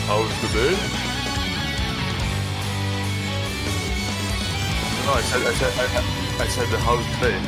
How's the day? No, I said the how's the day.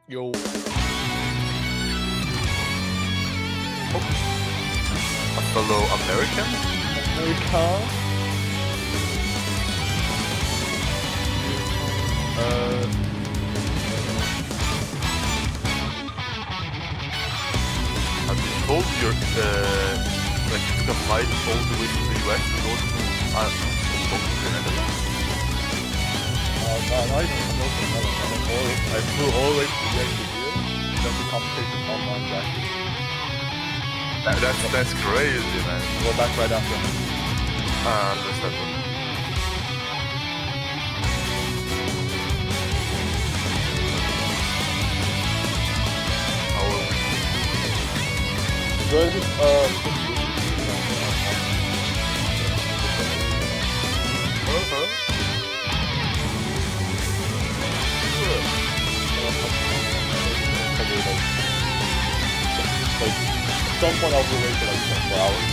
Yo. A fellow American? America. I've been told you're like you took a flight all the way to the US to go to the Netherlands. No, not even from Netherlands. I flew all the way to the US to here, just to compensate with online practice. That's crazy, man. Go back right after. Understandable. Good. At some point I'll be late for like 24 hours.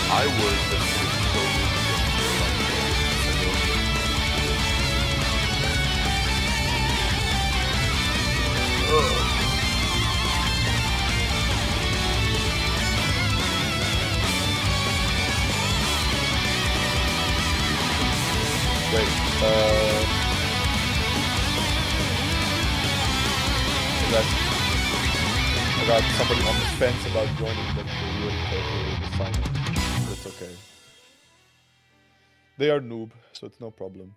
I was so Wait, I got somebody on the fence about joining, but they really carefully decided. But it's okay. They are noob, so it's no problem.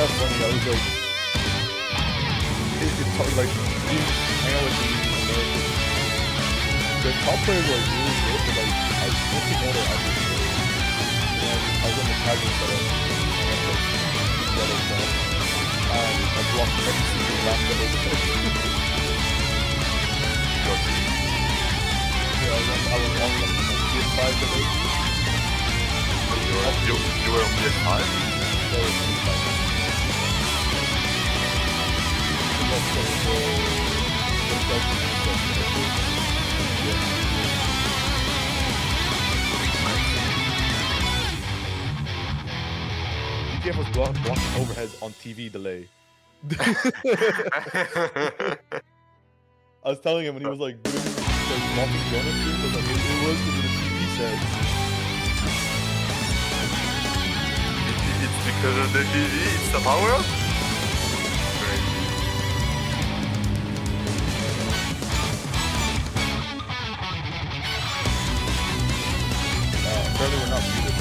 kind of funny. I was like, it's hard, like being hang out with the Americans. The top players were like really good, but like I was looking at it, I was like, and I was on the casual setup, and I was like, yellow stuff, and I blocked every single lap that was there. Yeah, I was on like PS5 today. You were on PS5? So it was PS5. ETF was blocking overheads on TV delay. I was telling him when he was like doing like blocking donut streams, I was like, it was because of the TV sets. It's because of the TV, it's the power up? Great. Apparently we're not muted.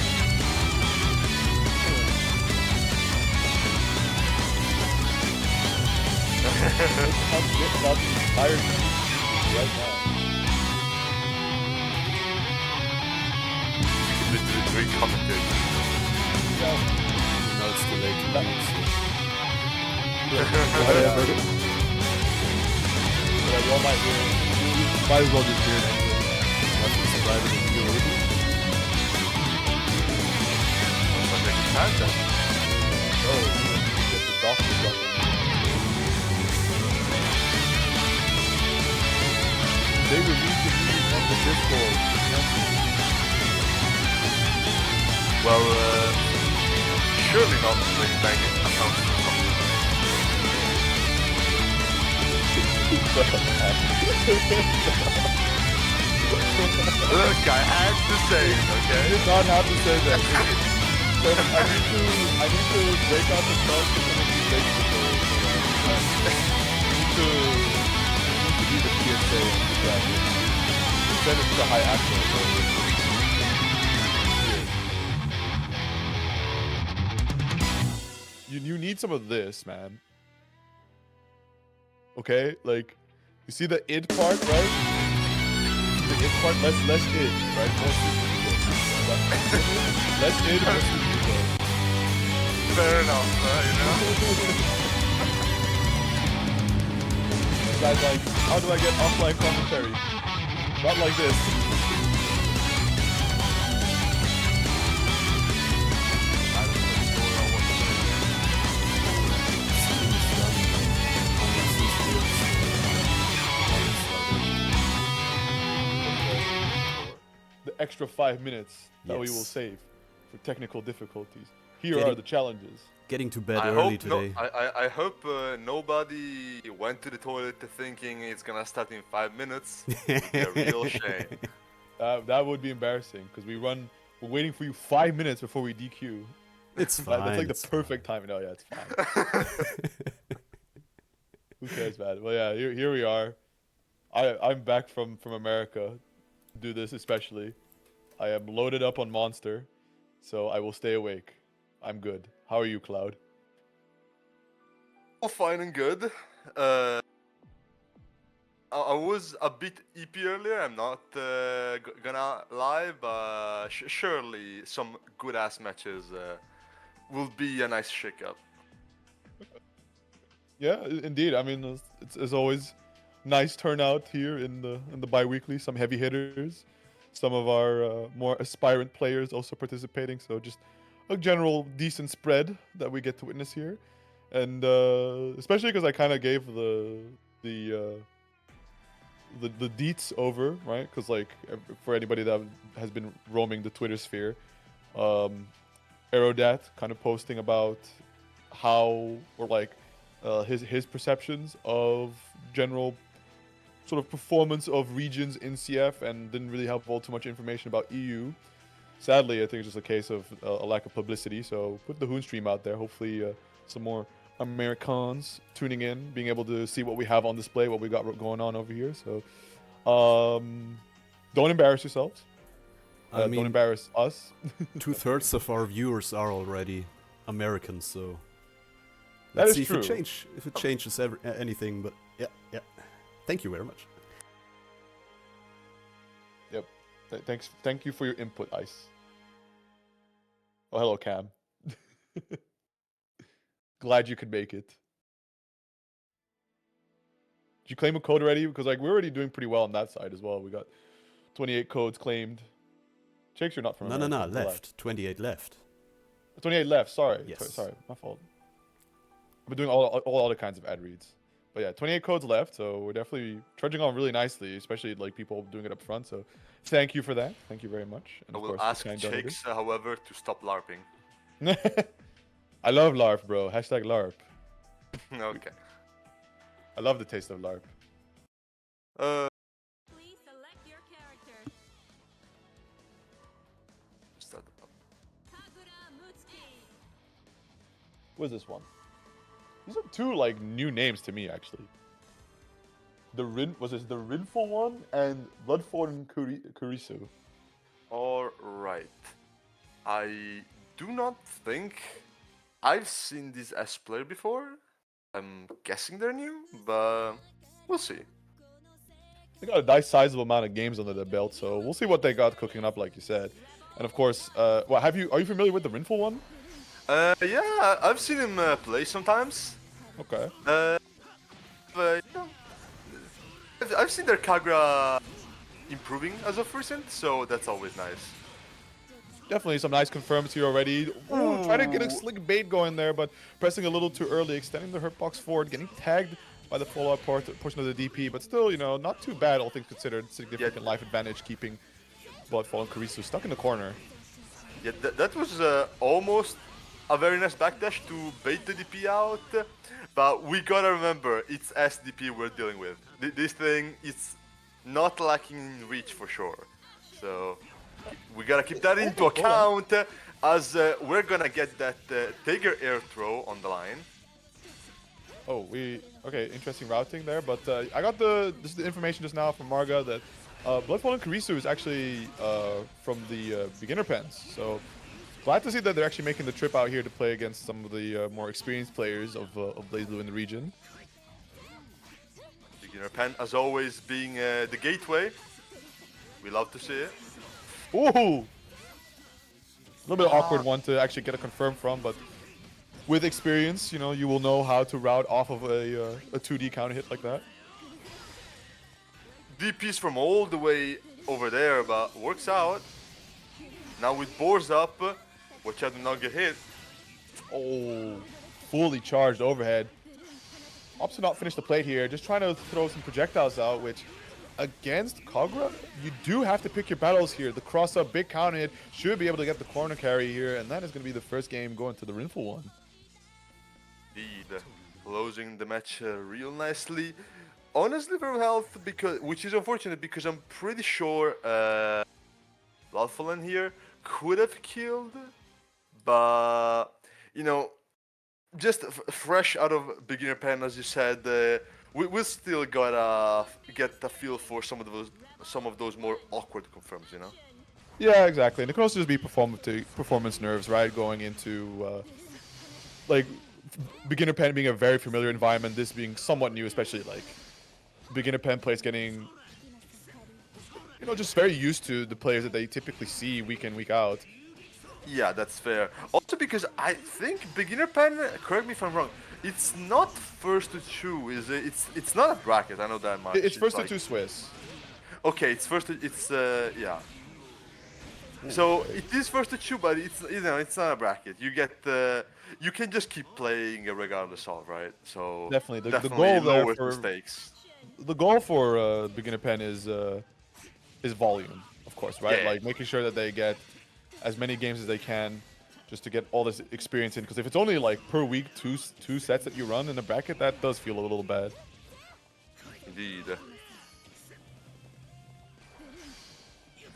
Let's get about the entire team right now. Literally 3 commentators. Yeah. Now it's too late to leave, so. Whatever. But y'all might might as well just hear it anyway. What is driving in Bbeuobi? But they can have that. No, get the doctor stuff. They released the news on the Discord. Well, surely not playing banking accounts or something. Look, I had to say it, okay? You did not have to say that. So I need to break out the stuff to some of these basic stories. You need to be the PSA and the graphic. Send it to the high actual. You need some of this, man. Okay, like you see the id part, right? The id part, less id, right? More super less id, more super. Fair enough, you know? Guys, like, how do I get offline commentary? Not like this. The extra 5 minutes that we will save for technical difficulties. Here are the challenges. Getting to bed early today. I hope nobody went to the toilet thinking it's gonna start in 5 minutes. A real shame. That would be embarrassing because we're waiting for you 5 minutes before we DQ. It's fine. That's like the perfect time. No, yeah, it's fine. Who cares, man? Well, yeah, here we are. I'm back from America. Do this especially. I am loaded up on Monster, so I will stay awake. I'm good. How are you, Cloud? All fine and good. I was a bit EP earlier. I'm not gonna lie, but surely some good ass matches will be a nice shake-up. Yeah, indeed. I mean, it's always nice turnout here in the bi-weekly. Some heavy hitters, some of our more aspirant players also participating. So just a general decent spread that we get to witness here, and especially because I kind of gave the deets over, right? Because like for anybody that has been roaming the Twitter sphere, Aerodat kind of posting about how or like his perceptions of general sort of performance of regions in CF, and didn't really have all too much information about EU. Sadly, I think it's just a case of a lack of publicity. So put the Hoon stream out there. Hopefully, some more Americans tuning in, being able to see what we have on display, what we got going on over here. So, don't embarrass yourselves. I mean, don't embarrass us. 2/3 of our viewers are already Americans, so That Let's is see true. if it changes anything. But yeah. Thank you very much. Yep. Thank you for your input, Ice. Oh, hello, Cam. Glad you could make it. Did you claim a code already? Because like we're already doing pretty well on that side as well. We got 28 codes claimed. Jakes, you're not from No, America. left. 28 left. 28 left. Sorry. Yes. Sorry, my fault. I've been doing all other kinds of ad reads. But yeah, 28 codes left, so we're definitely trudging on really nicely, especially like people doing it up front. So thank you for that. Thank you very much. And I of will course, ask the kind donated. Jakes, however, to stop LARPing. I love LARP, bro. Hashtag LARP. Okay. I love the taste of LARP. Please select your character. Start up. Kagura Mutsuki. What is this one? These are two like new names to me actually. The Rinful one and Bloodthorn Kurisu. Alright. I do not think I've seen this S player before. I'm guessing they're new, but we'll see. They got a nice sizable amount of games under their belt, so we'll see what they got cooking up, like you said. And of course, are you familiar with the Rinful one? Yeah, I've seen him play sometimes. Okay. But you know, I've seen their Kagura improving as of recent, so that's always nice. Definitely some nice confirms here already. Ooh, trying to get a Ooh. slick bait going there, but pressing a little too early, extending the hurt box forward, getting tagged by the follow-up portion of the DP, but still, you know, not too bad, all things considered. Significant life advantage, keeping Bloodfall and Kurisu stuck in the corner. Yeah, that was almost a very nice backdash to bait the DP out, but we gotta remember, it's SDP we're dealing with. This thing is not lacking in reach for sure. So we gotta keep that into account as we're gonna get that Tiger air throw on the line. Oh, okay, interesting routing there, but I got the information just now from Marga that Bloodfall and Kurisu is actually from the beginner pens, so glad to see that they're actually making the trip out here to play against some of the more experienced players of BlazBlue in the region. Beginner pen, as always, being the gateway. We love to see it. Ooh! A little bit awkward one to actually get a confirm from, but with experience, you know, you will know how to route off of a 2D counter hit like that. DPs from all the way over there, but works out. Now with boars up, watch out to not get hit. Oh, fully charged overhead. Opts to not finish the plate here, just trying to throw some projectiles out, which against Kagura, you do have to pick your battles here. The cross-up big counter hit should be able to get the corner carry here, and that is going to be the first game going to the Rinful one. Indeed, closing the match real nicely. Honestly, very health, which is unfortunate because I'm pretty sure Bloodfallen here could have killed, but you know, just fresh out of beginner pen, as you said, we still gotta get the feel for some of those more awkward confirms, you know. Yeah, exactly. And it can also just be performance nerves, right? Going into like beginner pen being a very familiar environment, this being somewhat new, especially like beginner pen players getting, you know, just very used to the players that they typically see week in, week out. Yeah, that's fair. Also because I think beginner pen, correct me if I'm wrong, it's not first to two, is it? It's not a bracket, I know that much. It's first like, to two Swiss. Okay, it's first to, yeah. So it is first to two, but it's, you know, it's not a bracket. You get you can just keep playing regardless of, right? So Definitely the goal there lowers for mistakes. the goal for beginner pen is volume, of course, right? Yeah. Like making sure that they get as many games as they can, just to get all this experience in. Because if it's only like per week two sets that you run in the bracket, that does feel a little bad. Indeed.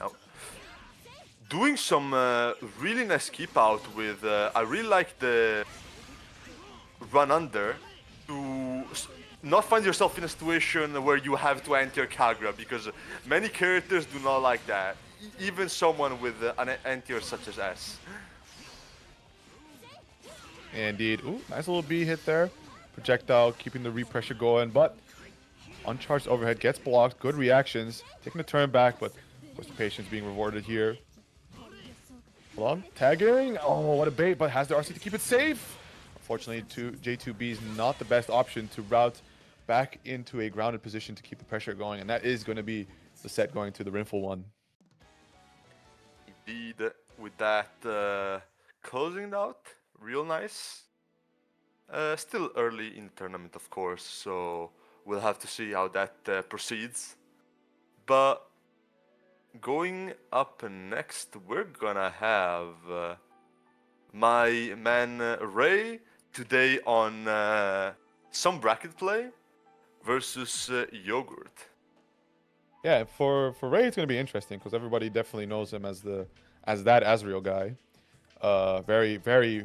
Now, doing some really nice keep out with. I really like the run under to not find yourself in a situation where you have to enter Kagura, because many characters do not like that. Even someone with an anti-air such as S. Indeed. Ooh, nice little B hit there. Projectile keeping the repressure going, but uncharged overhead gets blocked. Good reactions. Taking a turn back, but of course the patience being rewarded here. Hold on. Tagging. Oh, what a bait, but has the RC to keep it safe. Unfortunately, J2B is not the best option to route back into a grounded position to keep the pressure going, and that is going to be the set going to the Rinful one. Indeed, with that closing out, real nice. Still early in the tournament, of course, so we'll have to see how that proceeds. But going up next, we're gonna have my man Ray today on some bracket play versus Yogurt. Yeah, for Ray, it's going to be interesting because everybody definitely knows him as that Azrael guy. Very, very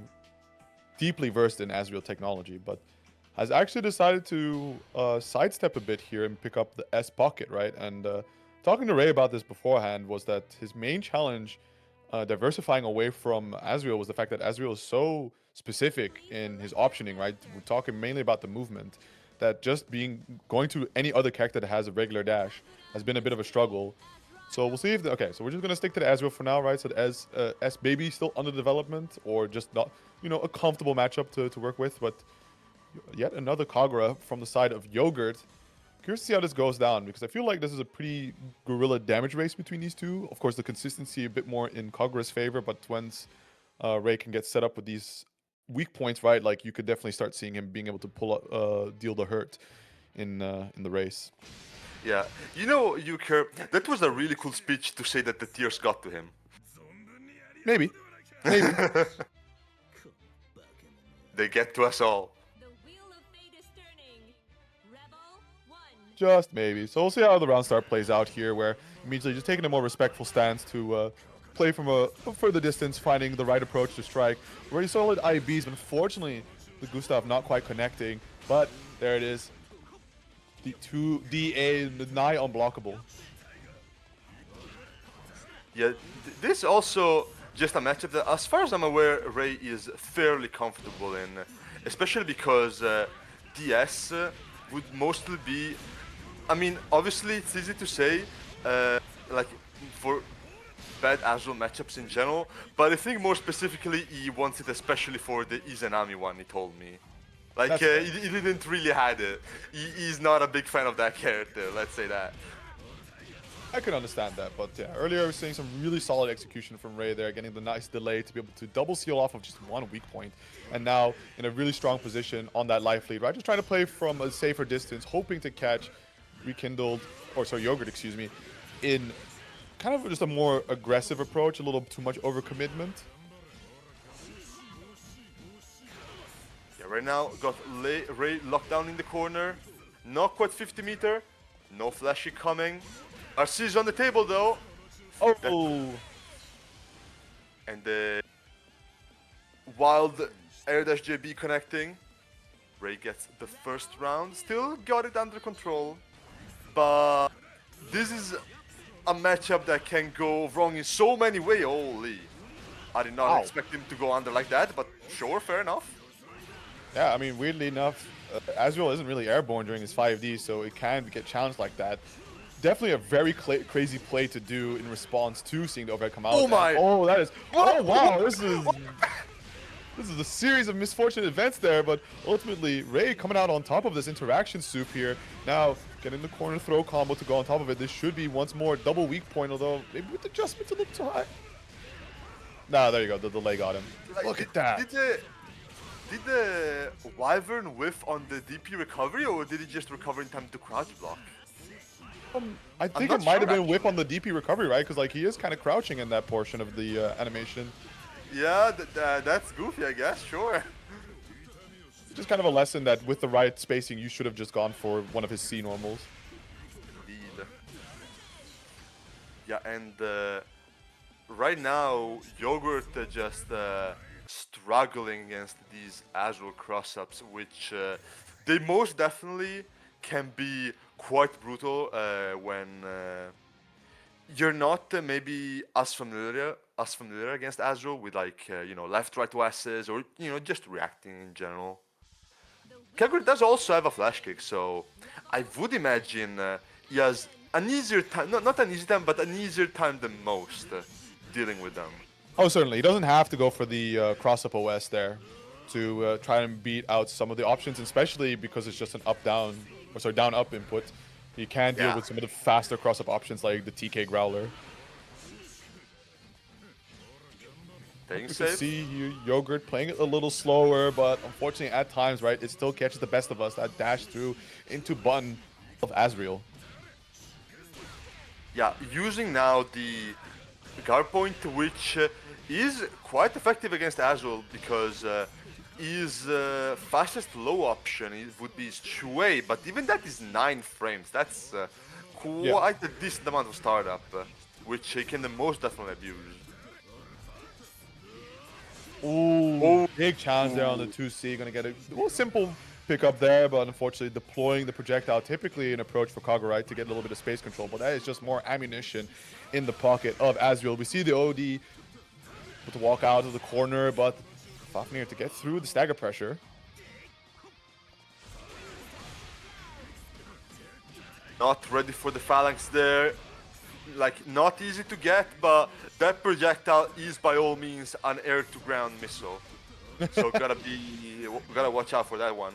deeply versed in Azrael technology, but has actually decided to sidestep a bit here and pick up the S pocket, right? And talking to Ray about this beforehand was that his main challenge diversifying away from Azrael was the fact that Azrael is so specific in his optioning, right? We're talking mainly about the movement, that just going to any other character that has a regular dash has been a bit of a struggle. So we'll see if okay, so we're just gonna stick to the Azrael for now, right? So the Bbeuobi still under development, or just not, a comfortable matchup to work with. But yet another Kagura from the side of Yogurt. Curious to see how this goes down, because I feel like this is a pretty guerrilla damage race between these two. Of course, the consistency a bit more in Kagura's favor, but once Ray can get set up with these weak points, right, like you could definitely start seeing him being able to pull up, deal the hurt in the race. Yeah, Yuker, that was a really cool speech to say that the tears got to him. Maybe. They get to us all. The wheel of fate is turning. Rebel 1. Just maybe. So we'll see how the round start plays out here, where immediately just taking a more respectful stance to play from a further distance, finding the right approach to strike. Very solid IBs, but unfortunately, the Gustav not quite connecting. But there it is. The 2DA, nigh unblockable. Yeah, this also just a matchup that, as far as I'm aware, Ray is fairly comfortable in, especially because DS would mostly be. I mean, obviously, it's easy to say, like for bad Azrael matchups in general, but I think more specifically, he wants it especially for the Izanami one. He told me. Like, he didn't really had it. He's not a big fan of that character, let's say that. I can understand that, but yeah, earlier I was seeing some really solid execution from Ray there, getting the nice delay to be able to double seal off of just one weak point, and now in a really strong position on that life lead, right? Just trying to play from a safer distance, hoping to catch Yogurt, excuse me, in kind of just a more aggressive approach, a little too much overcommitment. Right now, got Ray locked down in the corner. Not quite 50 meter. No flashy coming. RC is on the table though. Oh! And the wild air dash JB connecting. Ray gets the first round. Still got it under control. But this is a matchup that can go wrong in so many ways. Holy. I did not expect him to go under like that, but sure, fair enough. Yeah, I mean, weirdly enough, Azrael isn't really airborne during his 5D, so it can get challenged like that. Definitely a very crazy play to do in response to seeing the overhead come out. Oh my! Oh, that is... Oh, wow, this is a series of misfortunate events there, but ultimately, Ray coming out on top of this interaction soup here. Now, getting the corner throw combo to go on top of it. This should be once more double weak point, although maybe with adjustments a little too high. Nah, there you go, the delay got him. Like, Look at that! Did the Wyvern whiff on the DP recovery, or did he just recover in time to crouch block? I think it might have been whip on the DP recovery, right? Because like he is kind of crouching in that portion of the animation. Yeah, that's goofy, I guess. Sure. Just kind of a lesson that with the right spacing, you should have just gone for one of his C normals. Indeed. Yeah, and right now, Yogurt just struggling against these Azrael cross-ups, which they most definitely can be quite brutal when you're not maybe as familiar us familiar against Azul with like left right S's or just reacting in general. Kagura does also have a flash kick, so I would imagine he has an easier time, not an easy time, but an easier time than most dealing with them. Oh, certainly. He doesn't have to go for the cross-up OS there to try and beat out some of the options, especially because it's just an up-down, or sorry, down-up input. He can deal Yeah. with some of the faster cross-up options like the TK Growler. Staying You can safe. see Yogurt playing it a little slower, but unfortunately at times, right, it still catches the best of us. That dash through into button of Azriel. Yeah, using now the guard point, which is quite effective against Azul because his fastest low option would be his Shui, but even that is 9 frames. That's quite a decent amount of startup, which he can the most definitely abuse. Ooh, big challenge there on the 2C. Gonna get a little simple pickup there, but unfortunately deploying the projectile, typically an approach for Kagura to get a little bit of space control, but that is just more ammunition in the pocket of Azriel. We see the OD able to walk out of the corner, but Fafnir to get through the stagger pressure. Not ready for the phalanx there. Like, not easy to get, but that projectile is by all means an air-to-ground missile. So gotta watch out for that one.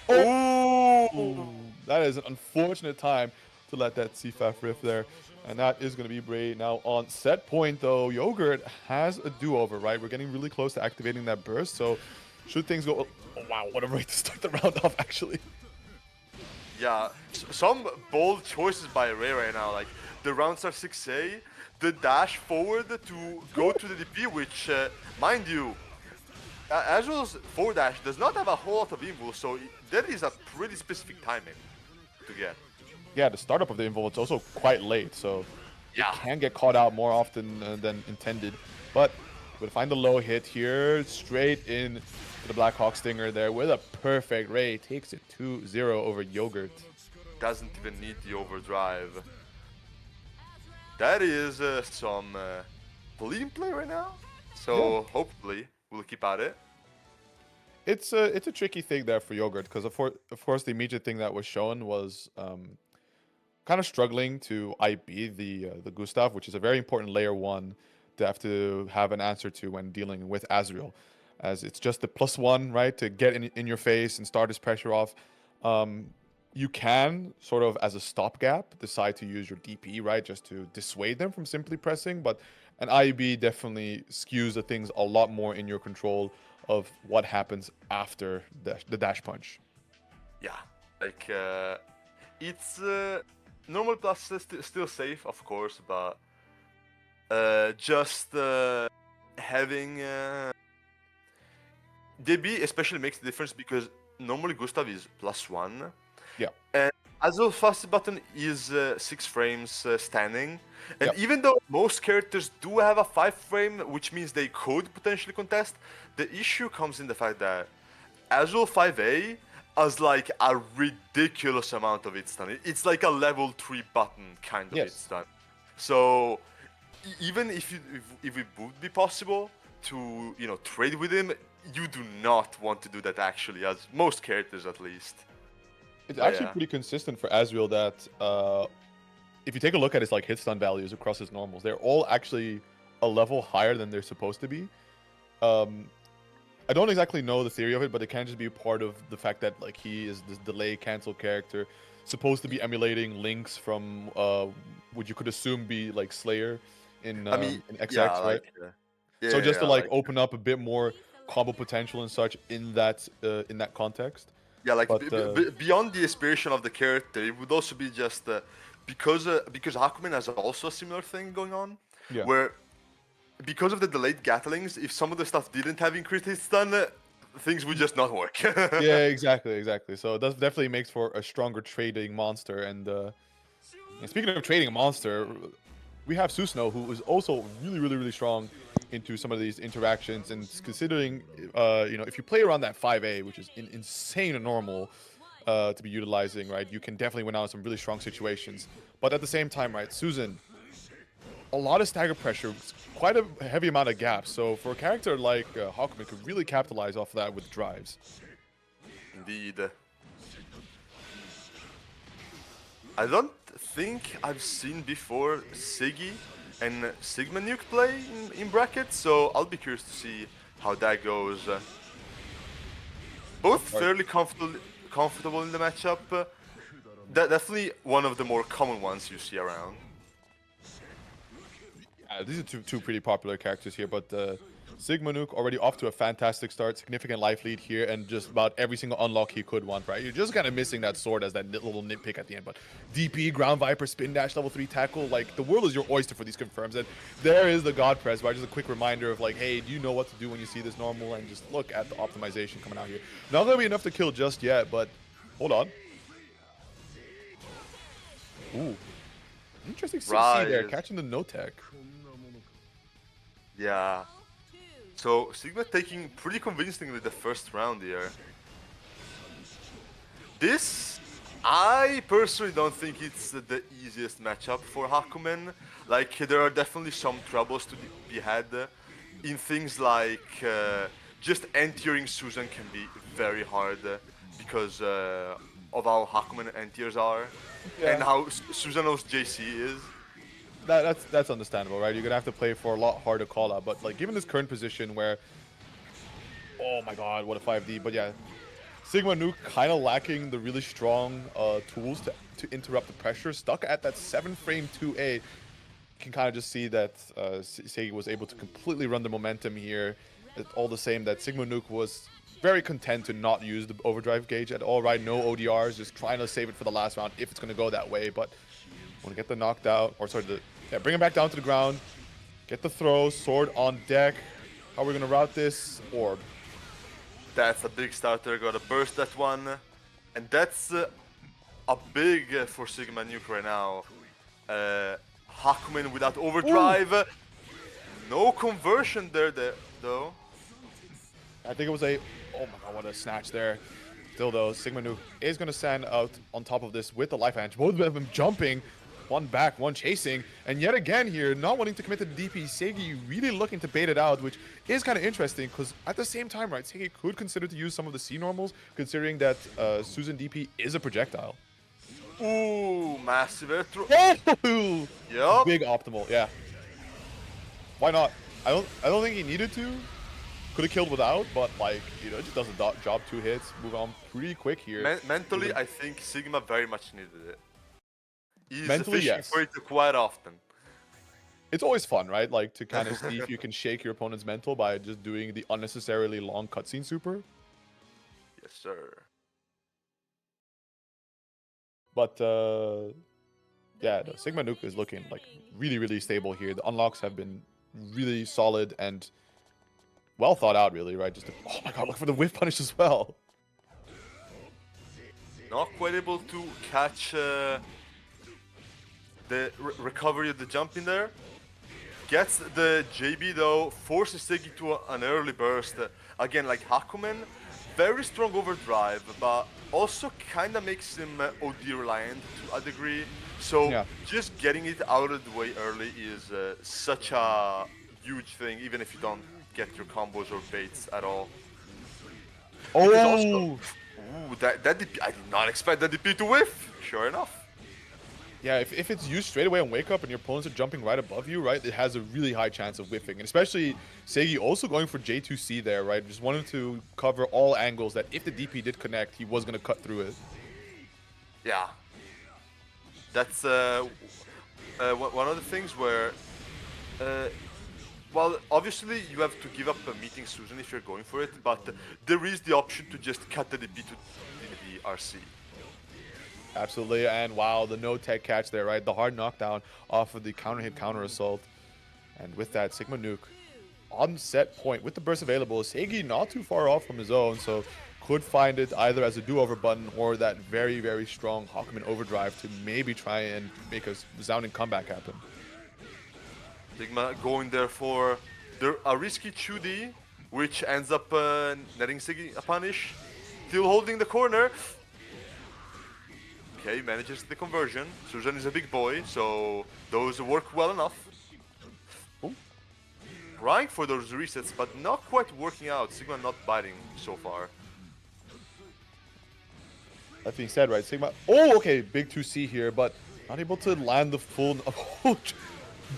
Oh, that is an unfortunate time to let that CFAF riff there. And that is going to be Bray now on set point, though. Yogurt has a do-over, right? We're getting really close to activating that burst, so should things go... Oh, wow, what a way to start the round off, actually. Yeah, some bold choices by Ray right now. Like, the rounds are 6A, the dash forward to go to the DP, which, mind you, Azul's forward dash does not have a whole lot of invul, so that is a pretty specific timing to get. Yeah, the startup of the invul is also quite late, so Yeah. it can get caught out more often than intended. But we'll find the low hit here, straight in to the Black Hawk Stinger there with a perfect Ray. Takes it 2-0 over Yogurt. Doesn't even need the overdrive. That is some clean play right now, so hopefully we'll keep at it. It's a tricky thing there for Yogurt because of course the immediate thing that was shown was kind of struggling to IB the Gustav, which is a very important layer 1 to have an answer to when dealing with Azriel, as it's just the +1, right, to get in your face and start his pressure off. You can sort of as a stopgap decide to use your DP, right, just to dissuade them from simply pressing, but an IB definitely skews the things a lot more in your control of what happens after the dash punch. Yeah, like it's normal plus still safe, of course, but just having DB especially makes the difference because normally Gustav is +1. Yeah. And Azul fast button is 6 frames standing. And Yep. even though most characters do have a 5 frame, which means they could potentially contest, the issue comes in the fact that Azul 5A has like a ridiculous amount of hit stun. It's like a level 3 button kind of hit stun. So even if it would be possible to trade with him, you do not want to do that actually, as most characters at least. It's actually pretty consistent for Azriel that if you take a look at his like hit stun values across his normals, they're all actually a level higher than they're supposed to be. I don't exactly know the theory of it, but it can just be part of the fact that like he is this delay cancel character, supposed to be emulating links from what you could assume be like Slayer in XX, right? So just to like open up a bit more combo potential and such in that context. Yeah, like But, beyond the inspiration of the character, it would also be just because Hakumen has also a similar thing going on, Yeah. where because of the delayed Gatlings, if some of the stuff didn't have increased hit stun, things would just not work. Yeah, exactly. So it definitely makes for a stronger trading monster. And speaking of trading a monster, we have Susno, who is also really strong into some of these interactions. And considering, if you play around that 5A, which is insane and normal to be utilizing, right, you can definitely win out in some really strong situations. But at the same time, right, Susan a lot of stagger pressure, quite a heavy amount of gaps. So for a character like Hakumen could really capitalize off of that with drives. Indeed. I don't think I've seen before Siggy and Sigma Nuke play in brackets, so I'll be curious to see how that goes. Both fairly comfortable in the matchup. Definitely one of the more common ones you see around. These are two pretty popular characters here, but Sigma Nuke already off to a fantastic start, significant life lead here, and just about every single unlock he could want, right? You're just kind of missing that sword as that little nitpick at the end, but DP, Ground Viper, Spin Dash, level 3 tackle, like, the world is your oyster for these confirms, and there is the God Press, right? Just a quick reminder of like, hey, do you know what to do when you see this normal, and just look at the optimization coming out here. Not gonna be enough to kill just yet, but hold on. Ooh. Interesting CC there, catching the no-tech. Yeah. So Sigma taking pretty convincingly the first round here. This, I personally don't think it's the easiest matchup for Hakumen. Like, there are definitely some troubles to be had in things like just entering Susan can be very hard because of how Hakumen entiers are and how Susanoo's JC is. That's understandable, right? You're gonna have to play for a lot harder call out, but like given this current position where, oh my god, what a 5D! But yeah, Sigma Nuke kind of lacking the really strong tools to interrupt the pressure, stuck at that 7-frame 2A. You can kind of just see that Seigi was able to completely run the momentum here. It's all the same that Sigma Nuke was very content to not use the overdrive gauge at all, right? No ODRs, just trying to save it for the last round if it's gonna go that way, but want to get the knocked out, or sorry, bring him back down to the ground. Get the throw, sword on deck. How are we gonna route this? Orb. That's a big starter, gotta burst that one. And that's a big for Sigma Nuke right now. Hakumen without overdrive. Ooh. No conversion there though. I think it was a, oh my god, what a snatch there. Still though, Sigma Nuke is gonna stand out on top of this with the life edge. Both of them jumping. One back, one chasing, and yet again here, not wanting to commit to the DP, Seigi really looking to bait it out, which is kind of interesting, because at the same time, right, Seigi could consider to use some of the C normals, considering that Susan DP is a projectile. Ooh, massive air throw. Yup. Big optimal, yeah. Why not? I don't think he needed to. Could have killed without, but like, you know, just does a job, 2 hits, move on pretty quick here. Mentally, I think Sigma very much needed it. He's mentally, fishing for it quite often. It's always fun, right? Like, to kind of see if you can shake your opponent's mental by just doing the unnecessarily long cutscene super. Yes, sir. But, yeah, the Sigma Nuke is looking, like, really, really stable here. The unlocks have been really solid and well thought out, really, right? Just, oh my god, look for the whiff punish as well. Not quite able to catch the recovery of the jump in there. Gets the JB though, forces Seigi to an early burst. Again, like Hakumen, very strong overdrive, but also kind of makes him OD reliant to a degree. So just getting it out of the way early is such a huge thing, even if you don't get your combos or baits at all. Oh! Also, ooh, that DP, I did not expect that DP to whiff. Sure enough. Yeah, if it's used straight away and wake up and your opponents are jumping right above you, right, it has a really high chance of whiffing. And especially Seigi also going for J2C there, right, just wanting to cover all angles that if the DP did connect, he was going to cut through it. Yeah. That's one of the things where, well, obviously you have to give up meeting Susan if you're going for it, but there is the option to just cut the DP to the RC. Absolutely, and wow, the no-tech catch there, right? The hard knockdown off of the counter-hit, counter-assault. And with that, Sigma Nuke on set point with the burst available. Seigi not too far off from his own, so could find it either as a do-over button or that very, very strong Hakumen overdrive to maybe try and make a resounding comeback happen. Sigma going there for a risky 2D, which ends up netting Seigi a punish. Still holding the corner. Okay, manages the conversion. Susan is a big boy, so those work well enough. trying for those resets, but not quite working out. Sigma not biting so far. That being said, right, Sigma. Oh, okay, big 2C here, but not able to land the full.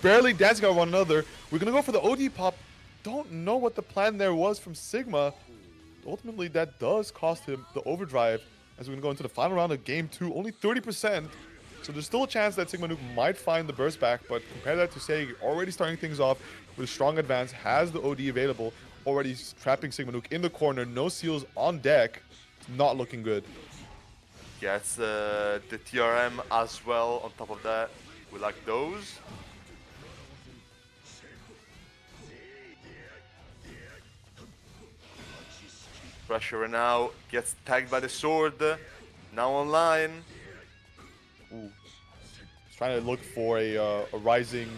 Barely dancing on one another. We're gonna go for the OD pop. Don't know what the plan there was from Sigma. Ultimately, that does cost him the overdrive as we're gonna go into the final round of game 2. Only 30%. So there's still a chance that Sigma Nuke might find the burst back, but compare that to Segi, already starting things off with a strong advance, has the OD available, already trapping Sigma Nuke in the corner, no seals on deck. It's not looking good. Gets the TRM as well on top of that. We like those. Pressure now, gets tagged by the sword. Now online. Ooh. He's trying to look for a rising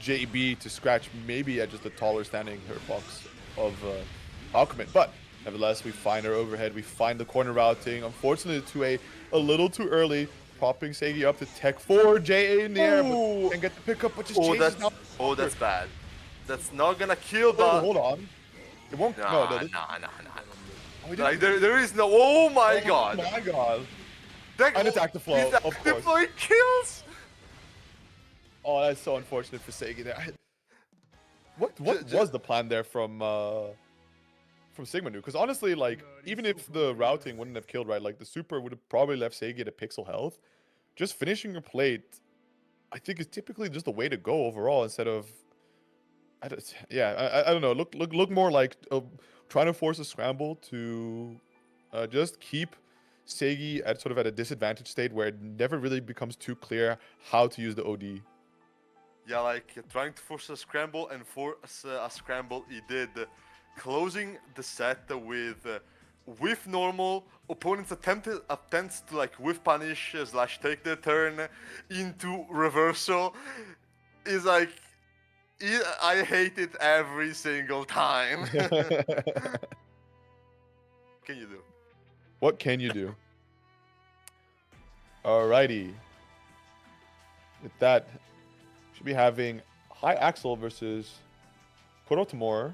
JB to scratch maybe at just a taller standing hitbox of Alchemist. But nevertheless, we find our overhead, we find the corner routing. Unfortunately, to a little too early, popping Segi up to tech 4, JA in the air, and get the pickup, which is that's bad. That's not gonna kill, Oh, but hold on. It won't. nah. Oh, Like there is no. Oh my god. Oh my god. That, Unattack the flow, he's of active course. flow, he kills. Oh, that's so unfortunate for Segi there. What was the plan there from Sigma Nu? Because honestly, like, even if the routing wouldn't have killed, right, like the super would have probably left Segi at a pixel health. Just finishing your plate, I think, is typically just the way to go overall instead of, I don't know. Look more like trying to force a scramble to just keep Segi at sort of at a disadvantaged state where it never really becomes too clear how to use the OD. Yeah, like trying to force a scramble and force a scramble he did. Closing the set with normal, opponents attempts to like with punish / take their turn into reversal is like, I hate it every single time. What can you do? What can you do? Alrighty. With that, should be having High Axel versus Kurotomor. I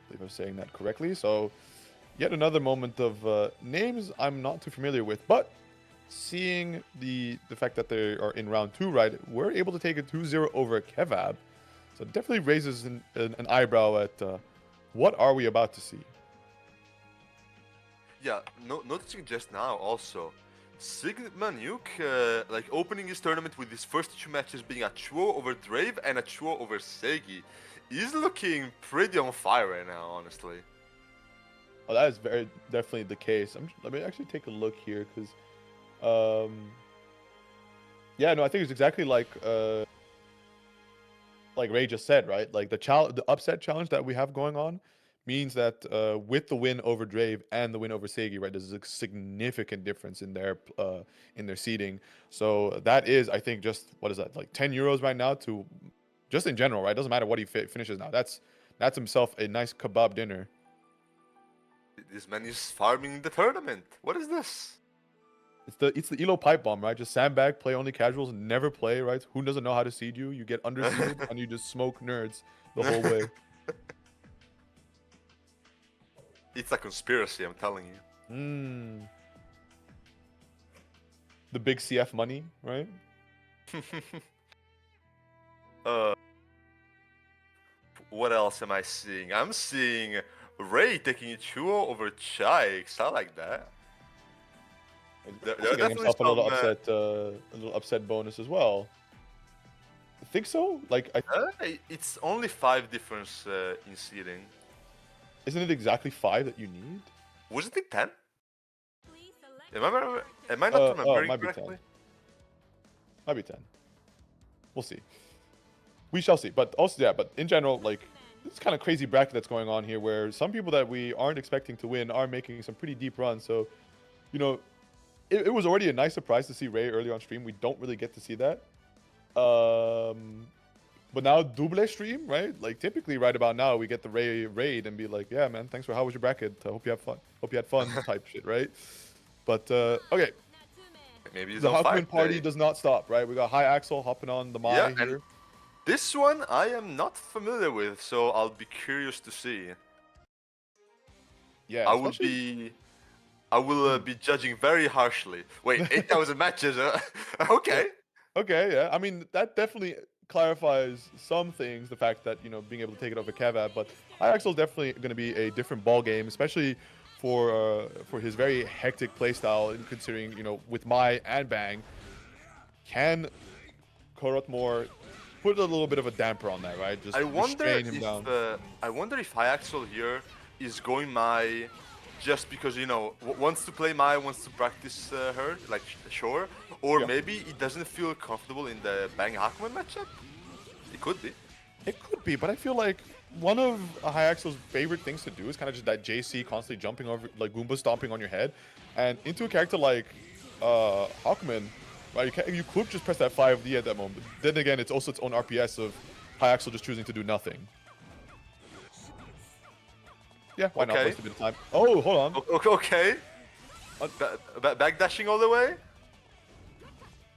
believe I'm saying that correctly. So, yet another moment of names I'm not too familiar with, but seeing the fact that they are in round 2, right, we're able to take a 2-0 over Kevab. So it definitely raises an eyebrow at what are we about to see. Yeah, noticing just now also, Sigma Nuke, like opening his tournament with his first 2 matches being a 2-0 over Drave and a 2-0 over Segi, is looking pretty on fire right now, honestly. Oh, that is very definitely the case. Let me actually take a look here, because, yeah, no, I think it's exactly like Ray just said, right? Like the upset challenge that we have going on means that with the win over Drave and the win over Segi, right, there's a significant difference in their seeding. So that is, I think, just what is that, like 10 euros right now to just in general, right? Doesn't matter what he finishes now. That's himself a nice kebab dinner. This man is farming the tournament. What is this? It's the Elo pipe bomb, right? Just sandbag, play only casuals, never play, right? Who doesn't know how to seed you? You get underseeded and you just smoke nerds the whole way. It's a conspiracy, I'm telling you. The big CF money, right? What else am I seeing? I'm seeing Ray taking Chuo over Chikes. I like that. Getting himself a little upset bonus as well. I think so. Like it's only 5 difference in seeding. Isn't it exactly 5 that you need? Was it 10? Am I not remembering might correctly? Be 10. Might be 10. We'll see. We shall see. But also, yeah. But in general, like, this kind of crazy bracket that's going on here, where some people that we aren't expecting to win are making some pretty deep runs. So, you know, it was already a nice surprise to see Ray early on stream. We don't really get to see that. But now double stream, right? Like typically right about now we get the Ray raid and be like, yeah, man, thanks for how was your bracket? I hope you have fun. Hope you had fun type shit, right? But okay. Maybe The Huckman party does not stop, right? We got High Axel hopping on the Mai here. This one I am not familiar with, so I'll be curious to see. Yeah, I will especially be I will be judging very harshly. Wait, 8,000 matches? Okay. okay. Yeah, I mean that definitely clarifies some things. The fact that being able to take it over Kevat, but Iaxel definitely going to be a different ball game, especially for his very hectic playstyle. And considering with Mai and Bang, can Korotmore put a little bit of a damper on that, right? Just I wonder restrain him if down. Hyaxel here is going Mai just because wants to play Mai, wants to practice her, like sure, or Yeah. maybe he doesn't feel comfortable in the Bang Hackman matchup. It could be. It could be, but I feel like one of Hyaksel's favorite things to do is kind of just that JC constantly jumping over, like Goomba stomping on your head, and into a character like Hawkman, right? You could just press that 5D at that moment. Then again, it's also its own RPS of Hyaxel just choosing to do nothing. Yeah, why not Okay. waste a bit of time? Oh, hold on. Okay. Backdashing all the way.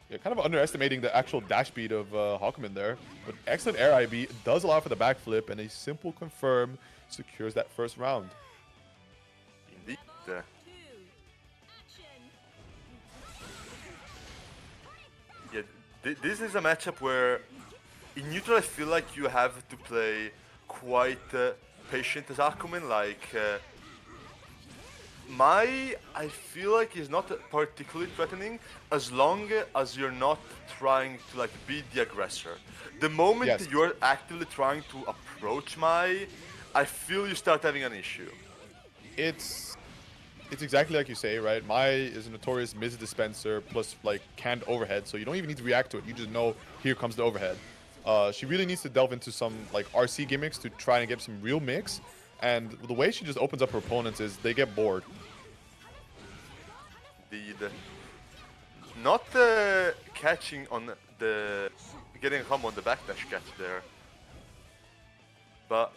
Yeah, kind of underestimating the actual dash speed of Hawkman there. But excellent air IB does allow for the backflip, and a simple confirm secures that first round. Indeed. 2. Action. Yeah, this is a matchup where in neutral I feel like you have to play quite patient as Akumen. Like I feel like is not particularly threatening as long as you're not trying to like be the aggressor. The moment Yes. you're actively trying to approach Mai, I feel you start having an issue. It's exactly like you say, right? Mai is a notorious miss dispenser plus like canned overhead, so you don't even need to react to it. You just know here comes the overhead. She really needs to delve into some like RC gimmicks to try and get some real mix. And the way she just opens up her opponents is they get bored. Indeed. Not catching on the getting a combo on the backdash catch there. But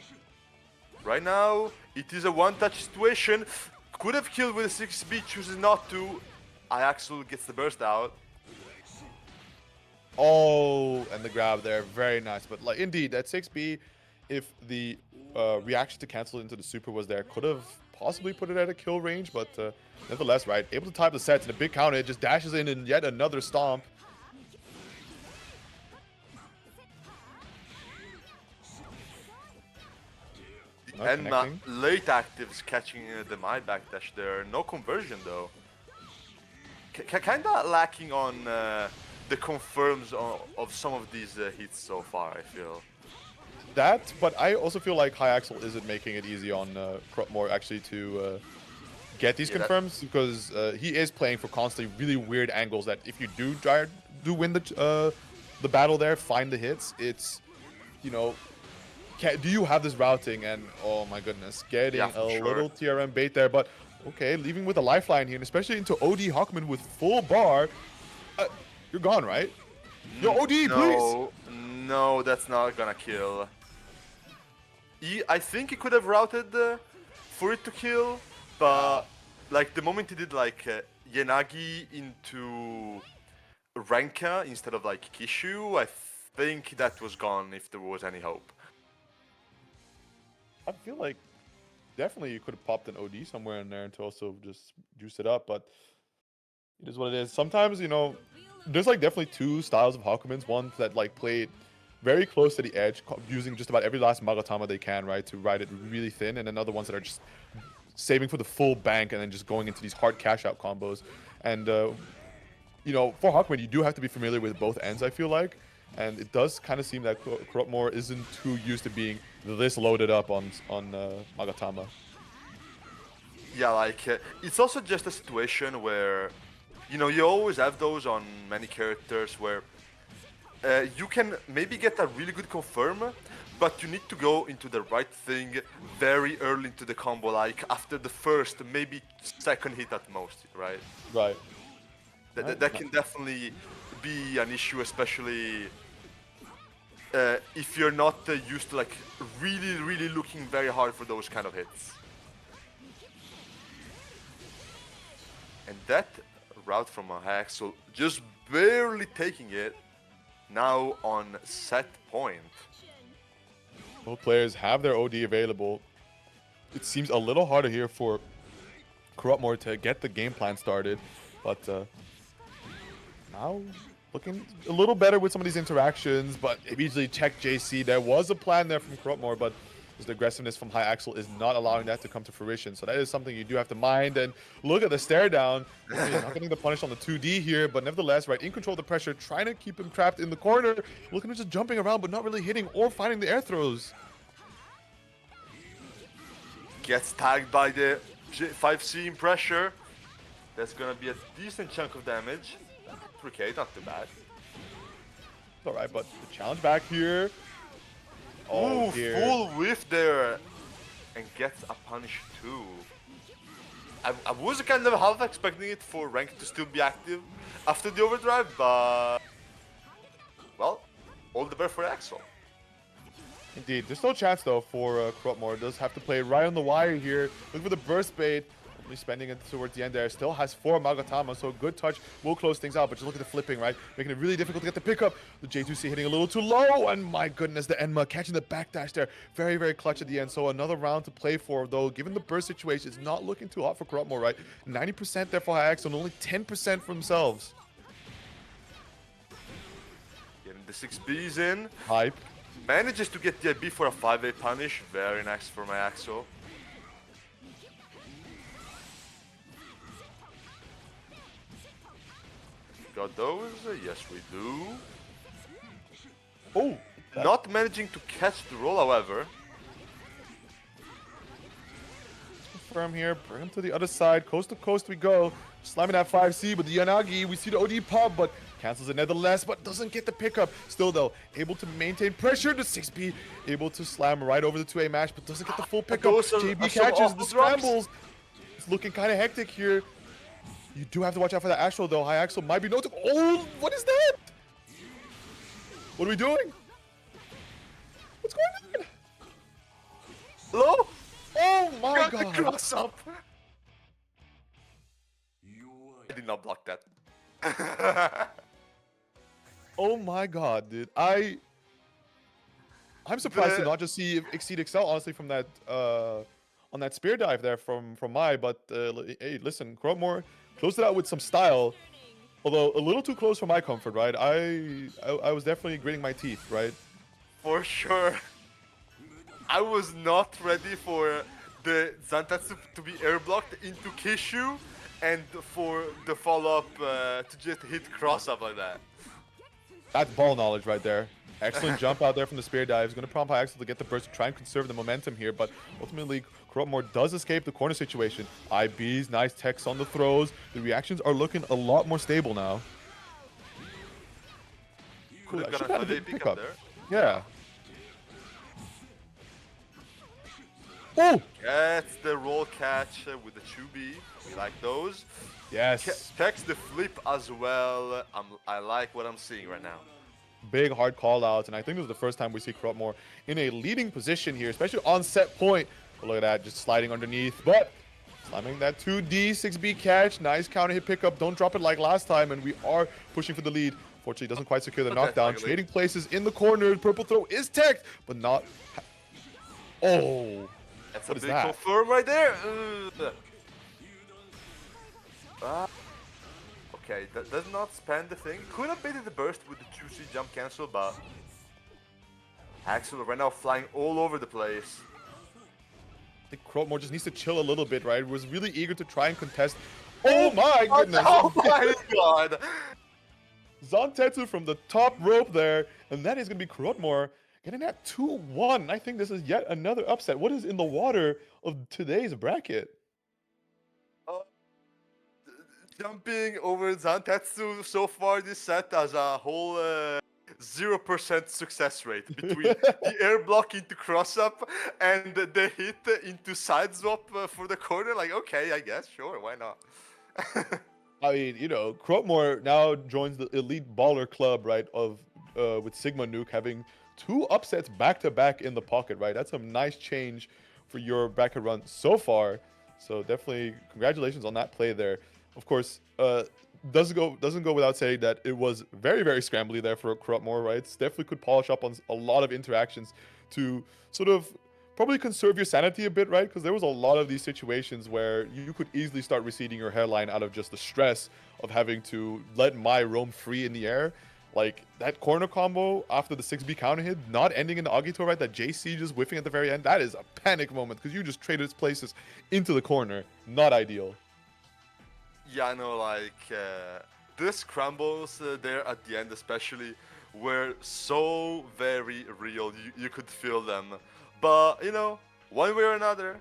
right now it is a one-touch situation. Could have killed with a 6B, chooses not to. Iaxel gets the burst out. Oh, and the grab there, very nice. But like indeed, at 6B, if the reaction to cancel into the super was there, could have possibly put it at a kill range. But nevertheless, right, able to time the sets and a big counter, it just dashes in and yet another stomp. Not And connecting. late actives catching the my backdash there. No conversion though. Kinda lacking on the confirms of some of these hits so far, I feel. That, but I also feel like Hyaksul isn't making it easy on Krupmore actually to get these Yeah, confirms because he is playing for constantly really weird angles that if you do win the battle there, find the hits, it's, do you have this routing? And oh my goodness, getting Yeah, for a sure. little TRM bait there, but okay, leaving with a lifeline here, and especially into OD Hawkman with full bar. You're gone, right? Yo, OD, please! No, that's not gonna kill. I think he could have routed for it to kill, but like the moment he did like Yanagi into Renka instead of like Kishu, I think that was gone if there was any hope. I feel like definitely you could have popped an OD somewhere in there to also just juice it up, but it is what it is. Sometimes, there's like definitely two styles of Hakumens. One that like play very close to the edge, using just about every last Magatama they can, right, to ride it really thin, and then other ones that are just saving for the full bank and then just going into these hard cash out combos. And for Hakumen, you do have to be familiar with both ends, I feel like. And it does kind of seem that Korotmore isn't too used to being this loaded up on Magatama. Yeah, like it's also just a situation where, you always have those on many characters where you can maybe get a really good confirm, but you need to go into the right thing very early into the combo, like after the first, maybe second hit at most, right? Right. That can definitely be an issue, especially if you're not used to like really looking very hard for those kind of hits. And that route from Haxel just barely taking it. now on set point. Both players have their OD available. It seems a little harder here for Corruptmore to get the game plan started, but now looking a little better with some of these interactions, but immediately check JC. There was a plan there from Corruptmore, but just the aggressiveness from High Axel is not allowing that to come to fruition. So that is something you do have to mind. And look at the stare down. Not getting the punish on the 2D here, but nevertheless, right, in control of the pressure, trying to keep him trapped in the corner. Looking at just jumping around, but not really hitting or finding the air throws. Gets tagged by the 5C in pressure. That's gonna be a decent chunk of damage. 3k, not too bad. It's alright, but the challenge back here. Oh, Ooh, dear. full whiff there. And gets a punish too. I was kind of half expecting it for rank to still be active after the overdrive, but well, all the better for Axel. Indeed. There's no chance, though, for Corruptmore. Does have to play right on the wire here. Look for the burst bait. Only spending it towards the end there. Still has 4 Magatama, so good touch will close things out. But just look at the flipping, right? Making it really difficult to get the pickup. The J2C hitting a little too low. And my goodness, the Enma catching the backdash there. Very, very clutch at the end. So another round to play for, though. Given the burst situation, it's not looking too hot for Corruptmore, right? 90% there for Hyax and only 10% for themselves. Getting the 6Bs in. Hype. Manages to get the IB for a 5A punish. Very nice for my Axel. Got those? Yes, we do. Oh! Not managing to catch the roll, however. Confirm here. Bring him to the other side. Coast to coast we go. Slamming that 5C, but the Yanagi, we see the OD pop, but cancels it nevertheless, but doesn't get the pickup. Still, though, able to maintain pressure. The 6B able to slam right over the 2A match, but doesn't get the full pickup. JB catches the scrambles. It's looking kind of hectic here. You do have to watch out for that Astral, though. High Axel might be notable. Oh, what is that? What are we doing? What's going on? Hello? Oh my Got the god. cross up. I did not block that. Oh my god, dude. I'm surprised to not just see Exceed Excel, honestly, from that on that spear dive there from Mai, but hey, listen, Corruptmore closed it out with some style. Although a little too close for my comfort, right? I was definitely gritting my teeth, right? For sure. I was not ready for the Zantatsu to be air blocked into Kishu and for the follow-up to just hit cross-up like that. That's ball knowledge right there. Excellent jump out there from the spear dive. He's going to prompt High Axel to get the burst to try and conserve the momentum here, but ultimately Corruptmore does escape the corner situation. IBs, nice techs on the throws. The reactions are looking a lot more stable now. Could have Cool, got a actually 5A pick pickup up. there. Yeah. Oh! Gets the roll catch with the 2B. We like those. Yes. Checks the flip as well. I like what I'm seeing right now. Big hard call outs, and I think this is the first time we see Corruptmore in a leading position here, especially on set point. But look at that, just sliding underneath, but slamming that 2D 6B catch. Nice counter hit pickup. Don't drop it like last time, and we are pushing for the lead. Fortunately, doesn't quite secure the knockdown. Trading places in the corner. Purple throw is teched, but not. Oh, That's what a is big that? confirm right there. Okay, that does not spam the thing. Could have baited the burst with the 2C jump cancel, but Axel right now flying all over the place. I think Corruptmore just needs to chill a little bit, right? Was really eager to try and contest. Oh my goodness! Oh my god! Zantetsu from the top rope there, and that is going to be Corruptmore getting that 2-1. I think this is yet another upset. What is in the water of today's bracket? Jumping over Zantetsu so far this set as a whole 0% success rate between the air block into cross up and the hit into side swap for the corner. Like, okay, I guess, sure, why not? I mean, you know, Corruptmore now joins the elite baller club, right? Of with Sigma Nuke having 2 upsets back to back in the pocket, right? That's a nice change for your bracket run so far. So definitely congratulations on that play there. Of course, doesn't go without saying that it was very, very scrambly there for Corrupt More, right? Definitely could polish up on a lot of interactions to sort of probably conserve your sanity a bit, right? Because there was a lot of these situations where you could easily start receding your hairline out of just the stress of having to let Mai roam free in the air. Like that corner combo after the 6B counter hit, not ending in the Agito, right? That JC just whiffing at the very end. That is a panic moment because you just traded places into the corner. Not ideal. Yeah, I know, like, the scrambles there at the end especially were so very real. You could feel them. But, you know, one way or another,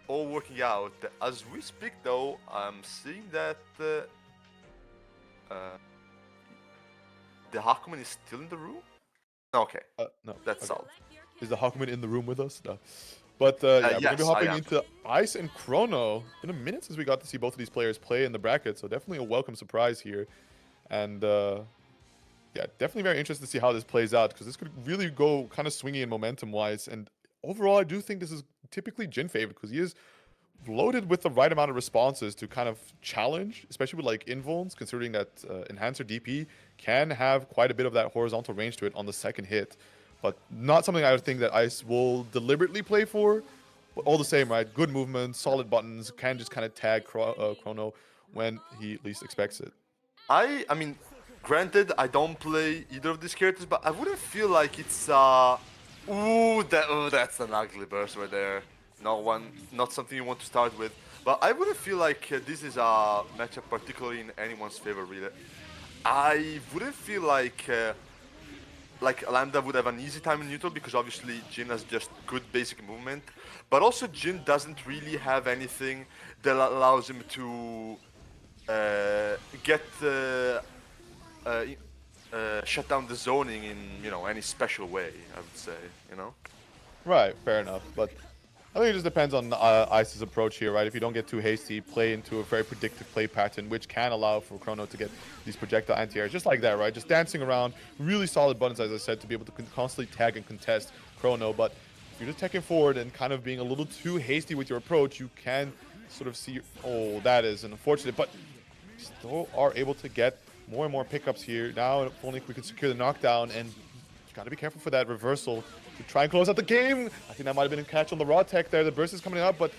all working out. As we speak, though, I'm seeing that the Hakuman is still in the room? Okay, No. that's Okay. solved. Is the Hakuman in the room with us? No. But yeah, we're going to yes, be I hopping am. into Ice and Chrono. Been a minute since we got to see both of these players play in the bracket, so definitely a welcome surprise here. And yeah, definitely very interested to see how this plays out, because this could really go kind of swingy in momentum-wise. And overall, I do think this is typically Jin favored, because he is loaded with the right amount of responses to kind of challenge, especially with like invulns, considering that Enhancer DP can have quite a bit of that horizontal range to it on the second hit. But not something I would think that Ice will deliberately play for. But all the same, right? Good movement, solid buttons, can just kind of tag Chrono when he least expects it. I mean, granted, I don't play either of these characters, but I wouldn't feel like it's that's an ugly burst right there. Not something you want to start with. But I wouldn't feel like this is a matchup particularly in anyone's favor, really. I wouldn't feel like Lambda would have an easy time in neutral because obviously Jin has just good basic movement, but also Jin doesn't really have anything that allows him to get shut down the zoning in any special way. I would say, Right, fair enough. But I think it just depends on Ice's approach here, right? If you don't get too hasty, play into a very predictive play pattern, which can allow for Chrono to get these projectile anti-airs, just like that, right? Just dancing around, really solid buttons, as I said, to be able to constantly tag and contest Chrono. But if you're just taking forward and kind of being a little too hasty with your approach, you can sort of see, oh, that is unfortunate, but still are able to get more and more pickups here. Now, if only we can secure the knockdown, and you got to be careful for that reversal to try and close out the game. I think that might have been a catch on the raw tech there. The burst is coming up, but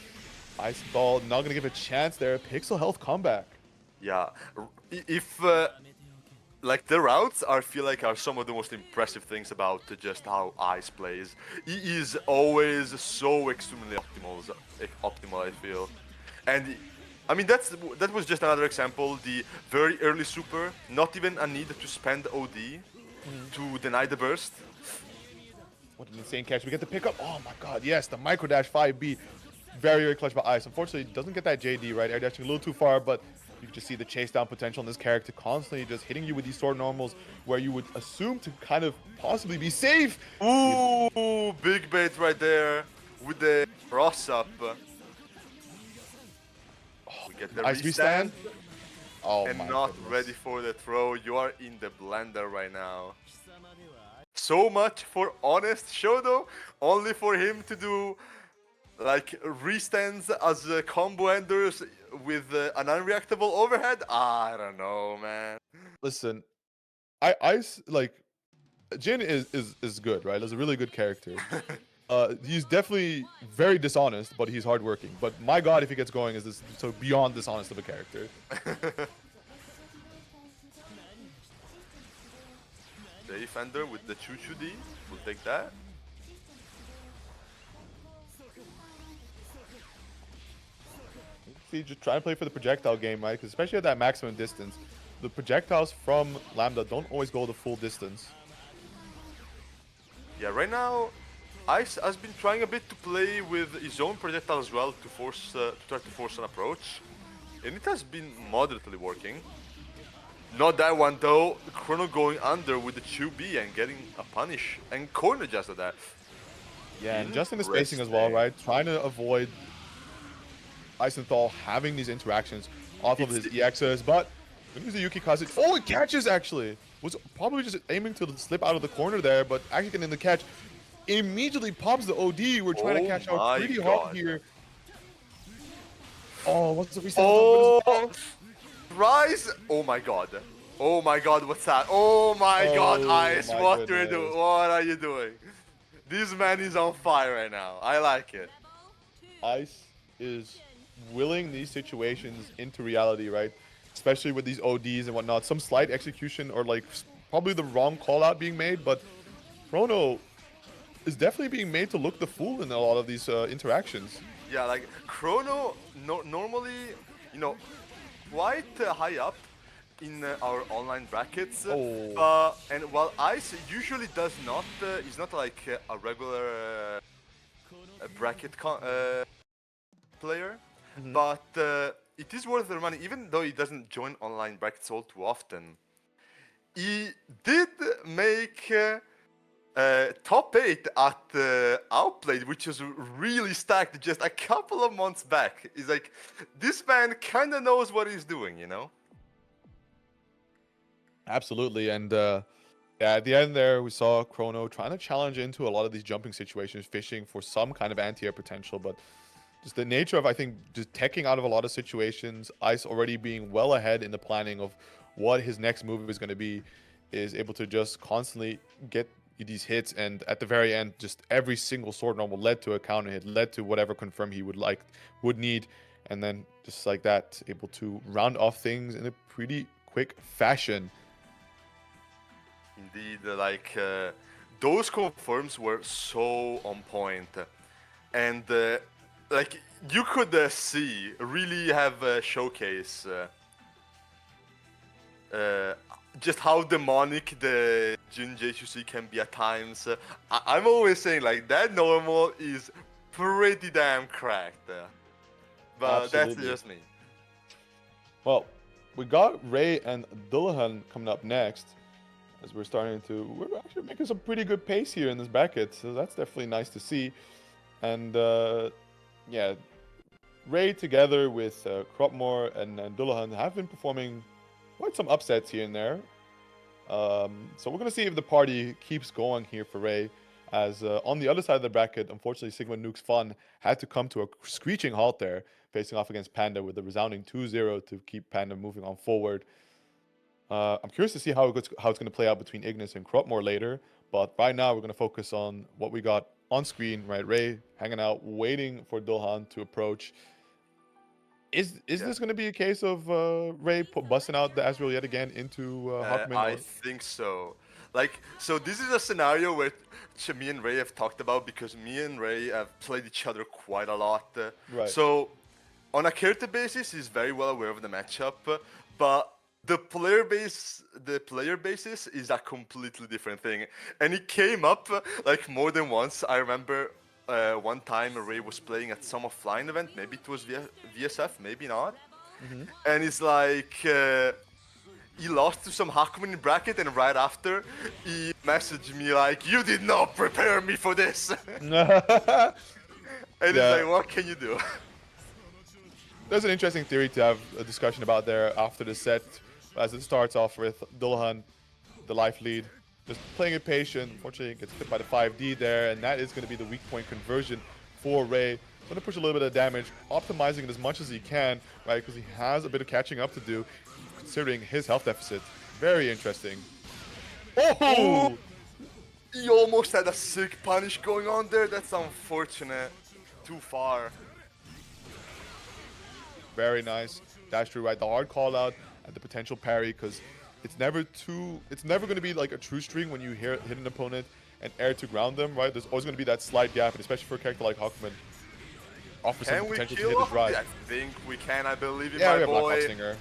Ice Ball not going to give a chance there. Pixel health comeback. Yeah, if like the routes I feel like are some of the most impressive things about just how Ice plays. He is always so extremely optimal, I feel. And I mean that was just another example. The very early super, not even a need to spend OD to deny the burst. What an insane catch. We get the pickup. Oh my god, yes, the micro dash 5B. Very, very clutch by Ice. Unfortunately, doesn't get that JD, right? Air dashing a little too far, but you can just see the chase down potential in this character, constantly just hitting you with these sword normals where you would assume to kind of possibly be safe. Ooh, big bait right there with the cross up. We get the Ice restand. Oh And my not goodness. ready for the throw. You are in the blender right now. So much for honest show though, only for him to do like restands as combo enders with an unreactable overhead. I don't know, man. Listen, Ice, like, Jin is good, right? He's a really good character. He's definitely very dishonest, but he's hardworking. But my god, if he gets going, is this so beyond dishonest of a character. The defender with the Choo-Choo D. We'll take that. See, just try and play for the projectile game, right? Because especially at that maximum distance, the projectiles from Lambda don't always go the full distance. Yeah, right now, Ice has been trying a bit to play with his own projectile as well to force, to try to force an approach, and it has been moderately working. Not that one though. Chrono going under with the 2B and getting a punish, and corner just at that. Yeah, and just in the spacing as well, right? Trying to avoid Eisenthal having these interactions off of his EXs, but when he's a Yuki Kazu, oh, it catches actually! Was probably just aiming to slip out of the corner there, but actually getting the catch. Immediately pops the OD. We're trying to catch out pretty hard here. Oh, what's the reset? Oh! Rise! Oh my god. Oh my god, what's that? Oh my god, Oh Ice, my what goodness. what are you doing? This man is on fire right now. I like it. Ice is willing these situations into reality, right? Especially with these ODs and whatnot. Some slight execution or like probably the wrong call out being made, but Chrono is definitely being made to look the fool in a lot of these interactions. Yeah, like Chrono normally, you know, quite high up in our online brackets. Oh. And while Ice usually does not, is not like a regular bracket player, but it is worth the money, even though he doesn't join online brackets all too often. He did make top 8 at Outplayed, which was really stacked just a couple of months back. He's like, this man kind of knows what he's doing, you know? Absolutely, and yeah, at the end there, we saw Chrono trying to challenge into a lot of these jumping situations, fishing for some kind of anti-air potential, but just the nature of, I think, just teching out of a lot of situations, Ice already being well ahead in the planning of what his next move is going to be, is able to just constantly get these hits, and at the very end, just every single sword normal led to a counter hit, led to whatever confirm he would need, and then just like that, able to round off things in a pretty quick fashion. Indeed, like those confirms were so on point, and like you could see really have showcase just how demonic the Jin JQC can be at times. I'm always saying like that normal is pretty damn cracked, but Absolutely. that's just me. Well, we got Ray and Dullahan coming up next, as we're actually making some pretty good pace here in this bracket, so that's definitely nice to see. And yeah, Ray together with Cropmore and Dullahan have been performing quite some upsets here and there. So we're gonna see if the party keeps going here for Ray, as on the other side of the bracket, unfortunately, Sigma Nuke's Fun had to come to a screeching halt there, facing off against Panda with a resounding 2-0 to keep Panda moving on forward. I'm curious to see how it's going to play out between Ignis and Cropmore later, but right now we're going to focus on what we got on screen, right? Ray hanging out, waiting for Dulhan to approach. Is this going to be a case of Ray busting out the Azrael yet again into Hawkman? I think so. Like, so this is a scenario where me and Ray have talked about, because me and Ray have played each other quite a lot. Right. So, on a character basis, he's very well aware of the matchup, but the player basis is a completely different thing. And it came up like more than once. I remember one time Ray was playing at some offline event, maybe it was VSF, maybe not. And it's like he lost to some Hakumen in bracket, and right after he messaged me like, "You did not prepare me for this." And it's like, what can you do? There's an interesting theory to have a discussion about there after the set, as it starts off with Dullahan, the life lead, just playing it patient. Unfortunately, gets hit by the 5D there, and that is going to be the weak point conversion for Ray. Going to push a little bit of damage, optimizing it as much as he can, right? Because he has a bit of catching up to do, considering his health deficit. Very interesting. Oh! He almost had a sick punish going on there. That's unfortunate. Too far. Very nice. Dash through, right? The hard call out and the potential parry, because it's never going to be like a true string when you hit an opponent and air to ground them, right? There's always going to be that slight gap, and especially for a character like Hawkman, offers some potential to hit his rise. I think we can. I believe in Yeah, my we have Black boy. Hawk Stinger.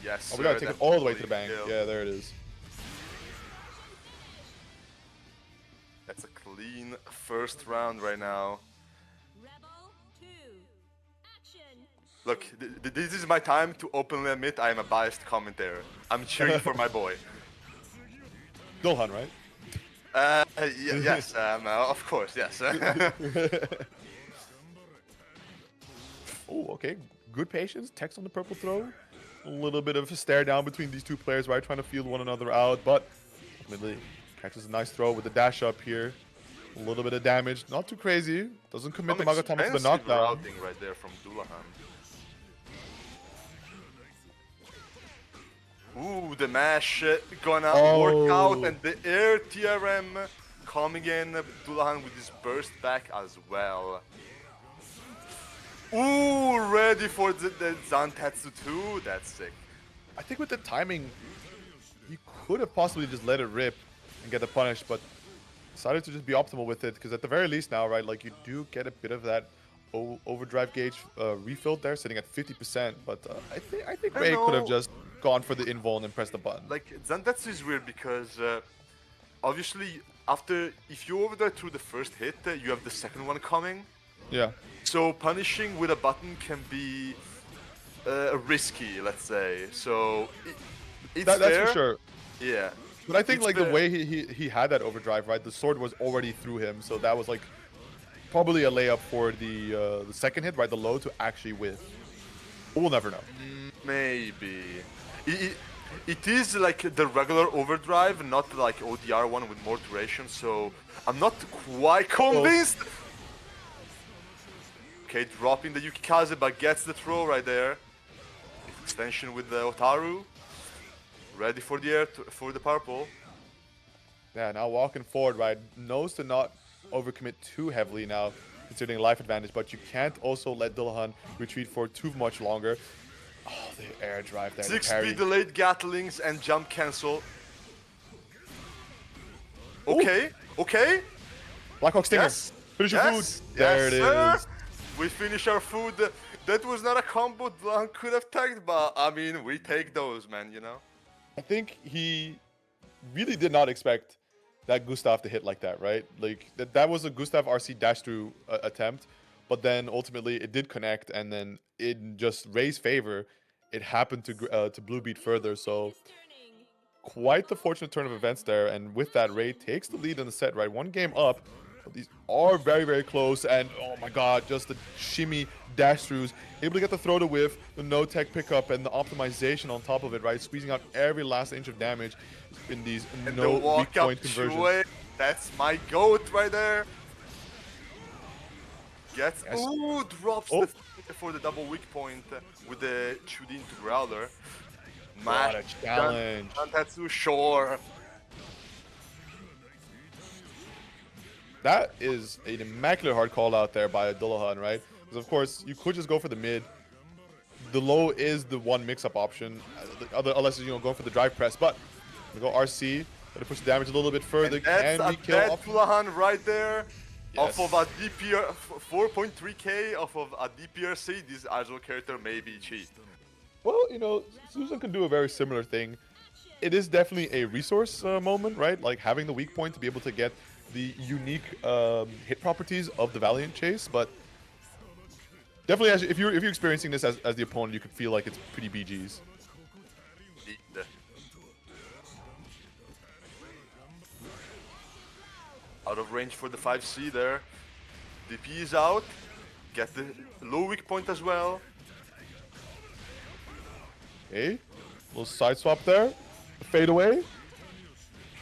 Yes, Oh, we gotta sir, take it all the way to definitely the bank. kill. Yeah, there it is. That's a clean first round right now. Rebel 2. Action. Look, this is my time to openly admit I am a biased commentator. I'm cheering for my boy. Dulhan, right? Yes, of course, yes. Oh, okay. Good patience. Text on the purple throw. A little bit of a stare down between these two players, right? Trying to feel one another out, but ultimately catches a nice throw with the dash up here. A little bit of damage. Not too crazy. Doesn't commit the Magatama to the knockdown. Routing right there from Dullahan. Ooh, the mash gonna work out, Oh. and the air TRM coming in. Dullahan with his burst back as well. Ooh, ready for the Zantetsu too. That's sick. I think with the timing, you could have possibly just let it rip and get the punish, but decided to just be optimal with it, because at the very least now, right, like you do get a bit of that overdrive gauge refilled there, sitting at 50%, but I think I Ray could have know. just gone for the invuln and pressed the button. Like Zantetsu is weird because obviously after if you overdrive through the first hit, you have the second one coming. Yeah. So punishing with a button can be risky, let's say. So it's That's fair. for sure. Yeah. But I think It's like the fair. way he had that overdrive, right? The sword was already through him, so that was like probably a layup for the second hit, right? The low to actually whiff. But we'll never know. Maybe. It is like the regular overdrive, not like ODR one with more duration, so I'm not quite convinced. Okay, dropping the Yukikaze, but gets the throw right there. Extension with the Otaru. Ready for the air, for the purple. Yeah, now walking forward, right? Knows to not overcommit too heavily now, considering life advantage, but you can't also let Dullahan retreat for too much longer. Oh, the air drive there. 6 the parry. speed delayed Gatlings and jump cancel. Okay, okay. Blackhawk Stinger. Yes. Finish your Yes. food. There Yes, it sir. is. We finish our food. That was not a combo Dullahan could have tagged, but I mean, we take those, man, you know? I think he really did not expect that Gustav to hit like that, right? Like that was a Gustav RC dash through attempt, but then ultimately it did connect, and then in just Ray's favor, it happened to blue beat further. So Turning. quite the fortunate turn of events there, and with that, Ray takes the lead in the set, right? One game up, but these are very, very close, and oh my god, just the shimmy dash throughs, able to get the throw to whiff, the no-tech pickup, and the optimization on top of it, right? Squeezing out every last inch of damage in these And no the walk weak up point conversions. Chue, that's my goat right there. Gets, Yes. ooh, drops Oh. for the double weak point with the Chudi into Growler. What a challenge. Dantetsu, sure. That is an immaculate hard call out there by Dullahan, right? Because of course, you could just go for the mid. The low is the one mix-up option, unless you're going for the drive press. But we go RC, gotta push the damage a little bit further. And that's Can a we kill dead off? Dullahan right there. Yes. Off of a DPR, 4.3k off of a DPRC, this Agile character may be cheap. Well, you know, Susan can do a very similar thing. It is definitely a resource moment, right? Like having the weak point to be able to get the unique hit properties of the Valiant Chase, but definitely, if you're experiencing this as the opponent, you could feel like it's pretty BGs. Indeed. Out of range for the 5C there. DP is out. Get the low weak point as well. Okay, little side swap there, fade away.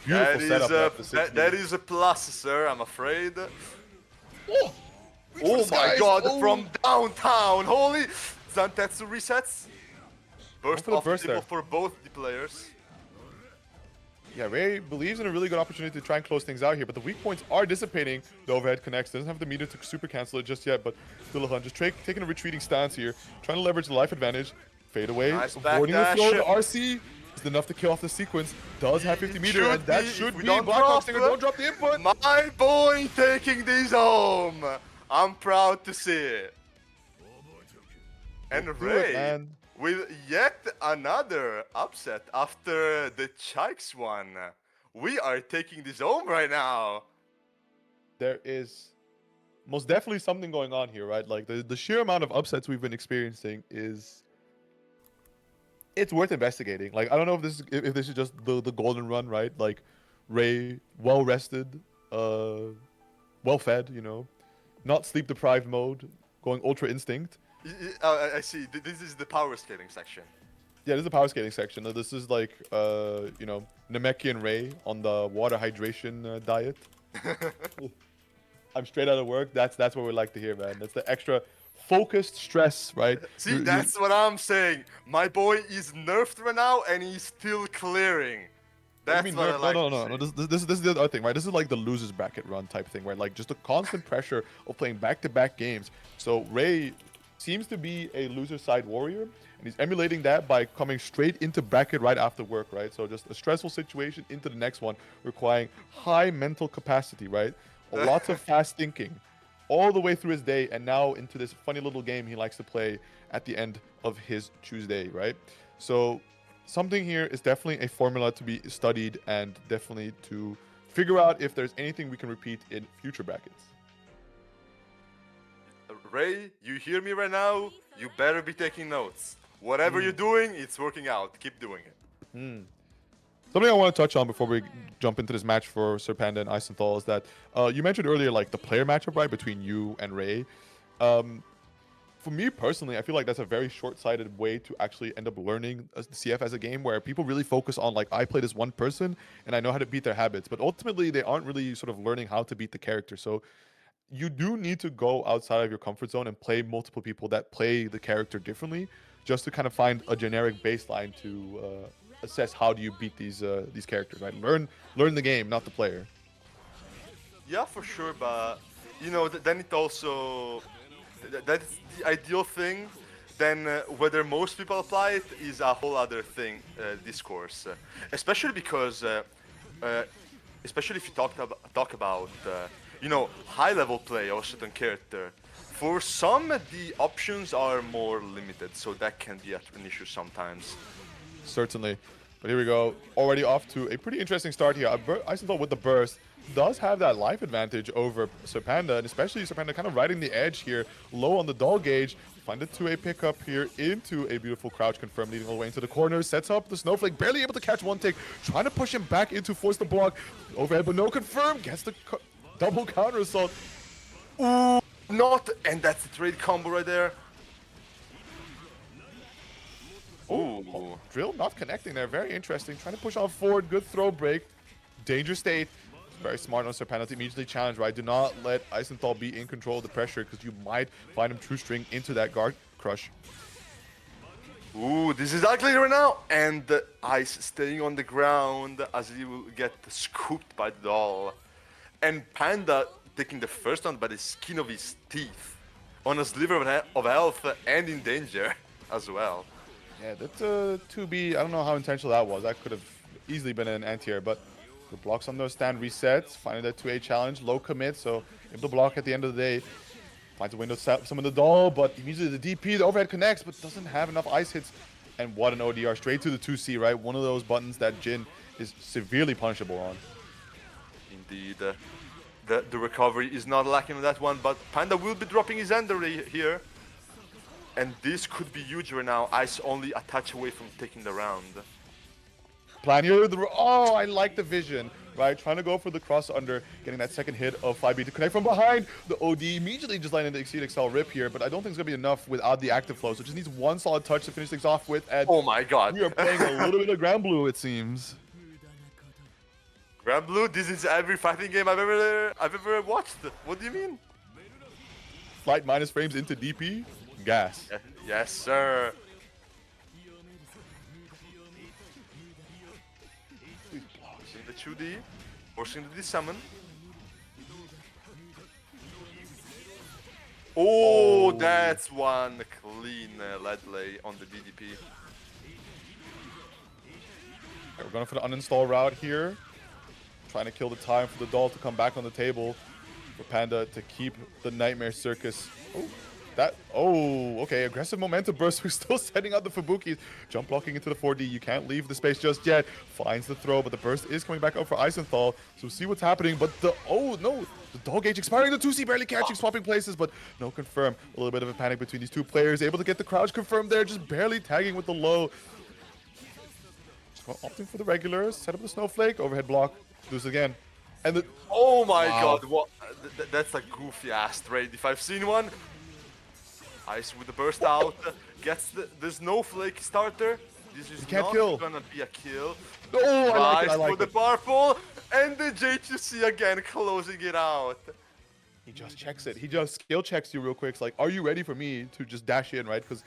Beautiful setup. Left, the 60. That is a plus, sir, I'm afraid. Oh, Oh my god, Oh. from downtown! Holy! Zantetsu resets. Burst for the off burst table there. for both the players. Yeah, Ray believes in a really good opportunity to try and close things out here, but the weak points are dissipating. The overhead connects. Doesn't have the meter to super cancel it just yet, but Dullahan just taking a retreating stance here, trying to leverage the life advantage. Fade away, Nice avoiding the backdash. throw. The RC is enough to kill off the sequence. Does have 50 meter, Should and that be, should if we be don't Blackhawk drop Stinger. it. Don't drop the input. My boy taking this home. I'm proud to see it. And Do it, Ray man. with yet another upset after the Chikes one. We are taking this home right now. There is most definitely something going on here, right? Like the sheer amount of upsets we've been experiencing is it's worth investigating. Like I don't know if this is just the golden run, right? Like Ray well rested, well fed, you know, not sleep deprived mode, going ultra instinct. I see. This is the power scaling section. Yeah, this is the power scaling section. This is like you know, Namekian Ray on the water hydration diet. I'm straight out of work. That's what we like to hear, man. That's the extra focused stress, right? See, You- that's what I'm saying. My boy is nerfed right now, and he's still clearing. What do That's you mean what I nerf? like No, to no, no, no. see. This is the other thing, right? This is like the losers bracket run type thing, right? Like just the constant pressure of playing back-to-back games. So Ray seems to be a loser side warrior, and he's emulating that by coming straight into bracket right after work, right? So just a stressful situation into the next one, requiring high mental capacity, right? Lots of fast thinking, all the way through his day, and now into this funny little game he likes to play at the end of his Tuesday, right? So something here is definitely a formula to be studied and definitely to figure out if there's anything we can repeat in future brackets. Ray, you hear me right now? You better be taking notes. Whatever you're doing, it's working out. Keep doing it. Something I want to touch on before we jump into this match for Sir Panda and Eisenthal is that you mentioned earlier like the player matchup, right, between you and Ray. For me personally, I feel like that's a very short-sighted way to actually end up learning CF as a game, where people really focus on like, I play this one person and I know how to beat their habits, but ultimately they aren't really sort of learning how to beat the character. So you do need to go outside of your comfort zone and play multiple people that play the character differently, just to kind of find a generic baseline to assess how do you beat these characters, right? Learn the game, not the player. Yeah, for sure, but you know, then it also that's the ideal thing. Then whether most people apply it is a whole other thing, discourse. Especially because, especially if you talk about, you know, high-level play of a certain character. For some, the options are more limited, so that can be an issue sometimes. Certainly. But here we go. Already off to a pretty interesting start here. Eisenthal with the burst does have that life advantage over Sir Panda, and especially Sir Panda kind of riding the edge here, low on the doll gauge. Find it to a pickup here into a beautiful crouch confirm, leading all the way into the corner. Sets up the Snowflake, barely able to catch one take. Trying to push him back into force the block. Overhead, but no confirm. Gets the double counter assault. Ooh, not, and that's the trade combo right there. Ooh. Drill not connecting there. Very interesting. Trying to push on forward. Good throw break. Danger state. Very smart on Sir Panda to immediately challenge, right? Do not let Eisenthal be in control of the pressure, because you might find him true string into that guard crush. Ooh, this is ugly right now. And Ice staying on the ground as he will get scooped by the doll. And Panda taking the first one by the skin of his teeth. On a sliver of health and in danger as well. Yeah, that's a 2B. I don't know how intentional that was. That could have easily been an anti-air, but the blocks on those stand resets. Finding that 2A challenge, low commit, so able to block at the end of the day. Finds a window, some of the doll, but immediately the DP, the overhead connects, but doesn't have enough ice hits. And what an ODR, straight to the 2C, right? One of those buttons that Jin is severely punishable on. Indeed. The recovery is not lacking on that one, but Panda will be dropping his ender here. And this could be huge right now. Ice only a touch away from taking the round. Plan here, oh, I like the vision, right? Trying to go for the cross under, getting that second hit of 5B to connect from behind. The OD immediately just landing the Exceed Excel rip here, but I don't think it's going to be enough without the active flow, so it just needs one solid touch to finish things off with. And oh my god. we are playing a little bit of Grand Blue, it seems. Grand Blue, this is every fighting game I've ever watched. What do you mean? Flight minus frames into DP, gas. Yes, sir. The 2D, forcing the summon. Oh, that's one clean lead lay on the DDP. We're going for the uninstall route here. Trying to kill the time for the doll to come back on the table. For Panda to keep the Nightmare Circus. Okay, aggressive momentum burst. We're still setting up the Fubukis. Jump blocking into the 4D. You can't leave the space just yet. Finds the throw, but the burst is coming back up for Eisenthal. So see what's happening. But the doll gauge expiring. The 2C barely catching, swapping places, but no confirm. A little bit of a panic between these two players. Able to get the crouch confirmed there, just barely tagging with the low. Just opting for the regular. Set up the Snowflake. Overhead block. Do this again. And the oh my god, what? That's a goofy ass trade if I've seen one. Ice with the burst out, gets the Snowflake starter. This is not gonna be a kill. Oh, I like it. For the purple, and the J2C again closing it out. He just checks it. He just skill checks you real quick. It's like, are you ready for me to just dash in, right? Because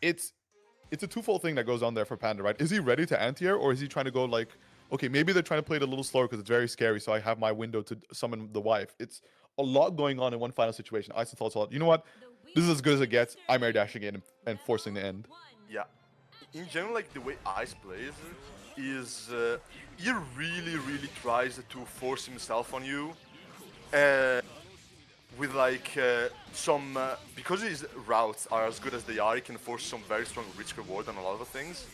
it's a twofold thing that goes on there for Panda, right? Is he ready to anti-air, or is he trying to go like, okay, maybe they're trying to play it a little slower because it's very scary, so I have my window to summon the wife. It's a lot going on in one final situation. Ice thought, you know what? This is as good as it gets. I'm air dashing in and forcing the end. Yeah. In general, like the way Ice plays is he really tries to force himself on you. With like some because his routes are as good as they are, he can force some very strong risk reward on a lot of things,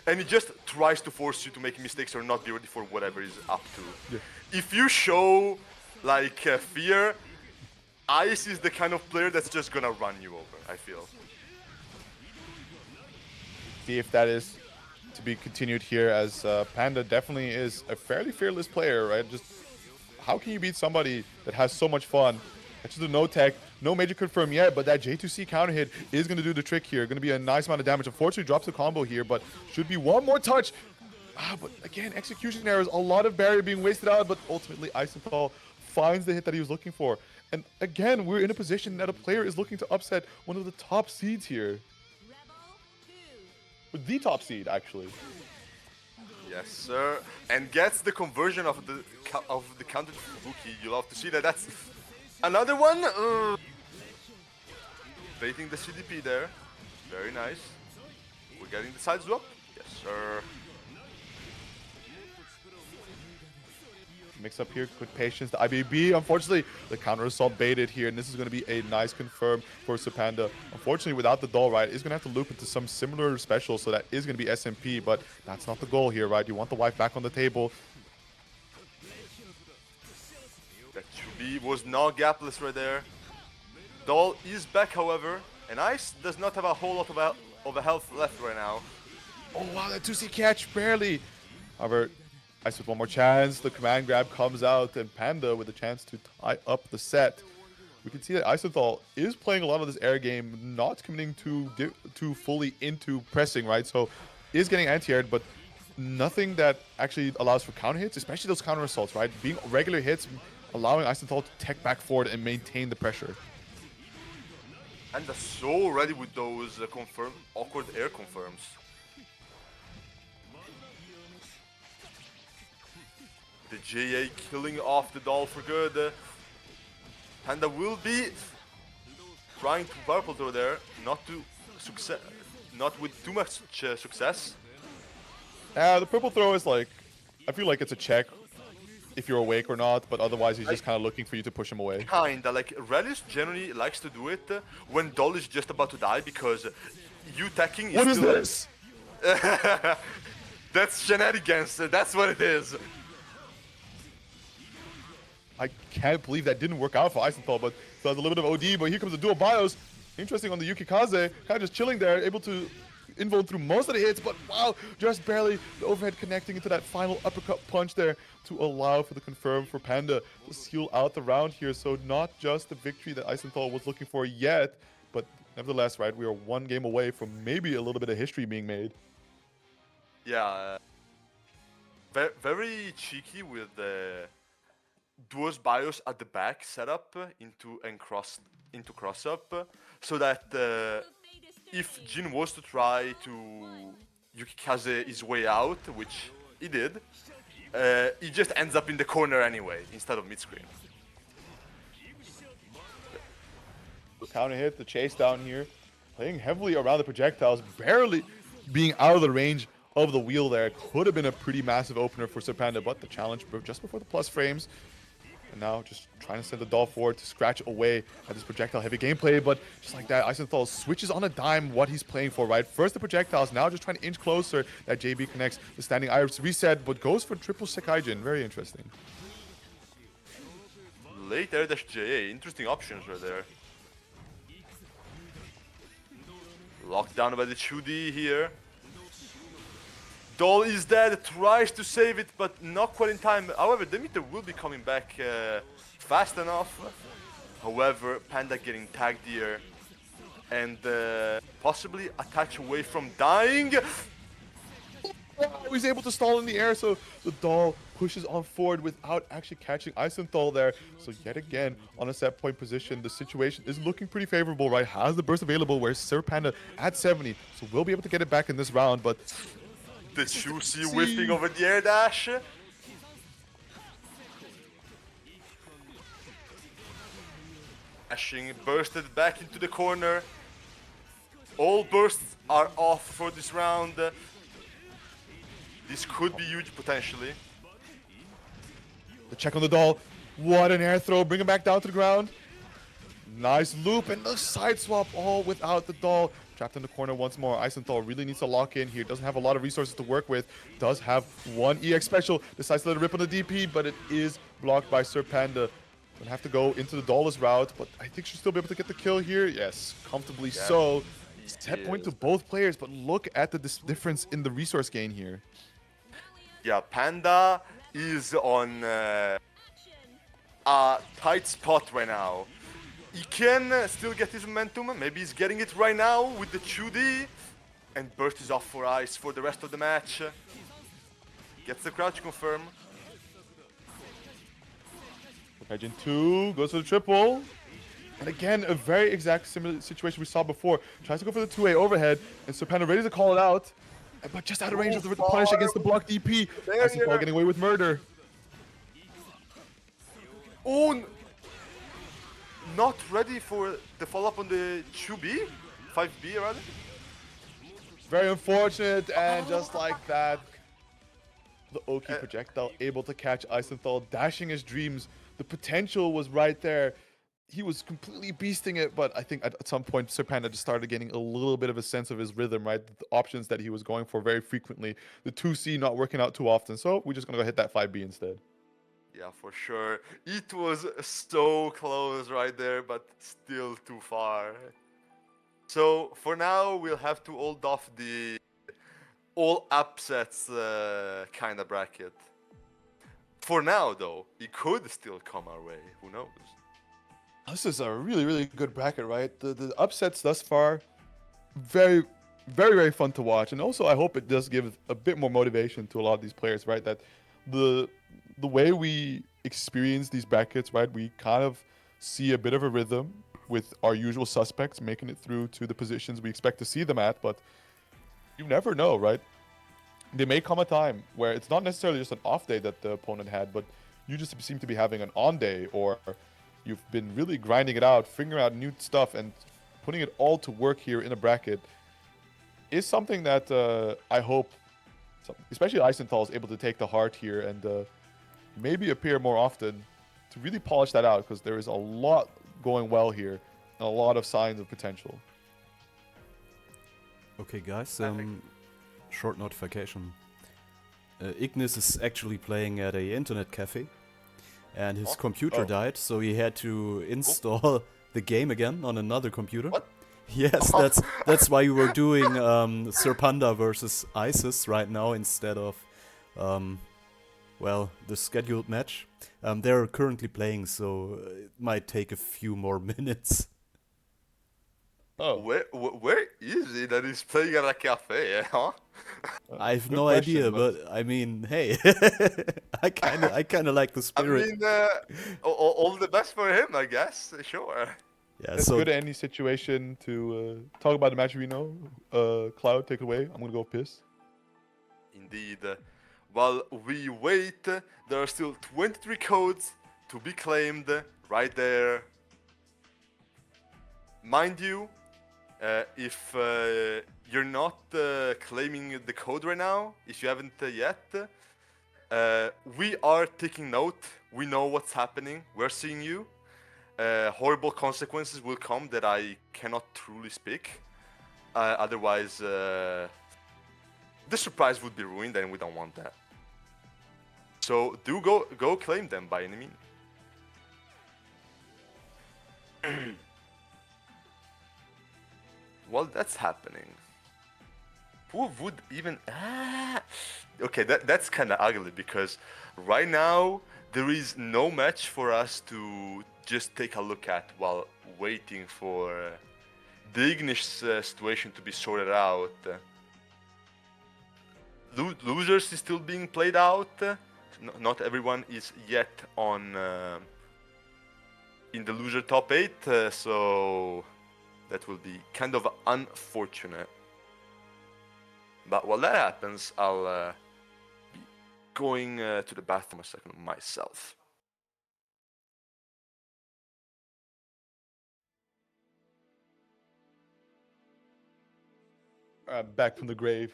and he just tries to force you to make mistakes or not be ready for whatever he's up to. Yeah. If you show like fear, Ice is the kind of player that's just gonna run you over, I feel. See if that is to be continued here, as Panda definitely is a fairly fearless player, right? Just how can you beat somebody that has so much fun? Actually, the no tech, no major confirm yet, but that J2C counter hit is going to do the trick here. Going to be a nice amount of damage. Unfortunately, drops the combo here, but should be one more touch. But again, execution errors, a lot of barrier being wasted out, but ultimately Isenthal finds the hit that he was looking for. And again, we're in a position that a player is looking to upset one of the top seeds here. With the top seed, actually. Yes, sir. And gets the conversion of the counter to Fubuki. You love to see that. That's another one. Baiting the CDP there. Very nice. We're getting the side swap. Yes, sir. Mix up here with patience. The IBB, unfortunately, the counter assault baited here, and this is going to be a nice confirm for Supanda. Unfortunately, without the doll, right, is going to have to loop into some similar special, so that is going to be SMP, but that's not the goal here, right? You want the wife back on the table. That Chubi was not gapless right there. Doll is back, however, and Ice does not have a whole lot of a health left right now. Oh, wow, that 2C catch, barely. However, Ice with one more chance. The command grab comes out, and Panda with a chance to tie up the set. We can see that Isenthal is playing a lot of this air game, not committing too fully into pressing, right? So is getting anti-aired, but nothing that actually allows for counter hits, especially those counter assaults, right? Being regular hits, allowing Isenthal to tech back forward and maintain the pressure. And they're so ready with those awkward air confirms. The JA killing off the doll for good. Panda will be trying to purple throw there, not with too much success. The purple throw is like, I feel like it's a check if you're awake or not, but otherwise he's just kind of looking for you to push him away. Kinda, like Relish generally likes to do it when doll is just about to die, because you teching is What is this? That's shenanigans, that's what it is. I can't believe that didn't work out for Isenthal, but so has a little bit of OD, but here comes the dual bios. Interesting on the Yukikaze, kind of just chilling there, able to invoke through most of the hits, but wow, just barely the overhead connecting into that final uppercut punch there to allow for the confirm for Panda to seal out the round here. So not just the victory that Isenthal was looking for yet, but nevertheless, right, we are one game away from maybe a little bit of history being made. Yeah, very cheeky with the duos bios at the back setup into cross up, so that if Jin was to try to Yukikaze his way out, which he did, he just ends up in the corner anyway instead of mid screen. The counter hit, the chase down here, playing heavily around the projectiles, barely being out of the range of the wheel there. Could have been a pretty massive opener for Supanda, but the challenge just before the plus frames. And now just trying to send the doll forward to scratch away at this projectile heavy gameplay, but just like that, Isenthal switches on a dime what he's playing for, right? First the projectiles, now just trying to inch closer. That JB connects the standing Iris reset, but goes for triple Sekaijin. Very interesting. Late air dash JA, interesting options right there. Locked down by the 2D here. Doll is dead, tries to save it, but not quite in time. However, Demeter will be coming back fast enough. However, Panda getting tagged here and possibly a touch away from dying. He's able to stall in the air, so the doll pushes on forward without actually catching Eisenthal there. So yet again, on a set point position, the situation is looking pretty favorable, right? Has the burst available, whereas Sir Panda at 70, so we'll be able to get it back in this round, but The juicy whiffing over the air dash. Dashing bursted back into the corner. All bursts are off for this round. This could be huge potentially. the check on the doll. What an air throw, bring him back down to the ground. Nice loop and the side swap, all without the doll. Trapped in the corner once more. Eisenthal really needs to lock in here. Doesn't have a lot of resources to work with. Does have one EX special. Decides to let it rip on the DP, but it is blocked by Sir Panda. Gonna have to go into the Dollas route, but I think she'll still be able to get the kill here. Yes, comfortably so. Set point to both players, but look at the difference in the resource gain here. Yeah, Panda is on a tight spot right now. He can still get his momentum. Maybe he's getting it right now with the 2D. And burst is off for Ice for the rest of the match. Gets the crouch confirm. Legend 2 goes for the triple. And again, a very exact similar situation we saw before. Tries to go for the 2A overhead, and Sir Panda ready to call it out. But just out of range of the punish against the block DP. Eisenthal getting away with murder. Oh, not ready for the follow-up on the 2B? 5B rather? Very unfortunate, and just like that, the Oki projectile able to catch Eisenthal, dashing his dreams. The potential was right there. He was completely beasting it, but I think at some point Sir Panda just started getting a little bit of a sense of his rhythm, right? The options that he was going for very frequently. The 2C not working out too often, so we're just gonna go hit that 5B instead. Yeah, for sure. It was so close right there, but still too far. So for now, we'll have to hold off the all upsets kind of bracket. For now, though, it could still come our way. Who knows? This is a really, really good bracket, right? The upsets thus far, very, very, very fun to watch. And also, I hope it does give a bit more motivation to a lot of these players, right? That the way we experience these brackets, right? We kind of see a bit of a rhythm with our usual suspects making it through to the positions we expect to see them at, but you never know, right? There may come a time where it's not necessarily just an off day that the opponent had, but you just seem to be having an on day, or you've been really grinding it out, figuring out new stuff, and putting it all to work here in a bracket is something that I hope, especially Eisenthal, is able to take to heart here and maybe appear more often to really polish that out, because there is a lot going well here and a lot of signs of potential. Okay, guys, short notification. Ignis is actually playing at a internet cafe, and his computer died, so he had to install the game again on another computer. What? Yes, that's why we were doing Sir Panda versus Isis right now instead of, well, the scheduled match. They're currently playing, so it might take a few more minutes. Oh, Where is he that he's playing at a cafe, huh? I have good no question, idea, but I mean, hey, I kind of like the I spirit. mean, all the best for him, I guess. Sure. Yeah, it's so good at any situation to talk about the match we know. Cloud, take it away. I'm going to go piss. Indeed. While we wait, there are still 23 codes to be claimed right there. Mind you, if you're not claiming the code right now, if you haven't yet, we are taking note. We know what's happening. We're seeing you. Horrible consequences will come that I cannot truly speak. Otherwise, the surprise would be ruined, and we don't want that. So do go claim them by any means. While that's happening, who would even... Okay, that's kind of ugly, because right now there is no match for us to just take a look at while waiting for the Ignis situation to be sorted out. losers is still being played out. Not everyone is yet on in the loser top 8, so that will be kind of unfortunate. But while that happens, I'll be going to the bathroom a second myself. Back from the grave.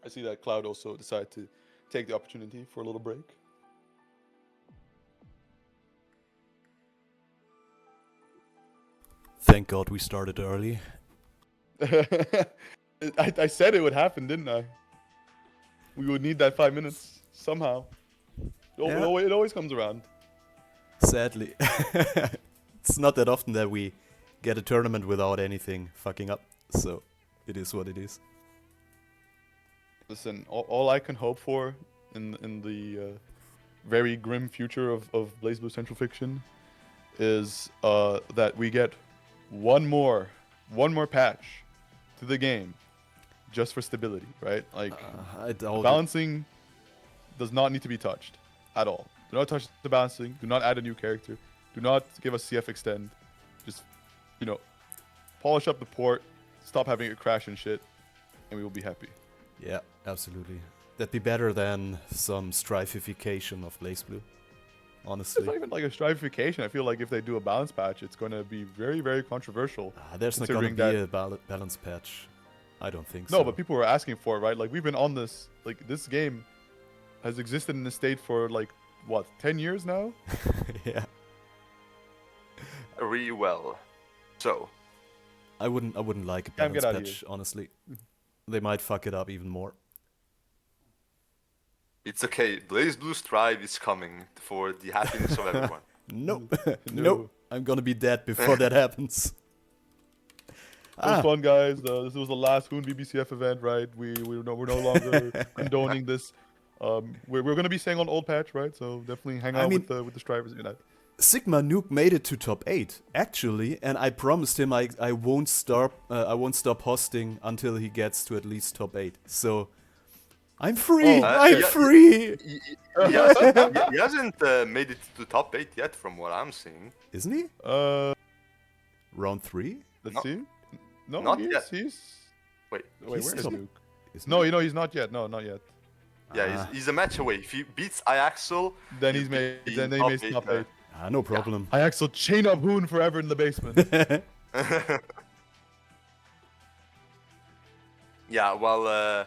I see that Cloud also decided to take the opportunity for a little break. Thank God we started early. I said it would happen, didn't I? We would need that 5 minutes somehow. Yeah. It always comes around. Sadly. It's not that often that we get a tournament without anything fucking up, so it is what it is. Listen, all I can hope for in the very grim future of BlazBlue Central Fiction is that we get one more patch to the game just for stability, right? Like I doubt it. balancing does not need to be touched at all. Do not touch the balancing. Do not add a new character. Do not give us CF extend. Just, polish up the port, stop having it crash and shit, and we will be happy. Yeah, absolutely. That'd be better than some strifification of BlazBlue, honestly. It's not even like a strification. I feel like if they do a balance patch, it's going to be very, very controversial. There's not gonna be a balance patch. I don't think so. No, but people were asking for it, right? Like, we've been on this, like, this game has existed in this state for, like, what, 10 years now? Yeah. Really well. So, I wouldn't like a Cam, balance get out of patch, honestly. They might fuck it up even more. it's okay. BlazBlue Strive is coming for the happiness of everyone. Nope. No. Nope. I'm gonna be dead before that happens. It was fun, guys. This was the last Hoon BBCF event, right? We're no longer condoning this. We're going to be staying on old patch, right? So definitely hang out with the Strivers. Sigma Nuke made it to top 8, actually, and I promised him I won't stop hosting until he gets to at least top 8. So I'm free. I'm free. He hasn't made it to top 8 yet, from what I'm seeing. Isn't he? Round 3? Let's see. No, Not he's, yet. He's... Wait, Wait, he's where's top- Nuke? Isn't No, he? he's not yet. No, not yet. yeah, he's a match away. If he beats Iaxel, Then he'll he's made. be Then in they top made 8, top 8. No problem. I actually chain up Hoon forever in the basement. Yeah, well,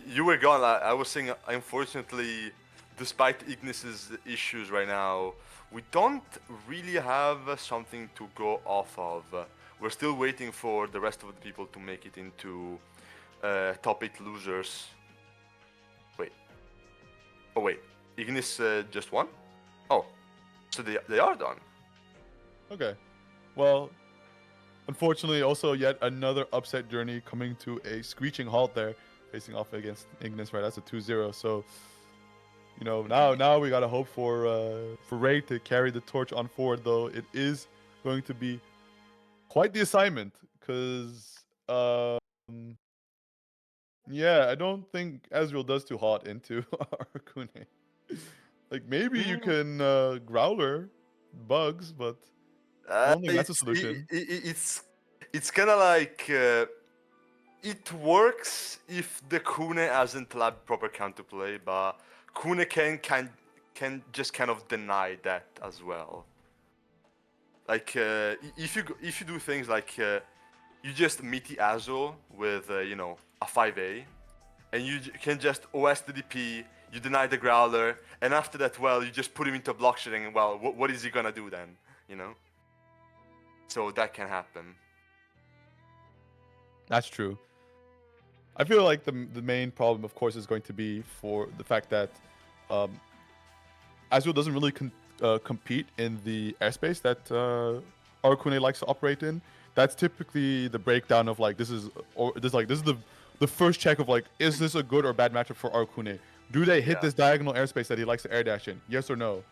you were gone. I was saying, unfortunately, despite Ignis's issues right now, we don't really have something to go off of. We're still waiting for the rest of the people to make it into top 8 losers. Wait. Oh, wait. Ignis just won? Oh. So they are done. Okay. Well, unfortunately, also yet another upset journey coming to a screeching halt there, facing off against Ignis, right? That's a 2-0. So, now we gotta hope for Ray to carry the torch on forward, though it is going to be quite the assignment, because yeah, I don't think Ezreal does too hot into Arcune. Like, maybe you can Growler bugs, but I don't think that's a solution. It's kind of like it works if the Kune hasn't lab proper counterplay, but Kune can just kind of deny that as well. Like if you do things like you just meet the Azo with a 5A, and you can just OS the DP. You deny the Growler, and after that, well, you just put him into block shitting. Well, what is he gonna do then? So that can happen. That's true. I feel like the main problem, of course, is going to be for the fact that Azul doesn't really compete in the airspace that Arcune likes to operate in. That's typically the breakdown of like this is the first check of like, is this a good or bad matchup for Arcune? Do they hit this diagonal airspace that he likes to air dash in? Yes or no?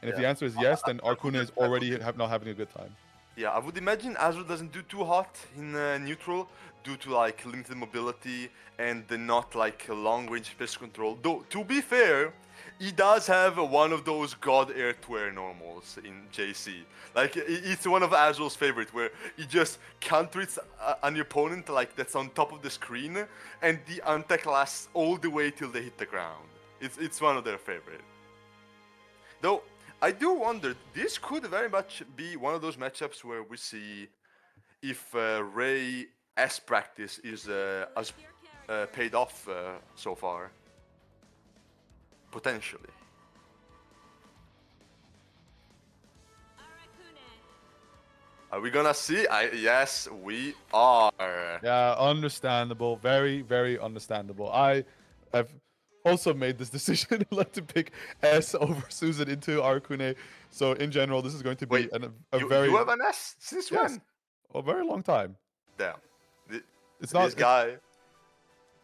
And if the answer is yes, then Arcune is already not having a good time. Yeah, I would imagine Azure doesn't do too hot in neutral due to like limited mobility and the not like long-range space control. Though to be fair, he does have one of those god air to air normals in JC. Like it's one of Azure's favorite, where he just counters an opponent like that's on top of the screen, and the untech lasts all the way till they hit the ground. It's one of their favorite. Though I do wonder, this could very much be one of those matchups where we see if Ray S practice is as paid off so far. Potentially. Arakune. Are we gonna see? Yes, we are. Yeah, understandable. Very, very understandable. I have also made this decision to pick S over Susan into Arakune. So in general, this is going to be Wait, a you, very you have an S? Since yes, when? a very long time. Damn. Th- It's not. This guy.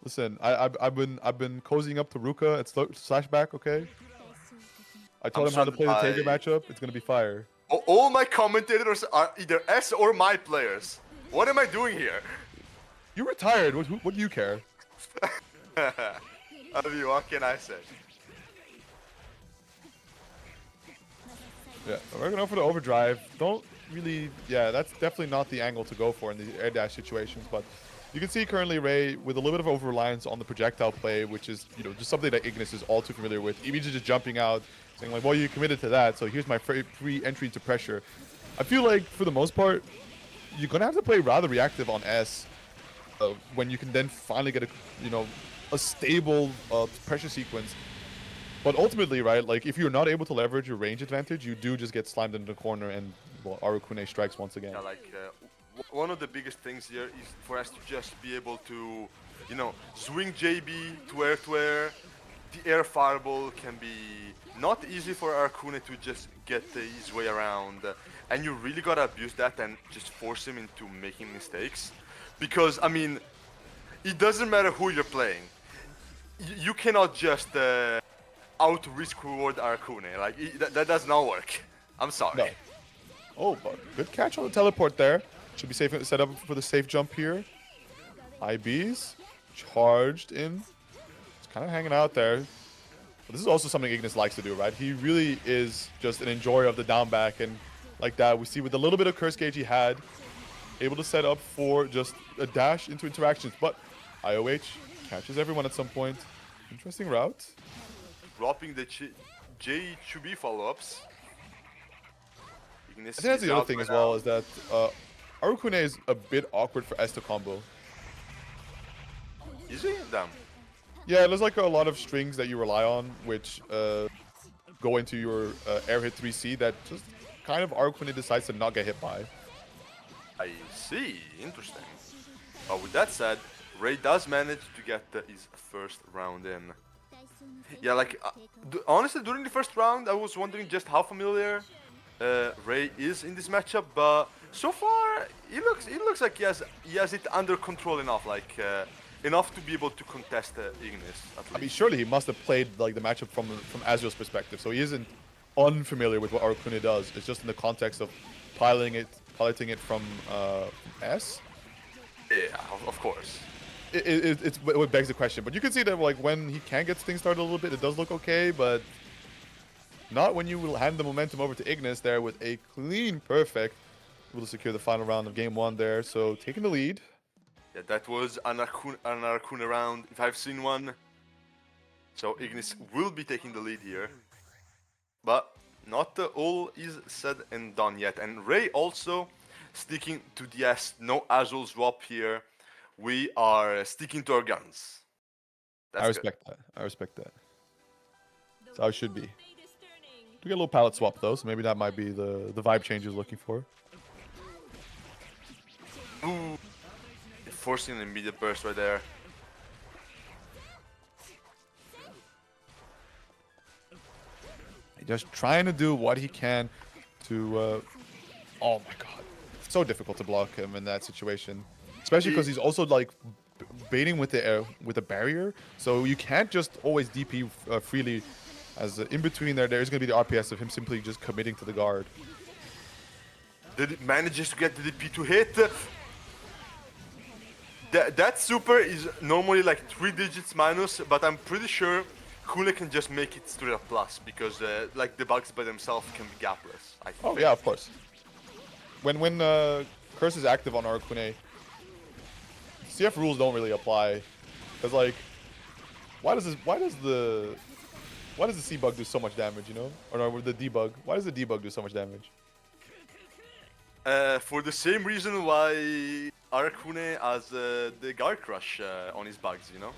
Listen, I've been cozying up to Ruka at Slashback. Okay, I told him how to play the Taker matchup. It's gonna be fire. All my commentators are either S or my players. What am I doing here? You retired. What do you care? I mean, what can I say? Yeah, we're gonna go for the overdrive. Don't really. Yeah, that's definitely not the angle to go for in the air dash situations. But you can see currently Ray with a little bit of over reliance on the projectile play, which is just something that Ignis is all too familiar with. Immediately just jumping out, saying like, "Well, you committed to that, so here's my free entry into pressure." I feel like for the most part, you're gonna have to play rather reactive on S when you can then finally get a stable pressure sequence. But ultimately, right, like if you're not able to leverage your range advantage, you do just get slammed into the corner, and well, Arakune strikes once again. Yeah, like one of the biggest things here is for us to just be able to, swing JB to air. The air fireball can be not easy for Arakune to just get his way around, and you really gotta abuse that and just force him into making mistakes, because I mean, it doesn't matter who you're playing. You cannot just out risk reward Arakune. Like that does not work. I'm sorry. No. Oh, but good catch on the teleport there. Should be safe set up for the safe jump here. IBs charged in. It's kind of hanging out there. But this is also something Ignis likes to do, right? He really is just an enjoyer of the down back, and like that we see with the little bit of curse gauge he had, able to set up for just a dash into interactions. But IOH catches everyone at some point. Interesting route. Dropping the J2B follow-ups. I think that's the other thing as well, is that Arakune is a bit awkward for S to combo. Is he? Damn. Yeah, there's like a lot of strings that you rely on, which go into your air hit 3C that just kind of Arakune decides to not get hit by. I see. Interesting. But with that said, Ray does manage to get his first round in. Yeah, like honestly, during the first round, I was wondering just how familiar Ray is in this matchup, but so far he looks like he has it under control enough, like enough to be able to contest Ignis. At least. I mean, surely he must have played like the matchup from Azure's perspective, so he isn't unfamiliar with what Arakune does. It's just in the context of piloting it from S. Yeah, of course. It begs the question, but you can see that like when he can get things started a little bit, it does look okay, but not when you will hand the momentum over to Ignis there with a clean perfect. Able to secure the final round of game 1 there, so taking the lead. Yeah, that was an Arakune round, if I've seen one. So Ignis will be taking the lead here. But not all is said and done yet. And Ray also sticking to the S, no Azul swap here. We are sticking to our guns. That's I respect good. that. I respect that. That's how it should be. We get a little palette swap though, so maybe that might be the vibe change he was looking for. Ooh. Forcing an immediate burst right there. Just trying to do what he can to... oh my god. It's so difficult to block him in that situation. Especially because he's also like baiting with the barrier. So you can't just always DP freely. As in between there's going to be the RPS of him simply just committing to the guard. manages to get the DP to hit. That super is normally like 3 digits minus, but I'm pretty sure Kune can just make it straight up plus because like the bugs by themselves can be gapless. I Oh think. yeah, of course. When Curse is active on Aracune, CF rules don't really apply, because like, why does the C bug do so much damage? You know, or no, the debug? Why does the debug do so much damage? For the same reason why Aracune has the Guard Crush on his bugs, you know,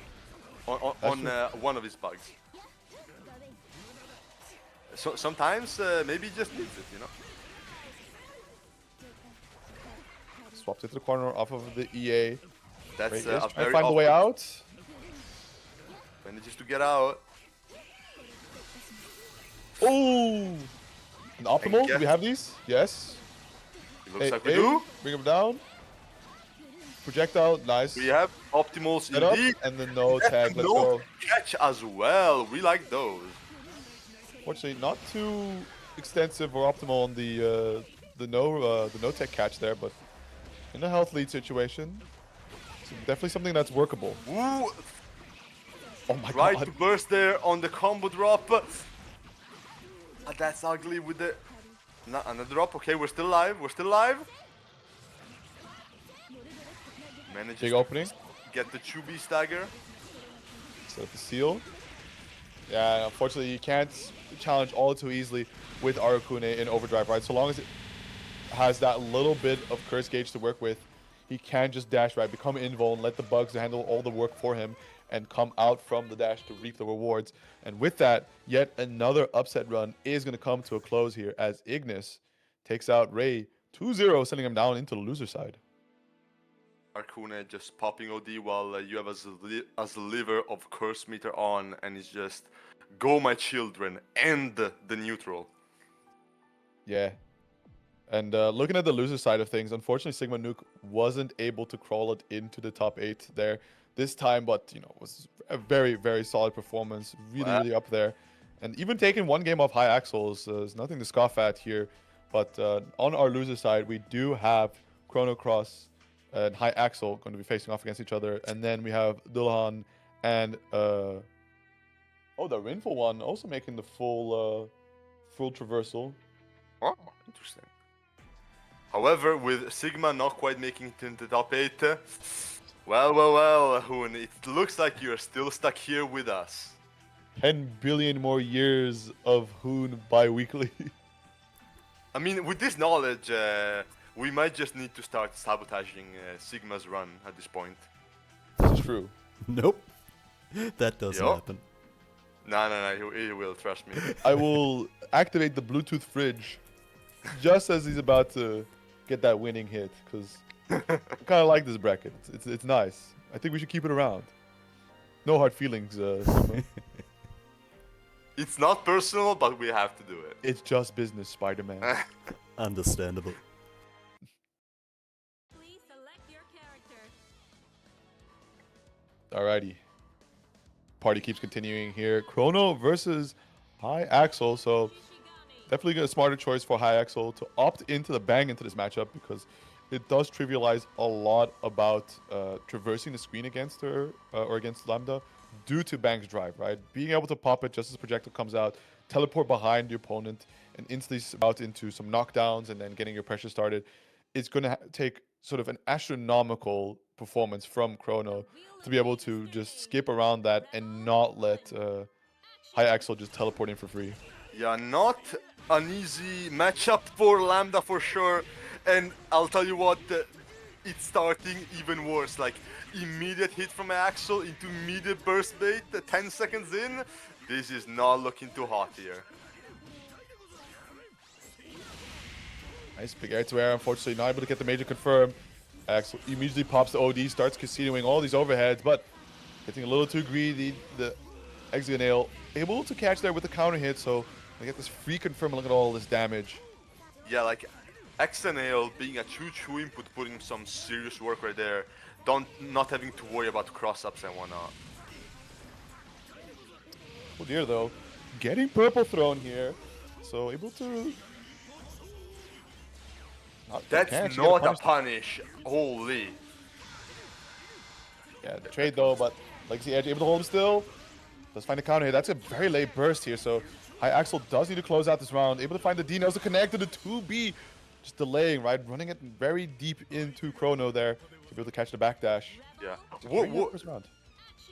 on one of his bugs. So sometimes maybe he just needs it, you know. Swapped it to the corner off of the EA. That's Ray is a trying to very find the way awkward- out. Manages to get out. Oh, an optimal. Do we guess- have these? Yes. It looks like we do. Bring him down. Projectile, nice. We have optimals Set up, indeed. and then no tag. Let's No go. catch as well. We like those. Fortunately, not too extensive or optimal on the no tech catch there, but in a health lead situation, it's definitely something that's workable. Ooh, Oh my right god. to burst there on the combo drop. That's ugly with the another drop. Okay, we're still alive. We're still alive. Manages Big to opening. get the 2B stagger. Set up the seal. Yeah, unfortunately, you can't challenge all too easily with Aracune in overdrive, right? So long as it has that little bit of curse gauge to work with, he can just dash right, become invuln, let the bugs handle all the work for him, and come out from the dash to reap the rewards. And with that, yet another upset run is going to come to a close here as Ignis takes out Ray 2-0, sending him down into the loser side. Arcune just popping OD while you have as a liver of curse meter on, and it's just go my children, end the neutral. Yeah. And looking at the loser side of things, unfortunately, Sigma Nuke wasn't able to crawl it into the top 8 there this time, but, you know, it was a very, very solid performance. Really, really up there. And even taking one game off High Axel is nothing to scoff at here. But on our loser side, we do have Chrono Cross and High Axel going to be facing off against each other. And then we have Dulahan and... oh, the Rinful one also making the full traversal. Oh, interesting. However, with Sigma not quite making it into the top 8, well, Hoon, it looks like you're still stuck here with us. 10 billion more years of Hoon bi-weekly. I mean, with this knowledge, we might just need to start sabotaging Sigma's run at this point. This is true. Nope. That doesn't Yup. happen. No, he will, trust me. I will activate the Bluetooth fridge just as he's about to get that winning hit, because I kind of like this bracket. It's nice. I think we should keep it around. No hard feelings, Sigma. It's not personal, but we have to do it. It's just business, Spider-Man. Understandable. Please select your character. Alrighty. Party keeps continuing here. Chrono versus High Axel, so Ishigami. definitely a smarter choice for High Axel to opt into the bang into this matchup, because it does trivialize a lot about traversing the screen against her or against Lambda due to Bang's drive, right? Being able to pop it just as projectile comes out, teleport behind the opponent, and instantly out into some knockdowns and then getting your pressure started. It's going to take sort of an astronomical performance from Chrono to be able to just skip around that and not let High Axel just teleport in for free. Yeah, not an easy matchup for Lambda for sure. And I'll tell you what, it's starting even worse. Like, immediate hit from Axel into immediate burst bait, 10 seconds in. This is not looking too hot here. Nice big air to air. Unfortunately, not able to get the major confirmed. Axel immediately pops the OD, starts casinoing all these overheads, but getting a little too greedy. The Exeganail able to catch there with the counter hit, so they get this free confirm. Look at all this damage. Yeah, like, XNAL being a 2-2 input, putting some serious work right there. Not having to worry about cross-ups and whatnot. Oh dear, though. Getting purple thrown here. So able to That's Can actually get not a punish. punish. Holy. Yeah, the trade though, but Legacy Edge able to hold him still. Does find a counter here. That's a very late burst here, so High Axel does need to close out this round. Able to find the D nails to connect to the 2B. Just delaying, right? Running it very deep into Chrono there to be able to catch the backdash. Yeah. First round.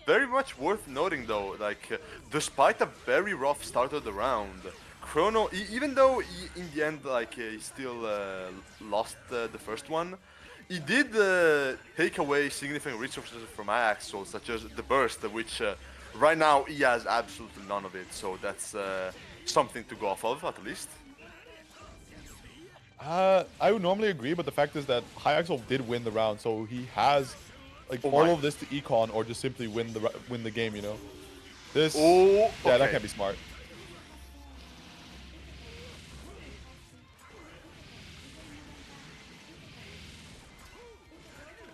Very much worth noting though, like despite a very rough start of the round, Chrono, even though in the end like he still lost the first one, he did take away significant resources from Axel, such as the burst, which right now he has absolutely none of it. So that's something to go off of at least. I would normally agree, but the fact is that High Axel did win the round, so he has like all of this to econ or just simply win the game. You know, this. Oh, yeah, that okay. can't be smart.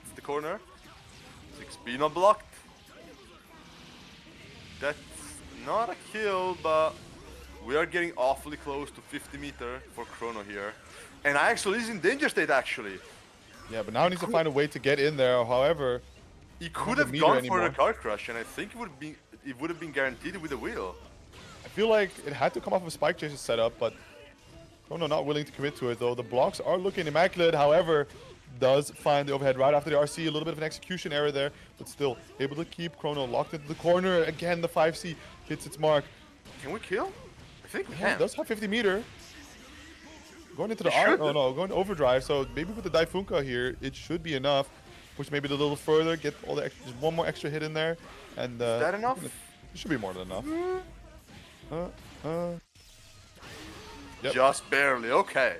It's the corner. 6B not blocked. That's not a kill, but we are getting awfully close to 50 meter for Chrono here. And Axel is in danger state actually. Yeah, but now he needs to find a way to get in there. However, He could the have meter gone anymore. for the car crush, and I think it would have been guaranteed with a wheel. I feel like it had to come off of a Spike Chaser setup, but Chrono not willing to commit to it though. The blocks are looking immaculate, however, does find the overhead right after the RC. A little bit of an execution error there, but still able to keep Chrono locked into the corner. Again, the 5C hits its mark. Can we kill? I think we Yeah, can. it does have 50 meter. Going into the It should. oh no, going to overdrive. So maybe with the Daifunka here, it should be enough. Push maybe a little further, get all the just one more extra hit in there, and Is that enough? it should be more than enough. Yep. Just barely. Okay.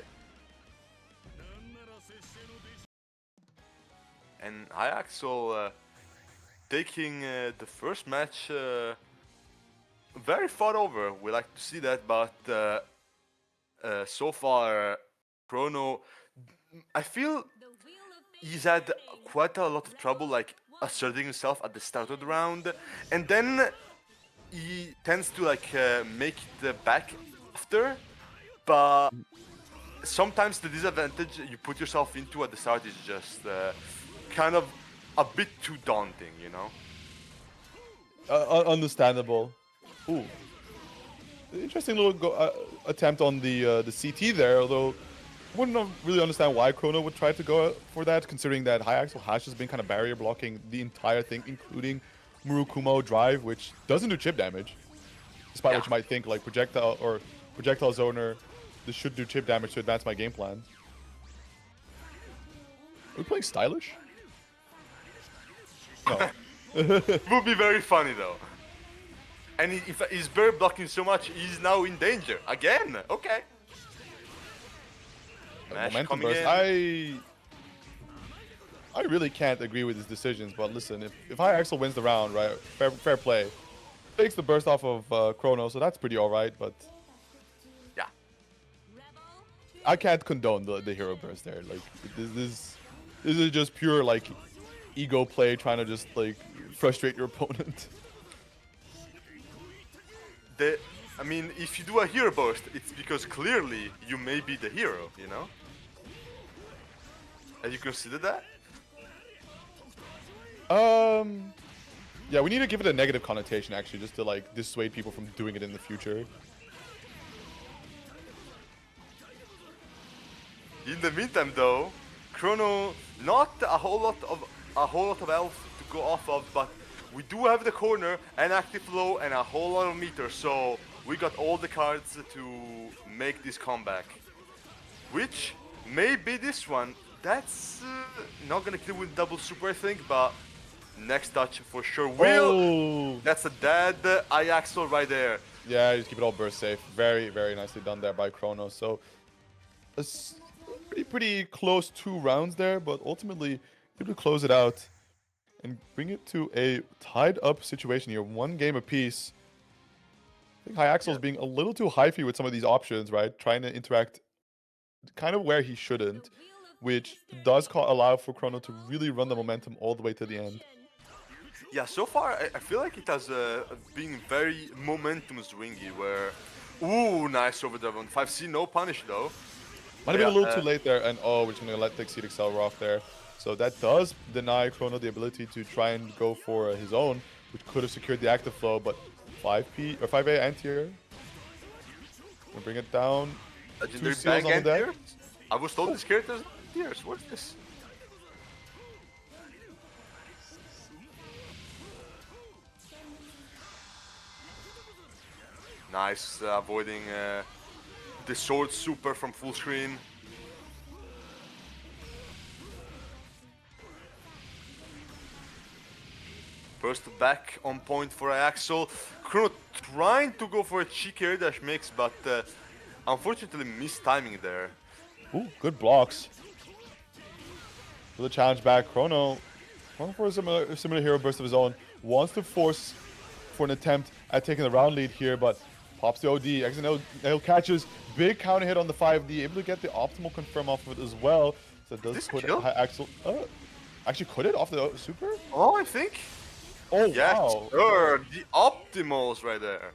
And Axel taking the first match very far over. We like to see that, but so far, Chrono, I feel The wheel of fate he's had spinning. quite a lot of trouble like asserting himself at the start of the round, and then he tends to like make it back after, but sometimes the disadvantage you put yourself into at the start is just kind of a bit too daunting, you know? Understandable. Ooh. Interesting little attempt on the CT there, although I wouldn't really understand why Chrono would try to go for that, considering that High Axel has just been kind of barrier blocking the entire thing, including Murukumo Drive, which doesn't do chip damage. Despite what you might think, like projectile or projectile zoner, this should do chip damage to advance my game plan. Are we playing stylish? No. It would be very funny though. And if he's barrier blocking so much, he's now in danger again. Okay. Mash Momentum coming burst. in. I really can't agree with his decisions, but listen, if High Axel wins the round, right, fair play. Takes the burst off of Chrono, so that's pretty alright, but Yeah. I can't condone the hero burst there. Like, this is just pure, like, ego play, trying to just, like, frustrate your opponent. I mean, if you do a hero burst, it's because clearly you may be the hero, you know? Have you considered that? Yeah, we need to give it a negative connotation, actually, just to, like, dissuade people from doing it in the future. In the meantime, though, Chrono not a whole lot of health to go off of, but we do have the corner, an active flow, and a whole lot of meter, so we got all the cards to make this comeback. Which may be this one. That's not gonna kill with double super, I think, but next touch for sure will. Oh! That's a dead Iaxel right there. Yeah, just keep it all burst safe. Very, very nicely done there by Chrono. So, it's pretty close 2 rounds there, but ultimately able to close it out and bring it to a tied up situation here. 1 game apiece. I think High Axel's being a little too hyphy with some of these options, right? Trying to interact kind of where he shouldn't, which does allow for Chrono to really run the momentum all the way to the end. Yeah, so far I feel like it has been very momentum swingy where... Ooh, nice overdrive on 5C, no punish though. Might have been a little Yeah, too late there, and oh, we're just gonna let the Exceed Excel off there. So that does deny Chrono the ability to try and go for his own, which could have secured the active flow, but 5P or 5A anti-air. Gonna bring it down. Two legendary seals bang on the deck. anti-airs? I was told this character's anti-airs. What's this? Nice, avoiding the sword super from full screen. First back on point for Axel. Chrono trying to go for a cheeky air dash mix, but unfortunately missed timing there. Ooh, good blocks. For the challenge back, Chrono for a similar hero burst of his own. Wants to force for an attempt at taking the round lead here, but pops the OD. Nail catches. Big counter hit on the 5D. Able to get the optimal confirm off of it as well. So it does This put kill? Axel... actually, could it off the super? Oh, I think. Oh, Yes, wow. sir. The optimals right there.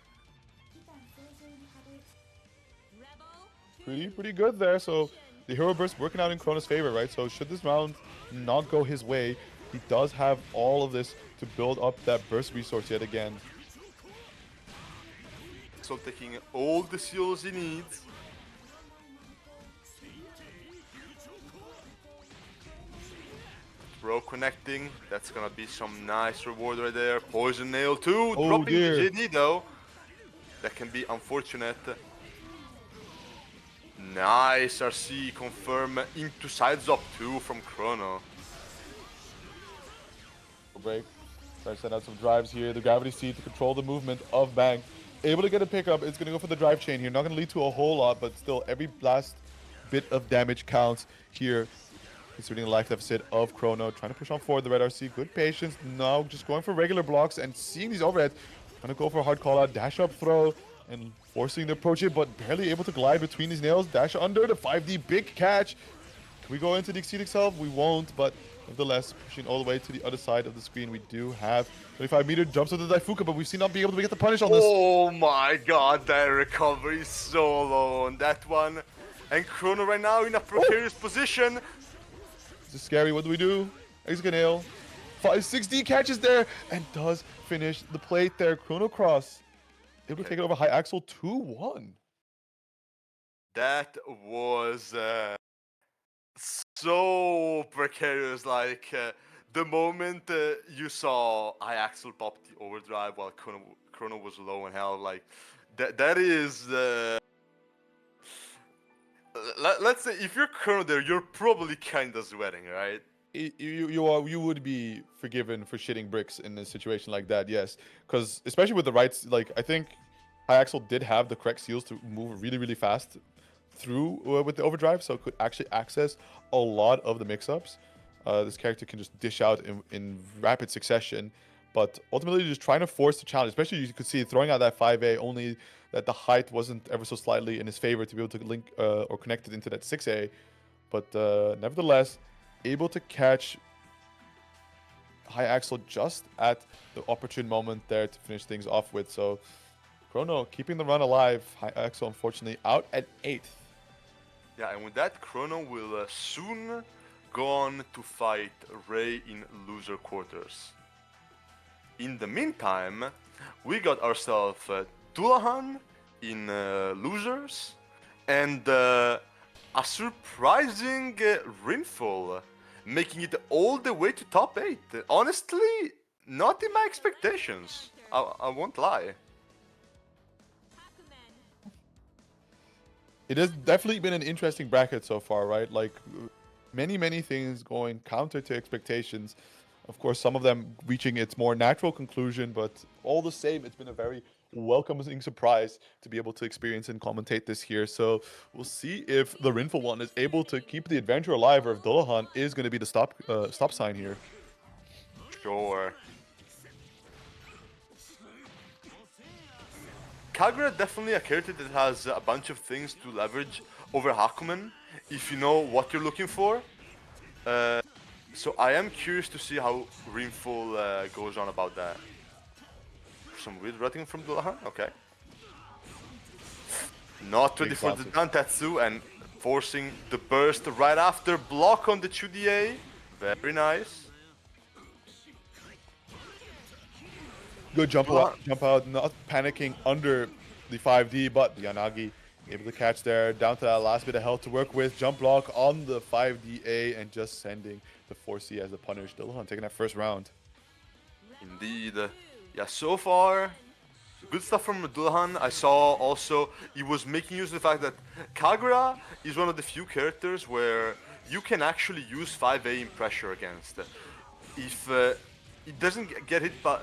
Pretty good there. So the hero burst working out in Chrono's favor, right? So should this round not go his way, he does have all of this to build up that burst resource yet again. So taking all the seals he needs. Throw connecting. That's gonna be some nice reward right there. Poison nail too. Oh, Dropping dear. the JD though. That can be unfortunate. Nice RC confirm into sides up 2 from Chrono. Break. Try to send out some drives here. The gravity seed to control the movement of Bang. Able to get a pickup. It's going to go for the drive chain here. Not going to lead to a whole lot, but still every last bit of damage counts here. Considering the life deficit of Chrono. Trying to push on forward the red RC. Good patience. Now just going for regular blocks and seeing these overheads. Going to go for a hard call out. Dash up throw. And forcing to approach it, but barely able to glide between these nails. Dash under the 5D. Big catch. Can we go into the Exceed itself? We won't, but nevertheless, pushing all the way to the other side of the screen. We do have 25-meter jumps with the Daifuka, but we've seen not be able to get the punish on this. Oh my god, that recovery is so low on that one. And Chrono right now in a precarious position. This is scary. What do we do? Exeganail. 6D catches there and does finish the plate there. Chrono Cross able to take it over High Axel 2-1. That was so precarious. Like the moment you saw Iaxel pop the overdrive while Chrono was low in health, like that is. Let's say if you're Chrono there, you're probably kind of sweating, right? You would be forgiven for shitting bricks in a situation like that, yes. Because especially with the rights, like I think Axel did have the correct seals to move really fast through with the overdrive, so could actually access a lot of the mix-ups. This character can just dish out in rapid succession, but ultimately just trying to force the challenge. Especially you could see throwing out that 5A, only that the height wasn't ever so slightly in his favor to be able to link or connect it into that 6A. But nevertheless, able to catch High Axel just at the opportune moment there to finish things off with. So Chrono keeping the run alive. High Axel unfortunately out at 8th. Yeah, and with that, Chrono will soon go on to fight Ray in loser quarters. In the meantime, we got ourselves Dullahan in losers and a surprising Rinful, making it all the way to top 8. Honestly, not in my expectations. I won't lie. It has definitely been an interesting bracket so far, right? Like many things going counter to expectations. Of course, some of them reaching its more natural conclusion, but all the same, it's been a very welcoming surprise to be able to experience and commentate this here. So we'll see if the Rinful one is able to keep the adventure alive, or if Dullahan is going to be the stop sign here. Sure. Kagura definitely a character that has a bunch of things to leverage over Hakumen if you know what you're looking for. So I am curious to see how Rinful goes on about that. Some weird rutting from Dullahan? Okay. Not ready for the Dantatsu, and forcing the burst right after. Block on the 2DA. Very nice. Good jump out, not panicking under the 5D, but the Yanagi able to catch there, down to that last bit of health to work with. Jump block on the 5DA and just sending the 4C as a punish. Dillahan taking that first round. Indeed. Yeah, so far, good stuff from Dullahan. I saw also he was making use of the fact that Kagura is one of the few characters where you can actually use 5A in pressure against. If it doesn't get hit by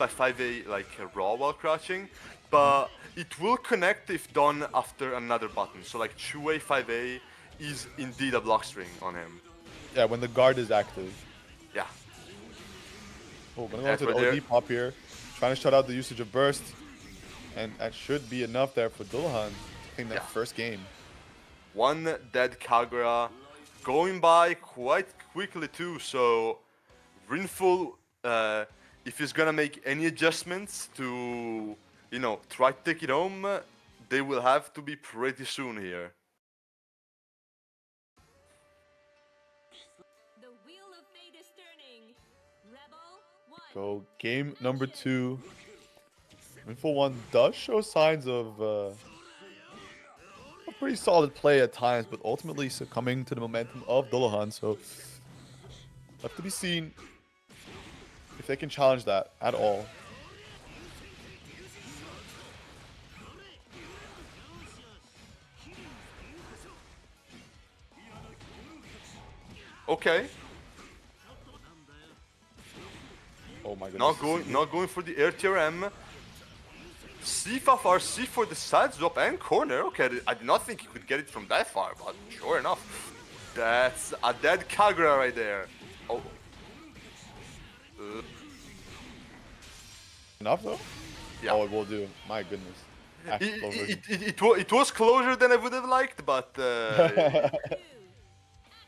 5A like raw while crouching, but it will connect if done after another button. So like 2A, 5A is indeed a block string on him. Yeah, when the guard is active. Yeah. Oh, gonna go to the OD pop here. Trying to shut out the usage of burst. And that should be enough there for Dullahan to claim that first game. One dead Kagura going by quite quickly too, so Rinful, if he's gonna make any adjustments to, you know, try to take it home, they will have to be pretty soon here. The wheel of fate is turning. Rebel 1. Go game number 2. Rinful 1 does show signs of a pretty solid play at times, but ultimately succumbing to the momentum of Dullahan. So left to be seen if they can challenge that at all. Okay. Oh my goodness. Not going for the air TRM. C5RC for the side drop and corner. Okay, I did not think he could get it from that far, but sure enough. That's a dead Kagura right there. Oh. Enough though? Yeah. Oh, it will do. My goodness. It was closer than I would have liked, but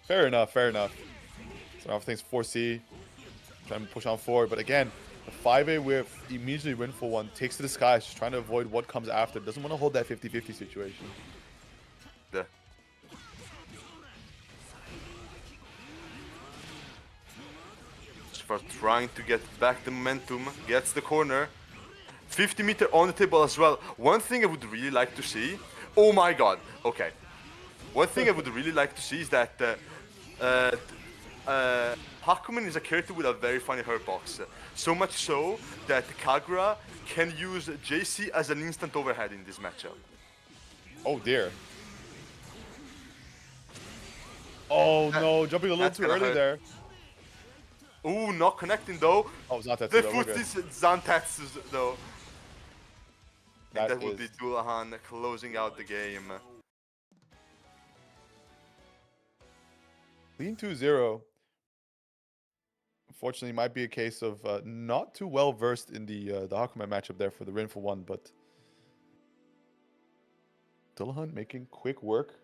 Fair enough, fair enough. So now everything's 4C. Trying to push on forward, but again, the 5A with immediately Rinful 1 takes to the skies, just trying to avoid what comes after. Doesn't want to hold that 50-50 situation. For trying to get back the momentum, gets the corner. 50 meter on the table as well. One thing I would really like to see. Oh my god. Okay. One thing I would really like to see is that Hakumen is a character with a very funny hurt box. So much so that Kagura can use JC as an instant overhead in this matchup. Oh dear. Oh no, jumping a little too early there. Ooh, not connecting though. Oh, Zantetsu The though, foot is Zantetsu though. And that would be Dullahan closing out the game. Lean 2-0. Unfortunately, might be a case of not too well versed in the Hakumen matchup there for the Rinful 1, but Dullahan making quick work.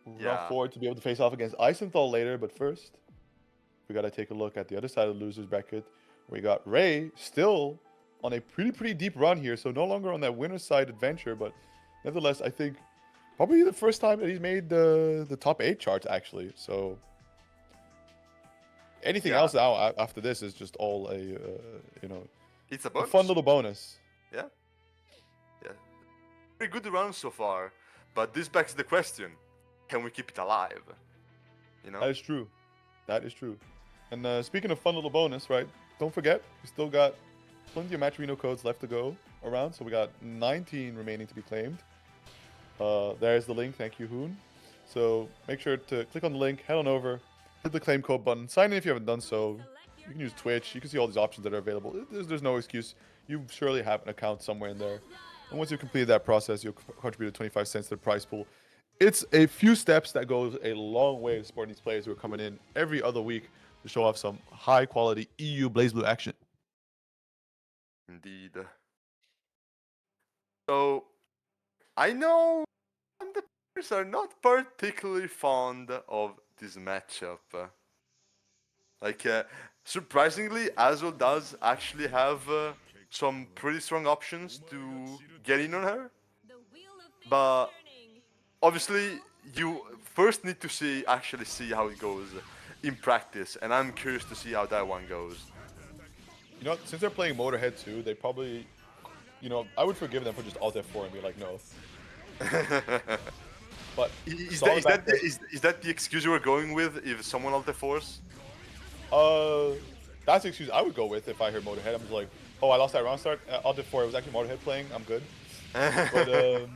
Moving on forward to be able to face off against Eisenthal later, but first, we got to take a look at the other side of the losers bracket. We got Ray still on a pretty deep run here, so no longer on that winner's side adventure, but nevertheless, I think probably the first time that he's made the top 8 charts, actually. So anything else now after this is just all a, you know, it's a fun little bonus. Yeah. Yeah. Very good run so far, but this begs the question, can we keep it alive? You know? That is true. That is true. And speaking of fun little bonus, right? Don't forget, we still got plenty of Match Reno codes left to go around. So we got 19 remaining to be claimed. There's the link. Thank you, Hoon. So make sure to click on the link, head on over, hit the claim code button, sign in if you haven't done so. You can use Twitch. You can see all these options that are available. There's no excuse. You surely have an account somewhere in there. And once you've completed that process, you'll contribute 25 cents to the prize pool. It's a few steps that goes a long way to supporting these players who are coming in every other week to show off some high-quality EU BlazBlue action. Indeed. So, I know the players are not particularly fond of this matchup. Surprisingly, Azul does actually have some pretty strong options to get in on her. But obviously you first need to actually see how it goes in practice, and I'm curious to see how that one goes. You know, since they're playing Motorhead too, they probably, you know, I would forgive them for just Alt F4 and be like, no. But solid back dash. Is that the excuse you were going with if someone alt force? That's the excuse I would go with if I heard Motorhead. I'm just like, oh, I lost that round start. Alt F4. It was actually Motorhead playing. I'm good. But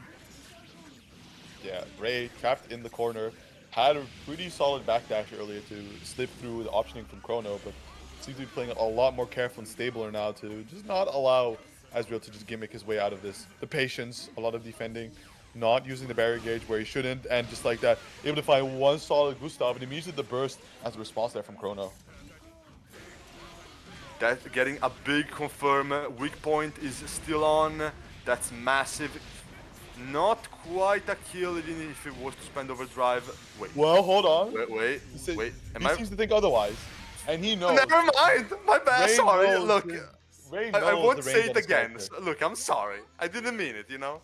yeah, Ray trapped in the corner. Had a pretty solid backdash earlier to slip through the optioning from Chrono, but seems to be playing a lot more careful and stabler now to just not allow Azrael to just gimmick his way out of this. The patience, a lot of defending, not using the barrier gauge where he shouldn't, and just like that, able to find one solid Gustav, and immediately the burst as a response there from Chrono. That getting a big confirm weak point is still on. That's massive. Not quite a kill even if it was to spend overdrive. Wait. Well, hold on. Wait. He seems to think otherwise, and he knows. Never mind. My bad. Ray Sorry. knows Look, Ray I knows won't the say range it on his again. character. Look, I'm sorry. I didn't mean it. You know.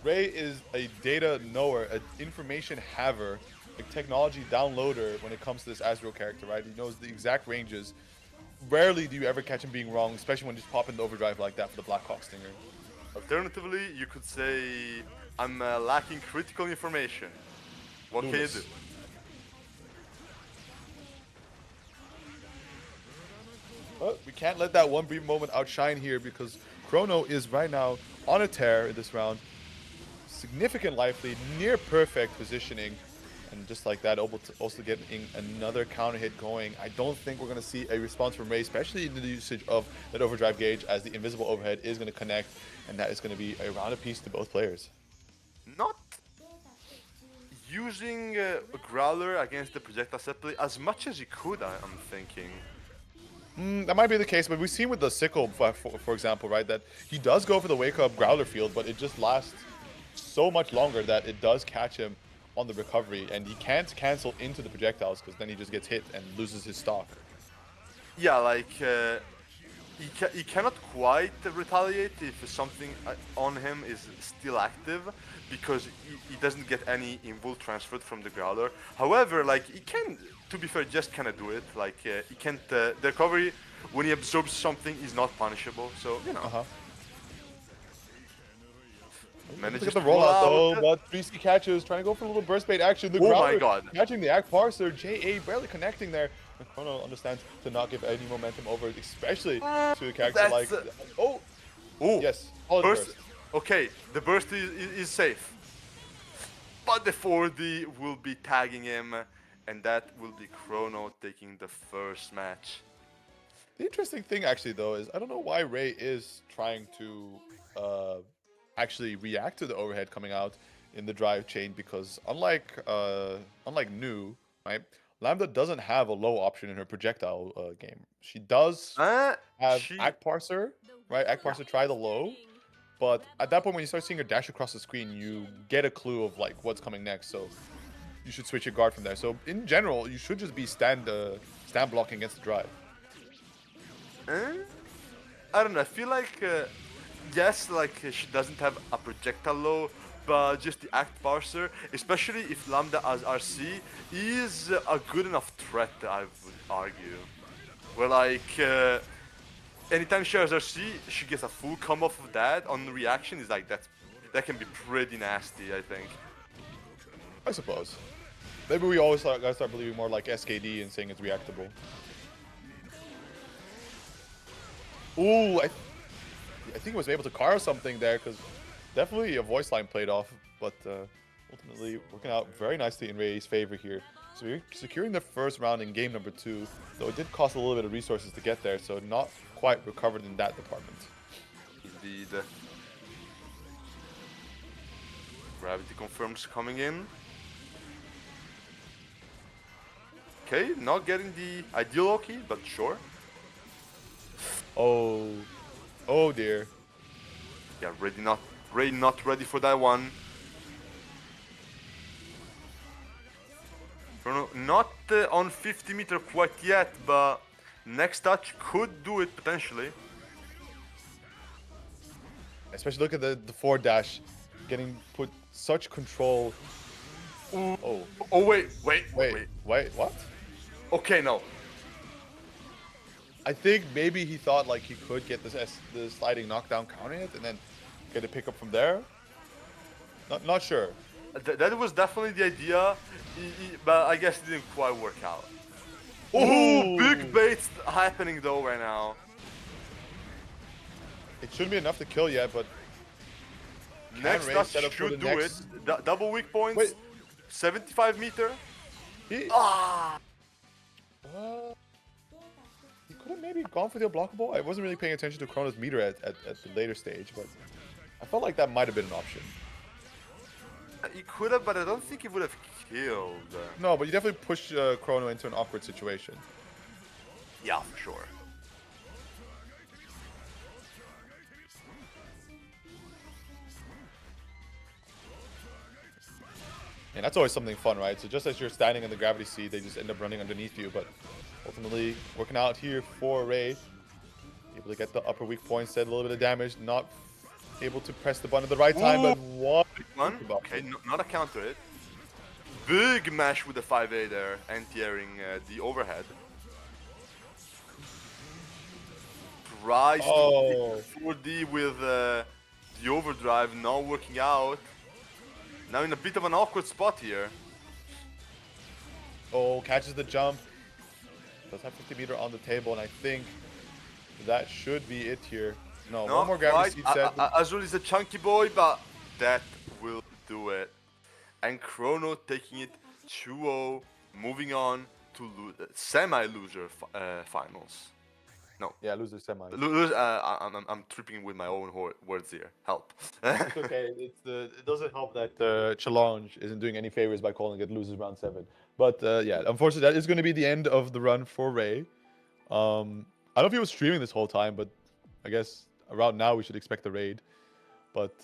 Ray is a data knower, an information haver, a technology downloader when it comes to this Azrael character, right? He knows the exact ranges. Rarely do you ever catch him being wrong, especially when just popping the overdrive like that for the Blackhawk Stinger. Alternatively, you could say I'm lacking critical information. What can you Lewis. do? But we can't let that one brief moment outshine here because Chrono is right now on a tear in this round. Significant life lead, near perfect positioning, and just like that, able to also get another counter hit going. I don't think we're going to see a response from Ray, especially in the usage of that overdrive gauge, as the invisible overhead is going to connect, and that is going to be a round apiece to both players. Not using a Growler against the projectile separately as much as you could, I'm thinking. That might be the case, but we've seen with the Sickle, for example, right, that he does go for the wake up Growler field, but it just lasts so much longer that it does catch him on the recovery, and he can't cancel into the projectiles because then he just gets hit and loses his stock. Yeah, like he cannot quite retaliate if something on him is still active because he doesn't get any invul transferred from the Growler. However, like he can, to be fair, just kind of do it. Like he can't. The recovery when he absorbs something is not punishable. So you know. Look at the rollout though, but 3C catches, trying to go for a little burst bait action. The Oh my Growler god. catching the Act Parser, JA barely connecting there. And Chrono understands to not give any momentum over, especially to a character like... Oh! Yes, solid burst. Okay, the burst is safe. But the 4D will be tagging him, and that will be Chrono taking the first match. The interesting thing actually though is, I don't know why Ray is trying to actually react to the overhead coming out in the drive chain, because unlike New, right, Lambda doesn't have a low option in her projectile game. She does have Act Parser, right? Act Parser try the low, but at that point when you start seeing her dash across the screen, you get a clue of like what's coming next. So you should switch your guard from there. So in general, you should just be stand blocking against the drive. I don't know. I feel like yes, like she doesn't have a projectile low, but just the Act Parser, especially if Lambda as RC, is a good enough threat, I would argue. Where like anytime she has RC, she gets a full come off of that on reaction. Is like that can be pretty nasty, I think. I suppose. Maybe we always gotta start believing more like SKD and saying it's reactable. Ooh, I think he was able to carve something there, because definitely a voice line played off, but ultimately working out very nicely in Ray's favor here. So we're securing the first round in game number 2, though it did cost a little bit of resources to get there, so not quite recovered in that department. Indeed. Gravity confirms coming in. Okay, not getting the ideal Loki, but sure. Oh dear. Yeah, Ray not ready for that one. Chrono not on 50 meter quite yet, but next touch could do it potentially. Especially look at the forward dash, getting put such control. Oh, Oh wait. what? Okay, no. I think maybe he thought like he could get the sliding knockdown counter hit and then get a pickup from there. Not sure. That was definitely the idea, but I guess it didn't quite work out. Oh, Ooh. big baits happening though right now. It shouldn't be enough to kill yet, but Next Ray touch set up for should the do next- it. Double weak points. Wait. 75 meter. he Ah. he could have maybe gone for the unblockable. I wasn't really paying attention to Chrono's meter at the later stage, but I felt like that might have been an option. He could have, but I don't think he would have killed. No, but you definitely push Chrono into an awkward situation. Yeah, for sure. And that's always something fun, right? So just as you're standing in the gravity seat, they just end up running underneath you. But ultimately, working out here for Ray. Able to get the upper weak points, did a little bit of damage. Not able to press the button at the right time, but what? One. Okay, not a counter hit. Big mash with the 5A there, anti-airing the overhead. Tries Oh. to 4D with the overdrive, not working out. Now in a bit of an awkward spot here. Oh, catches the jump. Does have 50 meter on the table, and I think that should be it here. No, Not one more gravity quite. seat set. Azul is a chunky boy, but that will do it. And Chrono taking it 2-0, moving on to semi-loser finals. No, Yeah, loser semi. I'm tripping with my own words here. Help. It's okay. It doesn't help that the challenge isn't doing any favors by calling it losers round 7. But yeah, unfortunately, that is going to be the end of the run for Ray. I don't know if he was streaming this whole time, but I guess around now we should expect the raid. But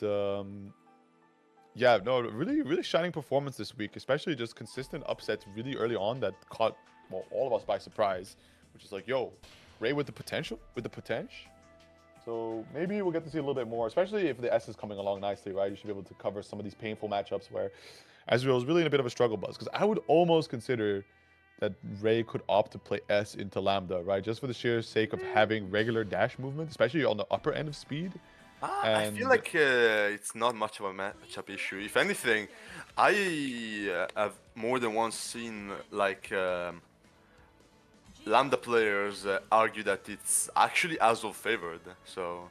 yeah, no, really shining performance this week, especially just consistent upsets really early on that caught all of us by surprise, which is like, yo, Ray with the potential, So maybe we'll get to see a little bit more, especially if the S is coming along nicely, right? You should be able to cover some of these painful matchups where Ezreal is really in a bit of a struggle bus. Because I would almost consider that Ray could opt to play S into Lambda, right? Just for the sheer sake of having regular dash movement, especially on the upper end of speed. I feel like it's not much of a matchup issue. If anything, I have more than once seen like Lambda players argue that it's actually Azul favored. So,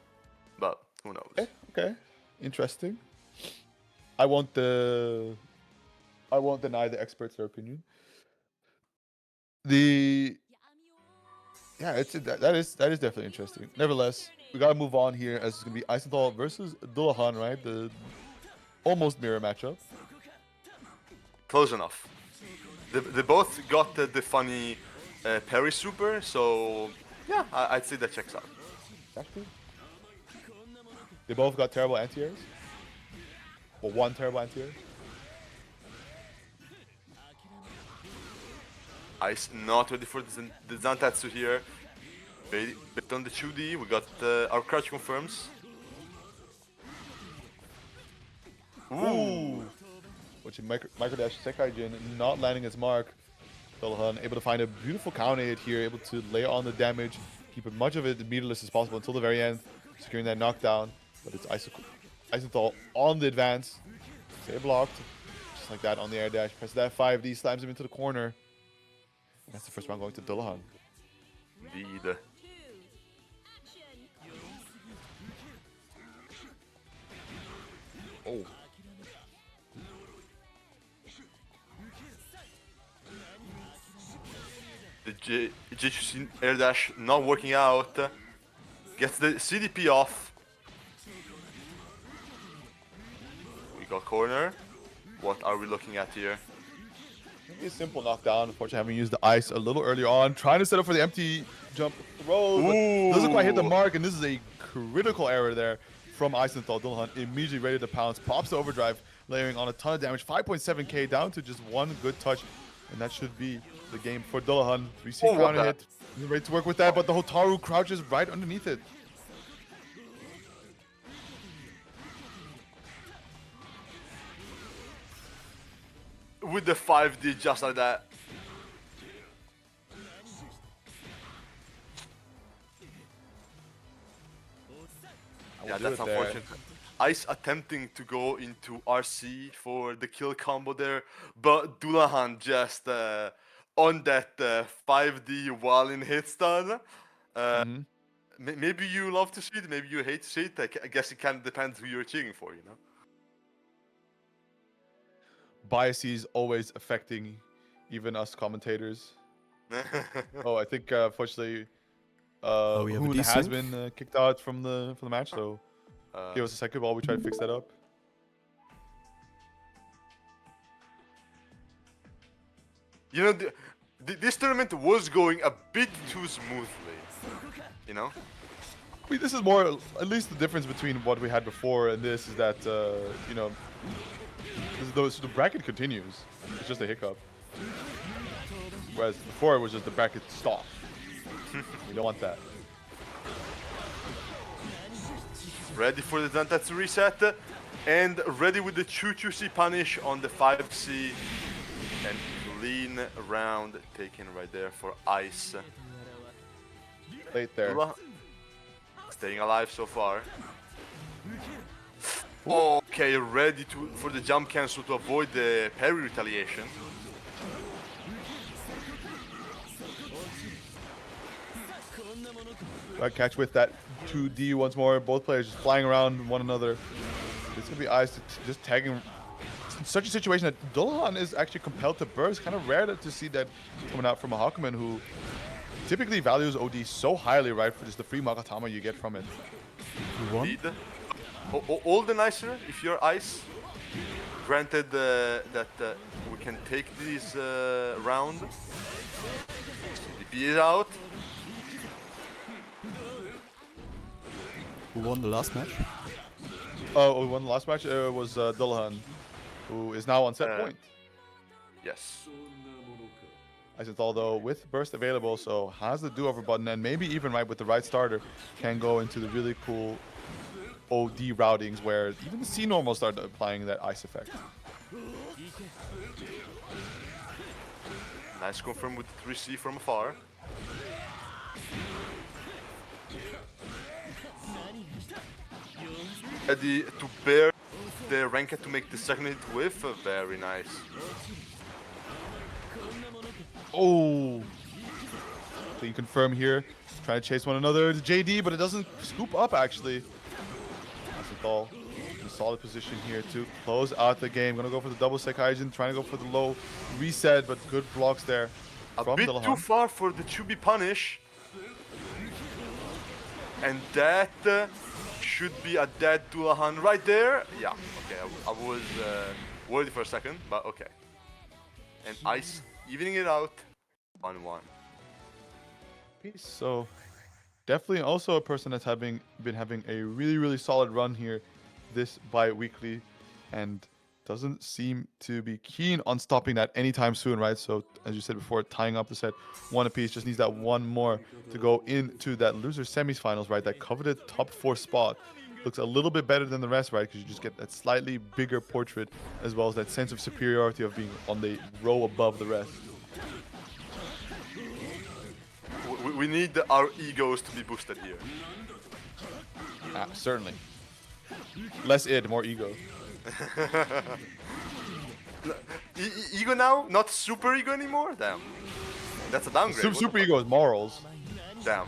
but who knows? Okay, interesting. I won't deny the experts' their opinion. Yeah, that is definitely interesting. Nevertheless, we gotta move on here as it's gonna be Eisenthal versus Dullahan, right? The almost mirror matchup. Close enough. They both got the funny parry super, so yeah, I'd say that checks out. Actually, they both got terrible anti-airs. Well, one terrible anti-air. Ice not ready for the Zantatsu here. Bait on the 2D, we got our crouch confirms. Ooh! Watching micro dash Sekaijin not landing his mark. Dullahan able to find a beautiful counter hit here, able to lay on the damage, keep as much of it meterless as possible until the very end, securing that knockdown. But it's Eisenthal on the advance. Stay blocked. Just like that on the air dash. Press that 5D, slams him into the corner. That's the first round going to Dullahan. Indeed. 2. Action. Oh. The J2C air dash not working out. Gets the CDP off. We got corner. What are we looking at here? Maybe a simple knockdown. Unfortunately, having used the ice a little early on. Trying to set up for the empty jump throw, but doesn't quite hit the mark. And this is a critical error there from Eisenthal. Dullahan immediately ready to pounce. Pops the overdrive, layering on a ton of damage. 5.7k down to just one good touch. And that should be the game for Dullahan. 3C counter hit. He's ready to work with that, but the Hotaru crouches right underneath it. with the 5D just like that. Yeah, do that's it there. unfortunate. Ice attempting to go into RC for the kill combo there, but Dullahan just on that 5D while in hit stun. Mhm. Maybe you love to see it, maybe you hate to see it. I guess it kind of depends who you're cheering for, you know? Biases always affecting even us commentators. Oh, I think unfortunately, we have a Hoon has desync? been kicked out from the match. So give us a second while we try to fix that up. You know, this tournament was going a bit too smoothly, you know? I mean, this is more, at least the difference between what we had before and this is that, you know, the bracket continues. It's just a hiccup. Whereas before it was just the bracket stop. We don't want that. Ready for the Zantatsu reset, and ready with the Choo-Choo-C punish on the 5C, and clean round taken right there for Ice. Late there. Staying alive so far. Okay, ready for the jump cancel to avoid the parry retaliation. Right, catch with that 2D once more. Both players just flying around one another. It's gonna be Ice just tagging. In such a situation that Dullahan is actually compelled to burst. Kind of rare to see that coming out from a Hakuman who typically values OD so highly, right? For just the free Magatama you get from it. You won? Indeed. All the nicer if you're Ice. Granted that we can take this round. DP is out. Who won the last match? Oh, we won the last match. Was Dullahan, who is now on set point. Yes. Isenthal, though, with burst available, so has the do-over button, and maybe even right with the right starter, can go into the really cool OD routings where even the C normal started applying that ice effect. Nice confirm with the 3C from afar. Ready to bear the ranked to make the second hit with. Very nice. Oh! Clean confirm here. Trying to chase one another. The JD, but it doesn't scoop up, actually. Isenthal in a solid position here to close out the game. Gonna go for the double Sekaijin, trying to go for the low reset, but good blocks there A from bit Dullahan. too far for the Chubi punish. And that should be a dead Dullahan right there. Yeah, okay, I was worried for a second, but okay. And Ice evening it out, 1-1. So definitely also a person that's been having a really solid run here this bi-weekly and doesn't seem to be keen on stopping that anytime soon, right? So as you said before, tying up the set one apiece, just needs that one more to go into that loser semifinals, right? That coveted top 4 spot. Looks a little bit better than the rest, right? Because you just get that slightly bigger portrait as well as that sense of superiority of being on the row above the rest. We need our egos to be boosted here. Certainly. Less id, more ego. Ego now? Not super ego anymore? Damn. That's a downgrade. What the Super fuck? ego is morals. Damn.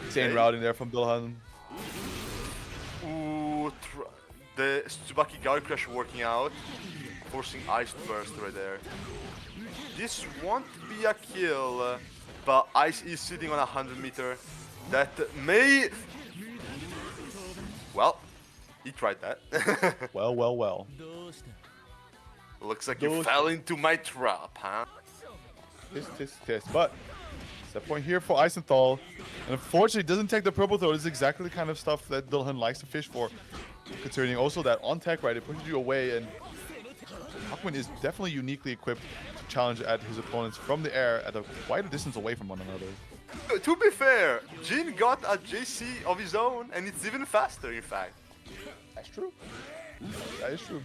Insane Okay. routing there from Dullahan. Ooh, the Tsubaki Guard Crash working out. Forcing Ice to burst right there. This won't be a kill, but Ice is sitting on 100 meter. That may... Well, he tried that. Well. Looks like you fell into my trap, huh? Tis. But it's that point here for Isenthal. And unfortunately, doesn't take the purple throw. This is exactly the kind of stuff that Dullahan likes to fish for. Considering also that on tech, right, it pushes you away. And Hakuman is definitely uniquely equipped to challenge at his opponents from the air at quite a distance away from one another. To be fair, Jin got a JC of his own, and it's even faster, in fact. That's true. That is true.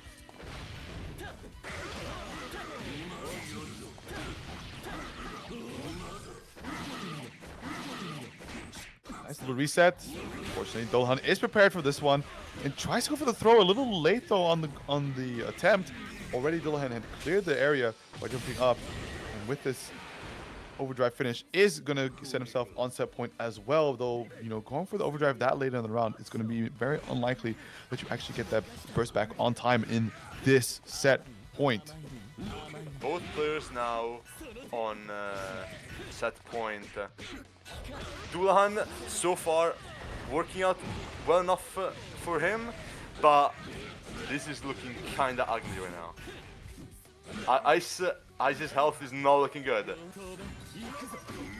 Nice little reset. Fortunately, Dolhan is prepared for this one and tries to go for the throw a little late though on the attempt. Already Dolhan had cleared the area by jumping up, and with this overdrive finish is gonna set himself on set point as well. Though going for the overdrive that late in the round, it's gonna be very unlikely that you actually get that burst back on time in this set point. Both players now on set point. Dullahan so far working out well enough for him, but this is looking kinda ugly right now. Ice's health is not looking good.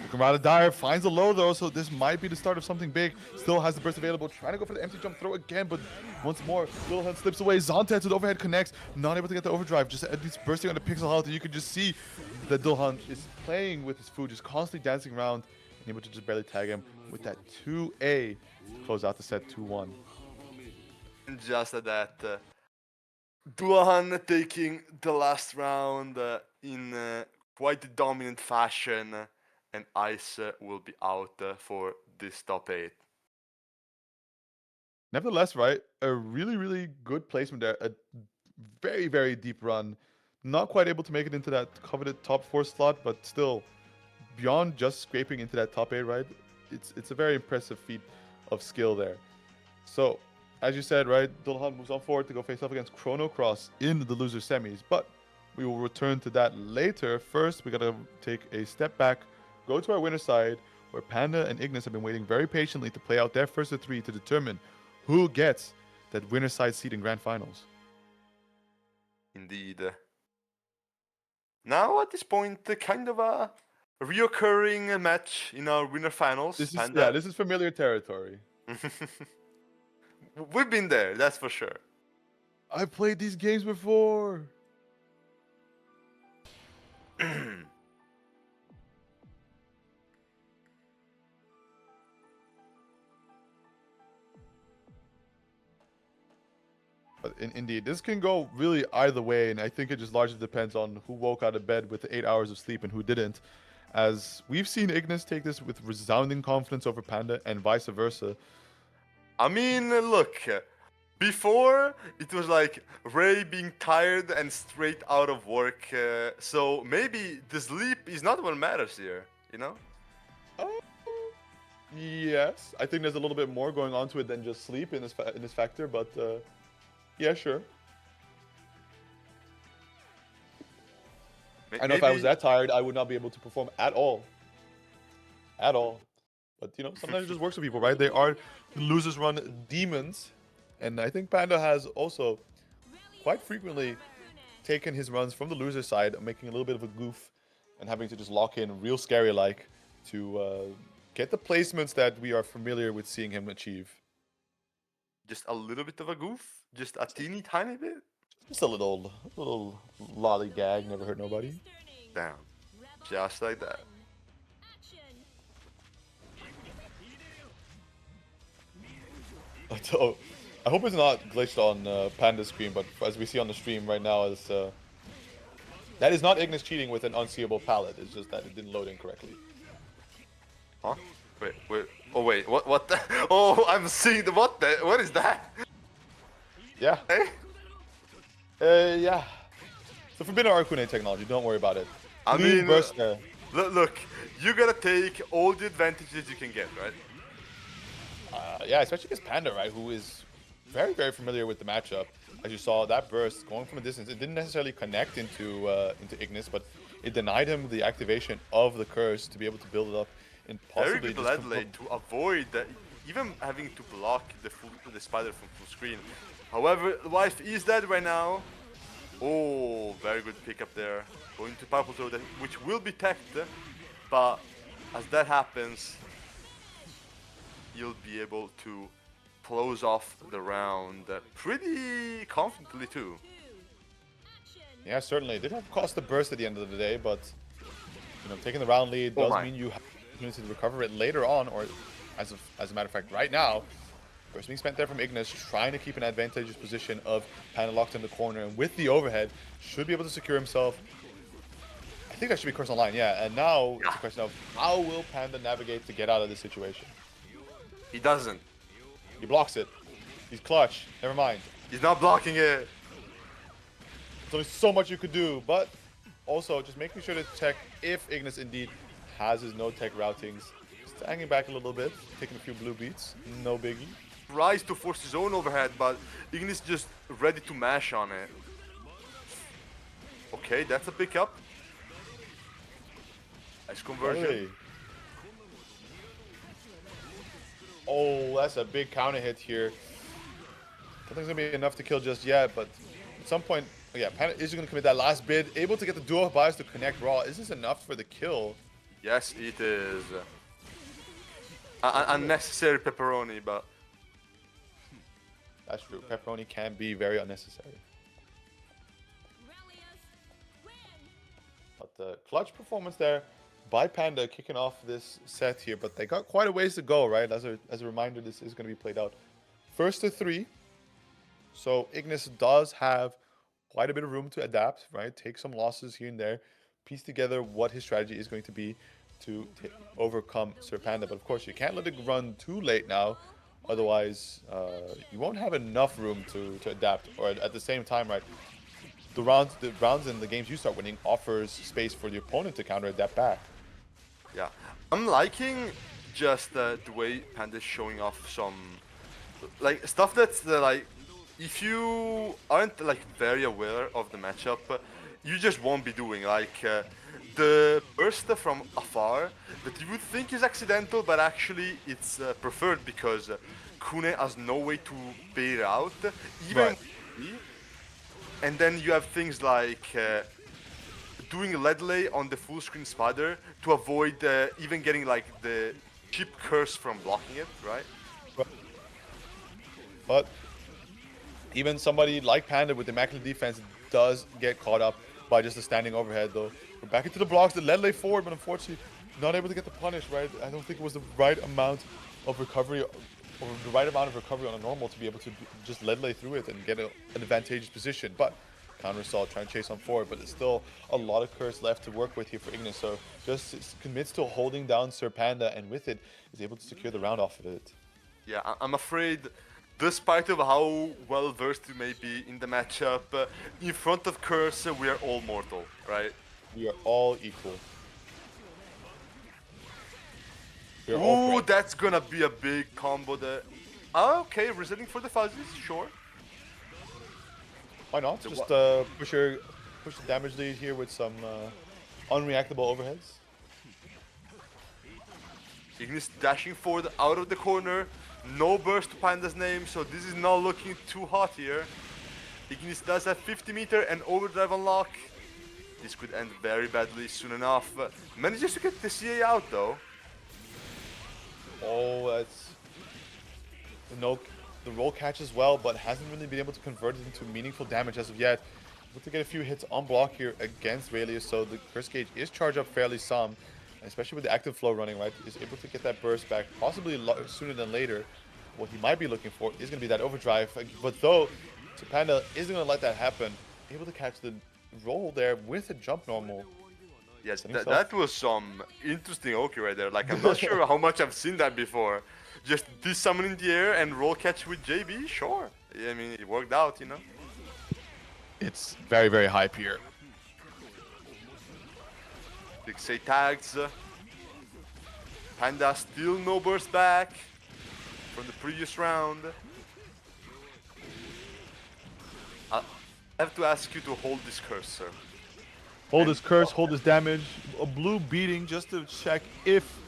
Looking rather dire, finds a low though, so this might be the start of something big. Still has the burst available, trying to go for the empty jump throw again, but once more, Dullahan slips away. Zonta to the overhead connects, not able to get the overdrive, just at least bursting on the pixel health. You can just see that Dullahan is playing with his food, just constantly dancing around, and able to just barely tag him with that 2A to close out the set 2-1. And just at that, Dullahan taking the last round in quite a dominant fashion, and Ice will be out for this top 8. Nevertheless, right, a really, really good placement there. A very, very deep run. Not quite able to make it into that coveted top 4 slot, but still, beyond just scraping into that top 8, right, it's a very impressive feat of skill there. So, as you said, right, Dullahan moves on forward to go face off against Chrono Cross in the loser semis, but we will return to that later. First, we gotta take a step back, go to our winner side, where Panda and Ignis have been waiting very patiently to play out their first of 3 to determine who gets that winner side seed in Grand Finals. Indeed. Now, at this point, kind of a reoccurring match in our winner finals. This is familiar territory. We've been there, that's for sure. I've played these games before. But indeed, this can go really either way, and I think it just largely depends on who woke out of bed with 8 hours of sleep and who didn't. As we've seen Ignis take this with resounding confidence over Panda and vice versa. I mean, look, before it was like Ray being tired and straight out of work, so maybe the sleep is not what matters here, you know? Yes, I think there's a little bit more going on to it than just sleep in this factor, but yeah, sure. I know if I was that tired, I would not be able to perform at all. At all. But, sometimes it just works for people, right? They are losers run demons. And I think Panda has also quite frequently taken his runs from the loser side, making a little bit of a goof and having to just lock in real scary-like to get the placements that we are familiar with seeing him achieve. Just a little bit of a goof? Just a teeny tiny bit? Just a little lollygag, never hurt nobody. Damn. Just like that. So, I hope it's not glitched on Panda's screen, but as we see on the stream right now, is that is not Ignis cheating with an unseeable palette. It's just that it didn't load incorrectly. Huh? Wait. Oh wait, what the? Oh, I'm seeing the what the? What is that? Yeah. Hey? Yeah. So Forbidden Arcane technology, don't worry about it. I Clean mean, burst there. look, you gotta take all the advantages you can get, right? Yeah, especially against Panda, right, who is very, very familiar with the matchup. As you saw, that burst going from a distance, it didn't necessarily connect into Ignis, but it denied him the activation of the curse to be able to build it up and possibly Very good lead lane to avoid even having to block the spider from full screen. However, the wife is dead right now. Oh, very good pickup there. Going to purple throw, which will be teched, but as that happens, you'll be able to close off the round pretty confidently too. Yeah, certainly. It did have cost the burst at the end of the day, but taking the round lead does mean you have opportunity to recover it later on, or as a matter of fact, right now. Burst being spent there from Ignis, trying to keep an advantageous position of Panda locked in the corner, and with the overhead, should be able to secure himself. I think that should be Curse Online, yeah. And now it's a question of how will Panda navigate to get out of this situation? He doesn't. He blocks it. He's clutch. Never mind. He's not blocking it. There's only so much you could do, but also just making sure to check if Ignis indeed has his no-tech routings. Just hanging back a little bit, taking a few blue beats, no biggie. Tries to force his own overhead, but Ignis just ready to mash on it. Okay, that's a pickup. Nice conversion. Hey. Oh, that's a big counter hit here. I don't think it's going to be enough to kill just yet, but at some point, yeah, Panda is going to commit that last bid. Able to get the duo buys to connect raw. Is this enough for the kill? Yes, it is. Unnecessary pepperoni, but... That's true. Pepperoni can be very unnecessary. But the clutch performance there by Panda kicking off this set here, but they got quite a ways to go, right? As a reminder, this is going to be played out first to 3. So Ignis does have quite a bit of room to adapt, right? Take some losses here and there, piece together what his strategy is going to be to overcome Sir Panda. But of course, you can't let it run too late now. Otherwise, you won't have enough room to adapt. Or at the same time, right? The rounds in the games you start winning offers space for the opponent to counter adapt back. Yeah, I'm liking just the way Panda's showing off some like stuff that's like if you aren't like very aware of the matchup, you just won't be doing like the burst from afar that you would think is accidental, but actually it's preferred because Kune has no way to bait out even. Right. And then you have things like doing a lead lay on the full screen spider to avoid even getting like the cheap curse from blocking it, right? But even somebody like Panda with immaculate defense does get caught up by just a standing overhead though. We're back into the blocks, the lead lay forward, but unfortunately not able to get the punish, right? I don't think it was the right amount of recovery or the right amount of recovery on a normal to be able to just lead lay through it and get an advantageous position. But counter assault, trying to chase on forward, but there's still a lot of curse left to work with here for Ignis. So just commits to holding down Sir Panda, and with it is able to secure the round off of it. Yeah, I'm afraid, despite of how well versed you may be in the matchup, in front of curse we are all mortal, right? We are all equal. We are all Ooh, friends. that's gonna be a big combo there. Okay, resetting for the fuzzies, sure. Why not? Just push the damage lead here with some unreactable overheads. Ignis dashing forward out of the corner. No burst to Panda's name, so this is not looking too hot here. Ignis does have 50 meter and overdrive unlock. This could end very badly soon enough. Manages to get the CA out though. Oh, that's the roll catch as well, but hasn't really been able to convert it into meaningful damage as of yet. Able to get a few hits on block here against Raelius, so the curse gauge is charged up fairly some, especially with the active flow running, right? Is able to get that burst back possibly sooner than later. What he might be looking for is going to be that overdrive, but though Panda isn't going to let that happen, able to catch the roll there with a jump normal. Yes, that was some interesting Oki right there. Like, I'm not sure how much I've seen that before. Just this summon in the air and roll catch with JB, sure. I mean, it worked out, you know? It's very, very hype here. Big say tags. Panda still no burst back from the previous round. I have to ask you to hold this curse, sir. Hold his curse, hold his damage. A blue beating just to check if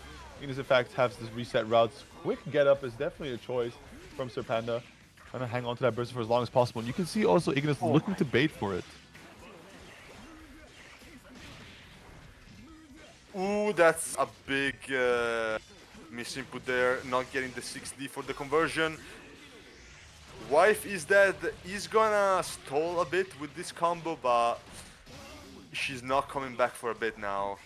Ignis in fact has this reset routes. Quick get up is definitely a choice from Sir Panda. Trying to hang on to that burst for as long as possible. And you can see also Ignis looking to bait for it. Ooh, that's a big misinput there. Not getting the 6D for the conversion. Wife is dead. He's gonna stall a bit with this combo, but she's not coming back for a bit now.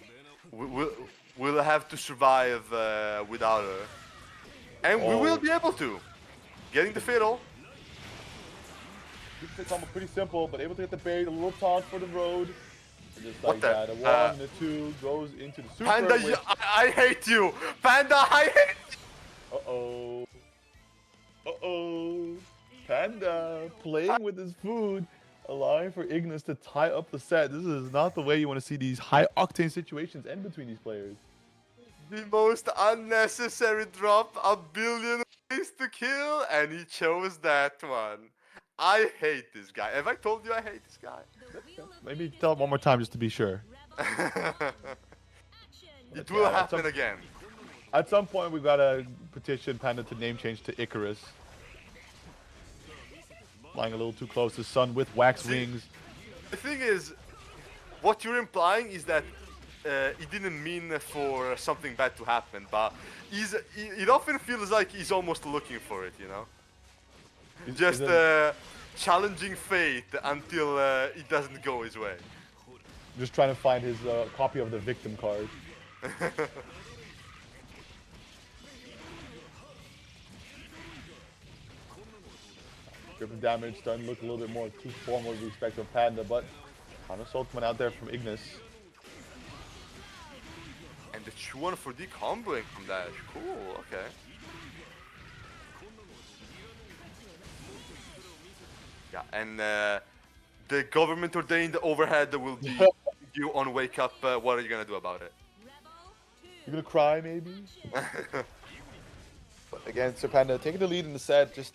will have to survive without her. And we will Oh. be able to. Getting the fiddle. It's almost pretty simple, but able to get the bait, a little taunt for the road. And just What like the- that, a one and a two goes into the super. Panda, with- I hate you. Panda, I hate you. Uh-oh. Uh-oh. Panda playing with his food, allowing for Ignis to tie up the set. This is not the way you want to see these high-octane situations end between these players. The most unnecessary drop, a billion ways to kill, and he chose that one. I hate this guy. Have I told you I hate this guy? The wheel of Maybe fate is tell it one more time turning. just to be sure. Rebel It action. will Yeah, happen some- again. At some point, we've got to petition Panda to name change to Icarus. Flying a little too close to Sun with wax wings. The thing is, what you're implying is that he didn't mean for something bad to happen, but it often feels like he's almost looking for it, you know? Just Is it- challenging fate until it doesn't go his way. Just trying to find his copy of the victim card. Driven damage starting to look a little bit more too formal with respect to Panda, but Counter Ultimate out there from Ignis. And the Chuan for decomboing from that. Cool, okay. Yeah, and the government ordained overhead will be you on wake up. What are you gonna do about it? Rebel You're gonna cry maybe? But again, Sir Panda taking the lead in the set, just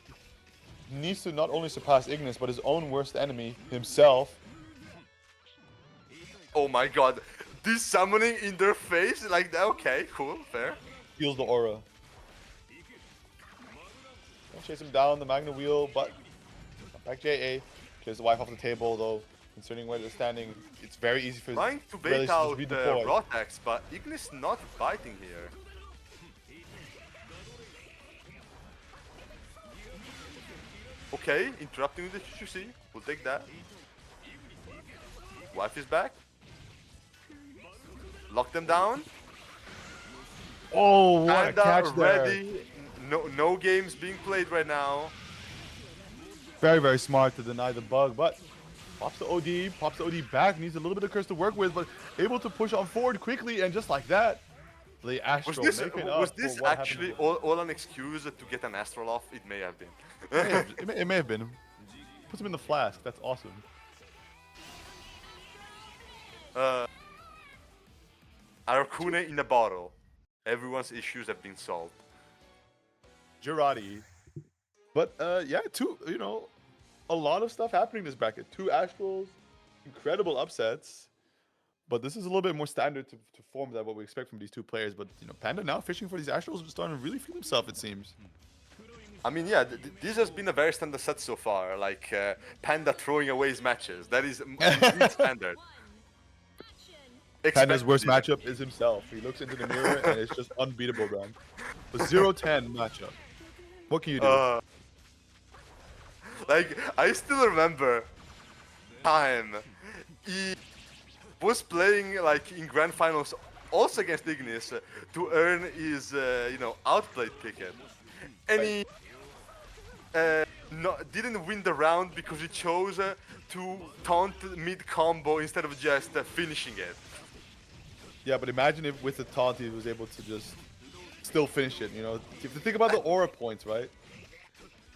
needs to not only surpass Ignis, but his own worst enemy, himself. Oh my god, this summoning in their face like that. Okay, cool, fair. Feels the aura. Don't chase him down the Magna Wheel, but back JA. Clears the wife off the table, though. Concerning where they're standing, it's very easy for Trying to Relish bait to out just redeploy. Rotex, but Ignis not biting here. Okay, interrupting with the QC. We'll take that. Wife is back. Lock them down. Oh, what a Panda catch there. ready. No games being played right now. Very, very smart to deny the bug, but pops the OD, pops the OD back, needs a little bit of curse to work with, but able to push on forward quickly, and just like that, the Astral making up Was for this what actually happened. all an excuse to get an Astral off? It may have been. It may have been. Puts him in the flask. That's awesome. Arakune in a bottle. Everyone's issues have been solved. Girardi. But yeah, a lot of stuff happening in this bracket. 2 Astrals, incredible upsets. But this is a little bit more standard to form than what we expect from these two players. But Panda now fishing for these Astrals is starting to really feel himself, it seems. I mean, yeah, this has been a very standard set so far. Like Panda throwing away his matches. That is indeed standard. action. Panda's worst Expected. matchup is himself. He looks into the mirror and it's just unbeatable, man. The 0-10 matchup. What can you do? Like, I still remember time he was playing like in grand finals also against Ignis to earn his outplayed ticket, and he didn't win the round because he chose to taunt mid combo instead of just finishing it. Yeah, but imagine if with the taunt he was able to just still finish it, If you think about the aura points, right?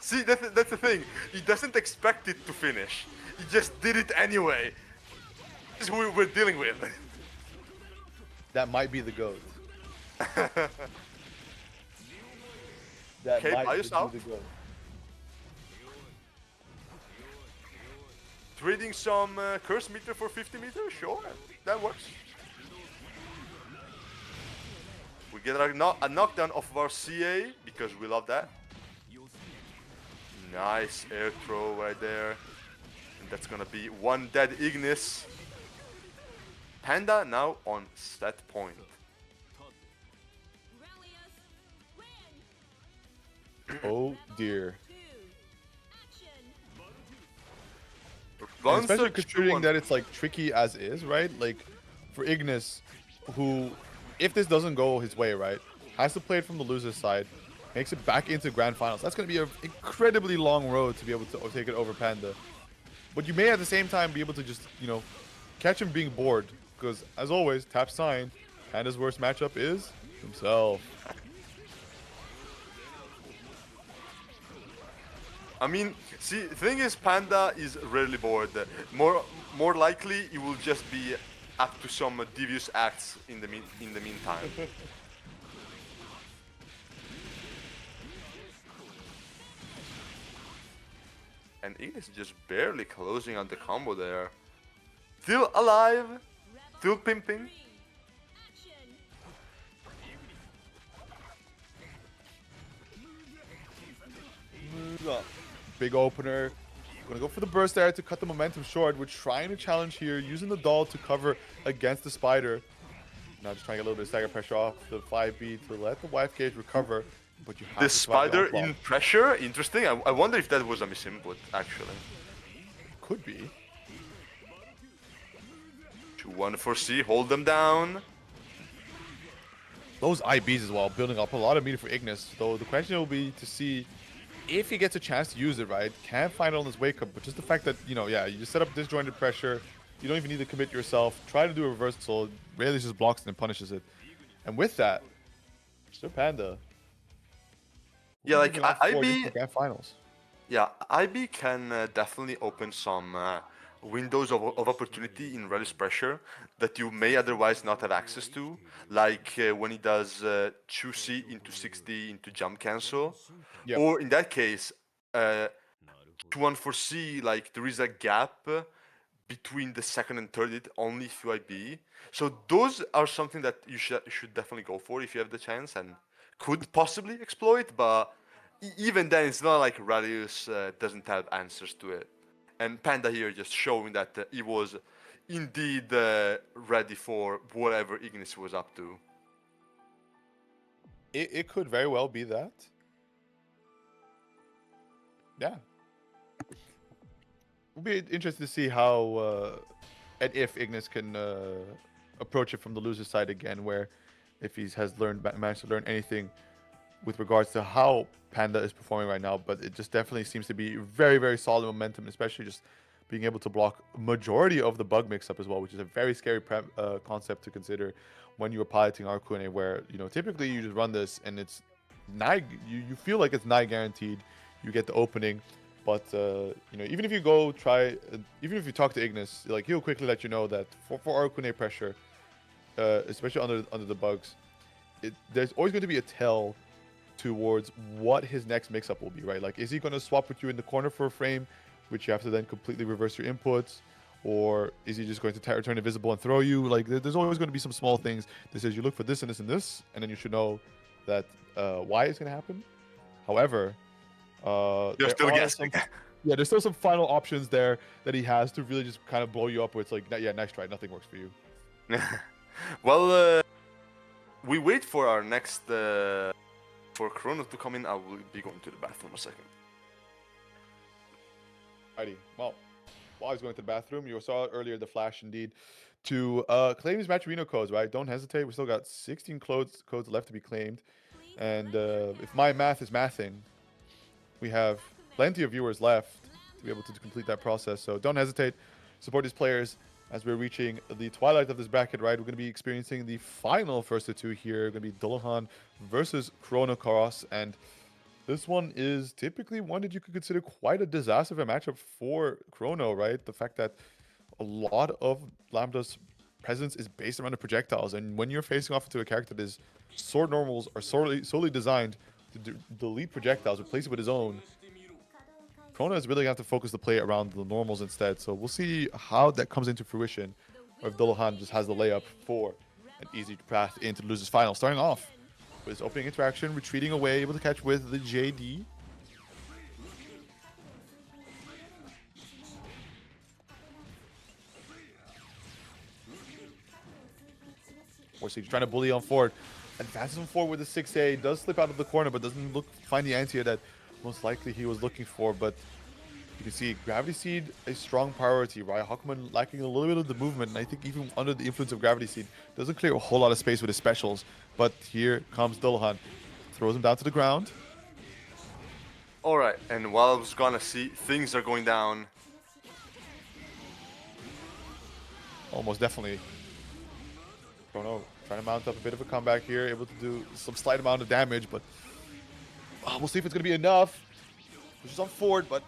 See, that's the thing. He doesn't expect it to finish. He just did it anyway. This is who we're dealing with. That might be the GOAT. That Okay, might buy be yourself. the GOAT. Trading some curse meter for 50 meters? Sure, that works. We get a knockdown off of our CA because we love that. Nice air throw right there. And that's gonna be one dead Ignis. Panda now on set point. Relius, win. Oh dear. 2. Action. And Runs especially the considering Chuan. that it's like tricky as is, right? Like for Ignis, who if this doesn't go his way, right, has to play it from the loser's side, makes it back into grand finals. That's going to be an incredibly long road to be able to take it over Panda. But you may at the same time be able to just, you know, catch him being bored. Because, as always, tap sign, Panda's worst matchup is himself. I mean, see, the thing is, Panda is rarely bored. More likely, he will just be up to some devious acts in the meantime. And Ignis is just barely closing on the combo there. Still alive, still pimping. Big opener. Gonna go for the burst there to cut the momentum short. We're trying to challenge here, using the doll to cover against the spider. Now just trying to get a little bit of stagger pressure off the 5B to let the wife cage recover. But you have The to survive spider onslaught. in pressure, interesting. I wonder if that was a misinput, actually. Could be. 2-1 for C, hold them down. Those IBs as well, building up a lot of meter for Ignis. Though the question will be to see if he gets a chance to use it, right? Can't find it on his wake up, but just the fact that, you know, yeah, you just set up disjointed pressure. You don't even need to commit yourself. Try to do a reversal. Rarely just blocks it and punishes it. And with that, Mr. Panda. Yeah, like moving on forward into IB. the grand finals. Yeah, IB can definitely open some windows of opportunity in release pressure that you may otherwise not have access to, like when he does 2C into 6D into jump cancel, Yep. or in that case, 2-1 for C, like there is a gap between the second and third hit only through IB. So those are something that you should definitely go for if you have the chance and could possibly exploit, but even then it's not like Radius doesn't have answers to it. And Panda here just showing that he was indeed ready for whatever Ignis was up to. It could very well be that. Yeah. It'll be interesting to see how and if Ignis can approach it from the loser side again, where if he has managed to learn anything with regards to how Panda is performing right now. But it just definitely seems to be very, very solid momentum, especially just being able to block majority of the bug mix-up as well, which is a very scary concept to consider when you're piloting Arcune, where, you know, typically you just run this and it's nigh, you feel like it's nigh guaranteed you get the opening. But, you know, even if you go try, even if you talk to Ignis, like, he'll quickly let you know that for Arcune pressure, especially under the bugs, there's always going to be a tell towards what his next mix-up will be, right? Like, is he going to swap with you in the corner for a frame, which you have to then completely reverse your inputs? Or is he just going to turn invisible and throw you? Like, there's always going to be some small things that says you look for this and this and this, and then you should know that why it's going to happen. However, You're still guessing. Yeah, there's still some final options there that he has to really just kind of blow you up where it's like, yeah, nice try, nothing works for you. Well, we wait for our next, for Chrono to come in. I will be going to the bathroom a second. Alrighty, well, while I was going to the bathroom, you saw earlier the flash indeed to claim his match Reno codes, right? Don't hesitate, we still got 16 codes left to be claimed. And if my math is mathing, we have plenty of viewers left to be able to complete that process. So don't hesitate, support these players as we're reaching the twilight of this bracket, right? We're going to be experiencing the final first of two here. Going to be Dullahan versus Chrono Cross. And this one is typically one that you could consider quite a disaster of a matchup for Chrono, right? The fact that a lot of Lambda's presence is based around the projectiles. And when you're facing off into a character that is sword normals are solely designed to delete projectiles, replace it with his own, Chrono is really going to have to focus the play around the normals instead. So we'll see how that comes into fruition, or if Dullahan just has the layup for an easy path into the losers final. Starting off with his opening interaction, retreating away, able to catch with the JD. Or so he's trying to bully on forward. Advances him forward with the 6A, does slip out of the corner, but doesn't find the anti that most likely he was looking for. But You can see Gravity Seed a strong priority, right? Hakuman lacking a little bit of the movement, and I think even under the influence of Gravity Seed, doesn't clear a whole lot of space with his specials. But here comes Dullahan, throws him down to the ground. Alright, and while I was gonna see, things are going down. Almost definitely. Chrono trying to mount up a bit of a comeback here, able to do some slight amount of damage, but we'll see if it's going to be enough. Which is on forward, but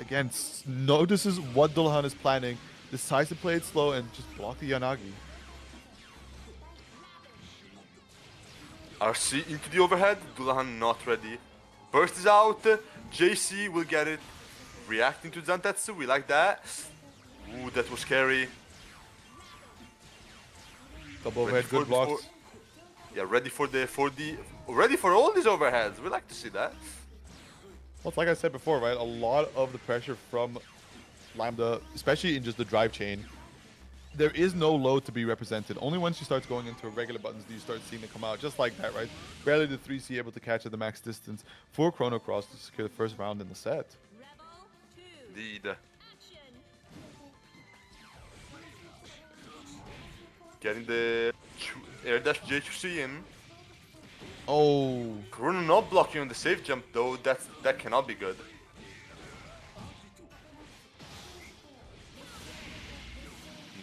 again, notices what Dullahan is planning, decides to play it slow and just block the Yanagi. RC into the overhead, Dullahan not ready. Burst is out, JC will get it. Reacting to Zantetsu, we like that. Ooh, that was scary. Double overhead, good blocks. Yeah, ready for all these overheads. We like to see that. Well, it's like I said before, right? A lot of the pressure from Lambda, especially in just the drive chain, there is no load to be represented. Only once she starts going into regular buttons do you start seeing it come out just like that, right? Barely the 3C able to catch at the max distance for Chrono Cross to secure the first round in the set. Indeed. Getting the air dash J2C in. Oh, Chrono not blocking on the safe jump though. That cannot be good.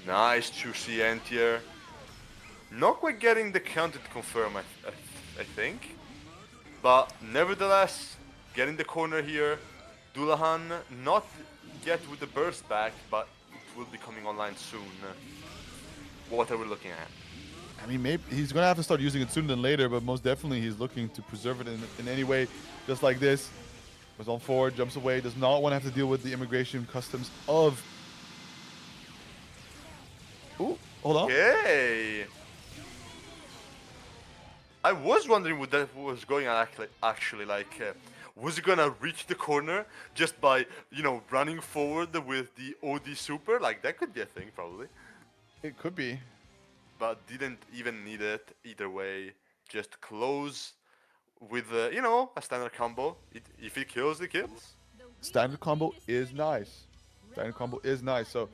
Nice 2C anti-air. Not quite getting the counter to confirm, I think. But nevertheless, getting the corner here. Dullahan not yet with the burst back, but it will be coming online soon. What are we looking at? I mean, maybe he's going to have to start using it sooner than later, but most definitely he's looking to preserve it in any way, just like this. Was on forward, jumps away, does not want to have to deal with the immigration customs of... Ooh, hold on. Okay. I was wondering what that was going on actually like, was he gonna reach the corner just by, running forward with the OD super? Like, that could be a thing, probably. It could be. But didn't even need it either way. Just close with, a standard combo. If it kills, it kills. Standard combo is nice. Standard combo is nice. So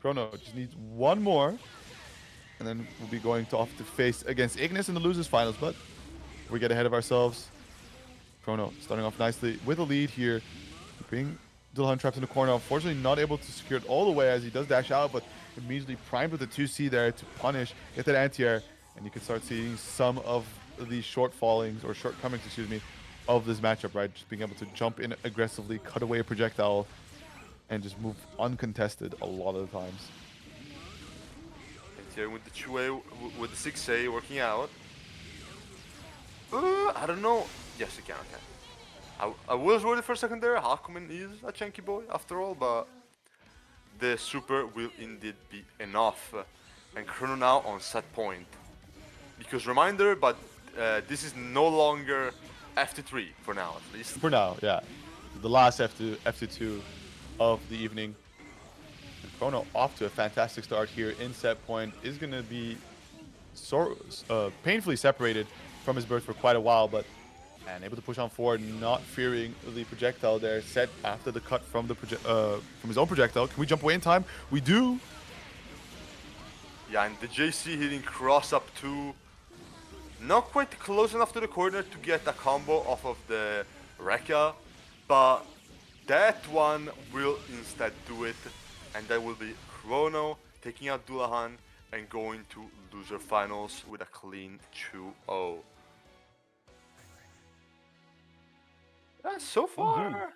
Chrono just needs one more, and then we'll be going to off to face against Ignis in the losers finals. But we get ahead of ourselves. Chrono starting off nicely with a lead here. Being Dullahan trapped in the corner. Unfortunately, not able to secure it all the way as he does dash out, but immediately primed with the 2C there to punish, get that anti-air, and you can start seeing some of the shortfallings, or shortcomings, excuse me, of this matchup, right? Just being able to jump in aggressively, cut away a projectile, and just move uncontested a lot of the times. Anti-air with the 2A, with the 6A working out. I don't know. Yes, it can, okay. I was worried for a second there. Hakumen is a chunky boy after all, but the super will indeed be enough. And Chrono now on set point. Because reminder, but this is no longer FT3 for now at least. For now, yeah. The last FT2 of the evening. And Chrono off to a fantastic start here in set point. Is going to be painfully separated from his birth for quite a while, but able to push on forward, not fearing the projectile there. Set after the cut from the from his own projectile. Can we jump away in time? We do. Yeah, and the JC hitting cross up too. Not quite close enough to the corner to get a combo off of the Rekka, but that one will instead do it, and that will be Chrono taking out Dullahan and going to loser finals with a clean 2-0. So far,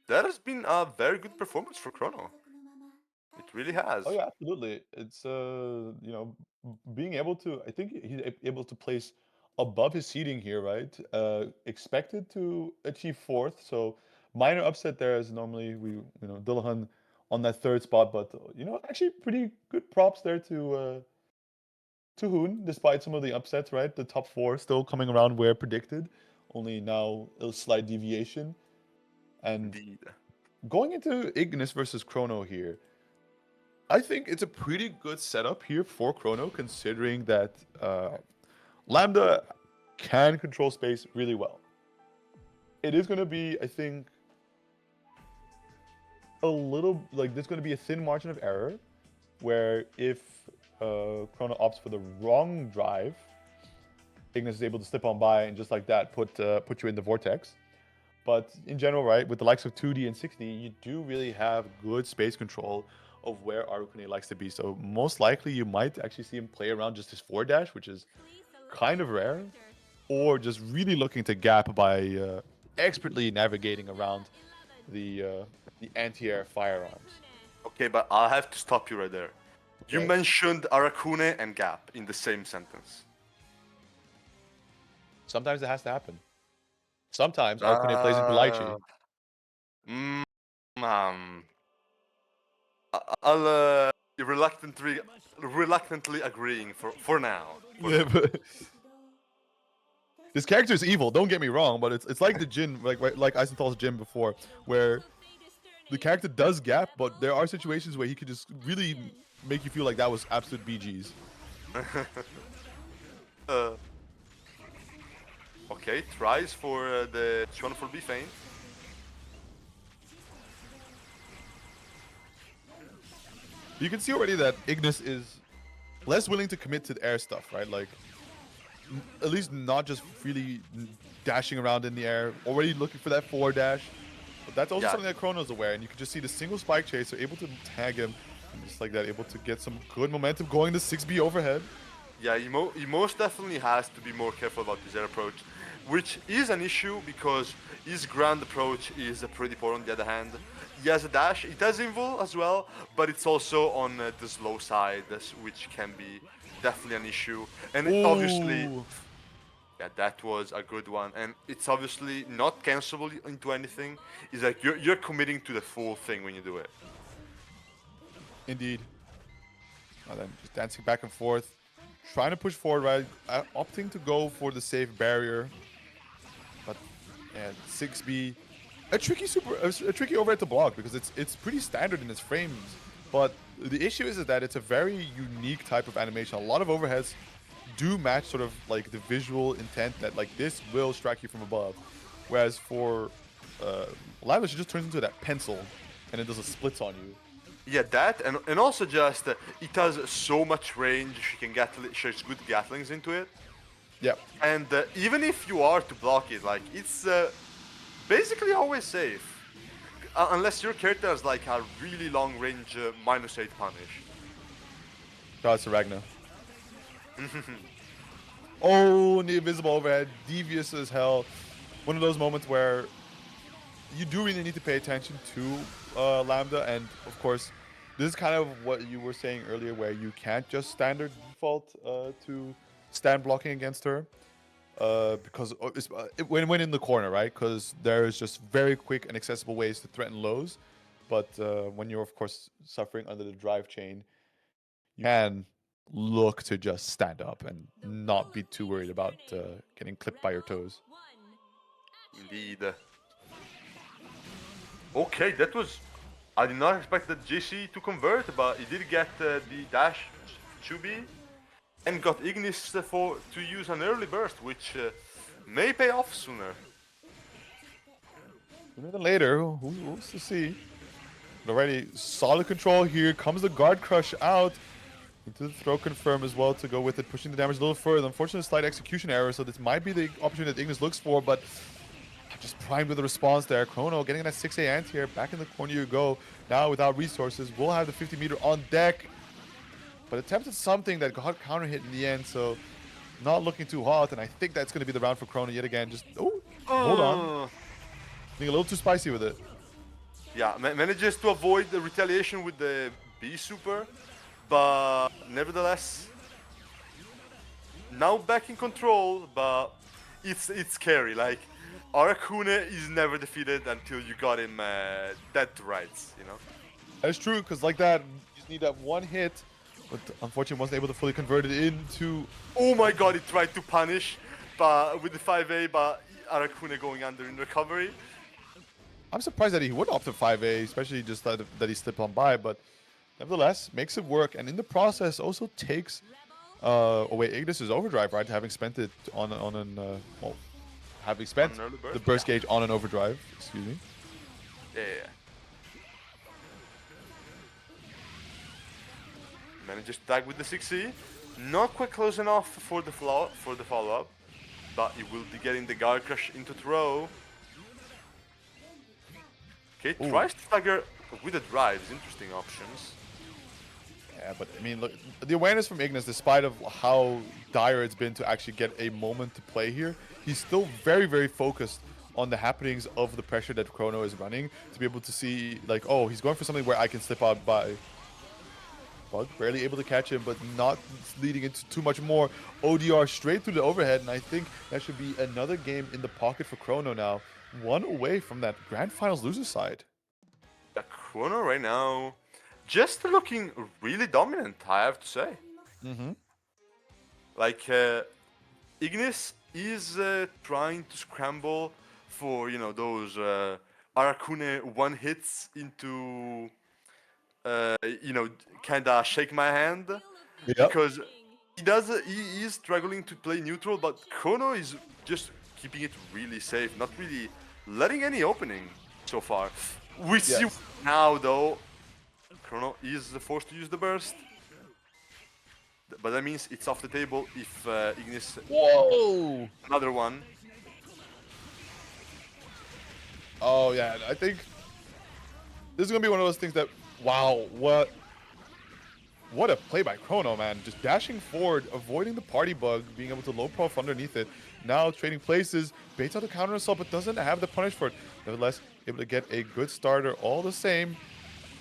that has been a very good performance for Chrono. It really has. Oh yeah, absolutely. It's being able to, I think he's able to place above his seeding here, right? Expected to achieve fourth, so minor upset there, as normally Dullahan on that third spot, but actually pretty good props there to Hoon, despite some of the upsets, right? The top four still coming around where predicted, only now a slight deviation. And Indeed. going into Ignis versus Chrono here, I think it's a pretty good setup here for Chrono, considering that Lambda can control space really well. It is going to be, I think, a little like there's going to be a thin margin of error, where if Chrono opts for the wrong drive, Ignis is able to slip on by and just like that put you in the vortex. But in general, right, with the likes of 2D and 6D, you do really have good space control of where Arukune likes to be. So most likely you might actually see him play around just his forward dash, which is kind of rare, or just really looking to gap by expertly navigating around the anti-air firearms. Okay, but I'll have to stop you right there. You Okay. mentioned Arakune and Gap in the same sentence. Sometimes it has to happen. Sometimes Arukune plays into Lychee. Mm, um, I'll reluctantly agreeing for now. Yeah, but this character is evil. Don't get me wrong, but it's like the Jin, like Isenthal's Jin before, where the character does gap, but there are situations where he could just really make you feel like that was absolute BGs. Okay, tries for the Chuan for B feint. You can see already that Ignis is less willing to commit to the air stuff, right? Like, at least not just really dashing around in the air, already looking for that forward dash. But that's also Yeah. something that Chrono's aware, and you can just see the single spike chaser able to tag him, and just like that, able to get some good momentum going to 6B overhead. Yeah, he most definitely has to be more careful about his air approach, which is an issue because his ground approach is pretty poor on the other hand. He has a dash, it has invul as well, but it's also on the slow side, which can be definitely an issue. And obviously, Ooh. yeah, that was a good one. And it's obviously not cancelable into anything. It's like you're committing to the full thing when you do it. Indeed. And then just dancing back and forth, trying to push forward, right? Opting to go for the safe barrier. But yeah, 6B, a tricky overhead to block because it's pretty standard in its frames. But the issue is that it's a very unique type of animation. A lot of overheads do match sort of like the visual intent that like this will strike you from above. Whereas for Lavish, it just turns into that pencil and it does a splits on you. Yeah, that and also just it has so much range. She can shares good gatlings into it. Yeah. And even if you are to block it, like it's basically always safe. Unless your character has like a really long range -8 punish. Shout out to Ragnar. Oh, and the invisible overhead, devious as hell. One of those moments where you do really need to pay attention to Lambda, and of course, this is kind of what you were saying earlier, where you can't just standard default to stand blocking against her, because when in the corner, right? Because there's just very quick and accessible ways to threaten lows, but when you're of course suffering under the drive chain, you can look to just stand up and not be too worried about getting clipped by your toes. Indeed. Okay, that was. I did not expect that JC to convert, but he did get the dash Chubi and got Ignis to use an early burst, which may pay off sooner. Sooner than later, who's to see? But already solid control here. Comes the guard crush out into the throw confirm as well to go with it, pushing the damage a little further. Unfortunately, slight execution error, so this might be the opportunity that Ignis looks for, but just primed with a response there. Chrono getting that 6A anti-air. Back in the corner you go. Now without resources, we'll have the 50 meter on deck. But attempted something that got counter hit in the end, so not looking too hot. And I think that's going to be the round for Chrono yet again. Just, hold on. Being a little too spicy with it. Yeah, manages to avoid the retaliation with the B super, but nevertheless, now back in control, but it's scary. Like, Arakune is never defeated until you got him dead to rights, you know? That's true, because like that, you just need that one hit, but unfortunately wasn't able to fully convert it into... Oh my god, he tried to punish but with the 5A, but Arakune going under in recovery. I'm surprised that he would opt for 5A, especially just that he slipped on by, but nevertheless, makes it work, and in the process also takes away Ignis' overdrive, right? Having spent it having spent On an early burst? the burst gauge on an overdrive, excuse me. Yeah. Manages to tag with the 6E. Not quite close enough for the follow-up, but he will be getting the guard crush into throw. Okay, tries to stagger with the drives. Interesting options. Yeah, but I mean, look, the awareness from Ignis, despite of how dire it's been to actually get a moment to play here, he's still very, very focused on the happenings of the pressure that Chrono is running to be able to see, like, oh, he's going for something where I can slip out by Bug, barely able to catch him, but not leading into too much more. ODR straight through the overhead, and I think that should be another game in the pocket for Chrono now. One away from that Grand Finals loser side. Yeah, Chrono right now, just looking really dominant, I have to say. Mm-hmm. Like, Ignis is trying to scramble for, you know, those Arakune one hits into, you know, kinda shake my hand. Yep. Because he is struggling to play neutral, but Chrono is just keeping it really safe, not really letting any opening so far. We see Yes. now, though, Chrono is forced to use the burst. But that means it's off the table if Ignis... Whoa! Another one. Oh, yeah, I think this is going to be one of those things that, wow, what a play by Chrono, man. Just dashing forward, avoiding the party bug, being able to low prof underneath it. Now trading places, baits out the counter assault, but doesn't have the punish for it. Nevertheless, able to get a good starter all the same.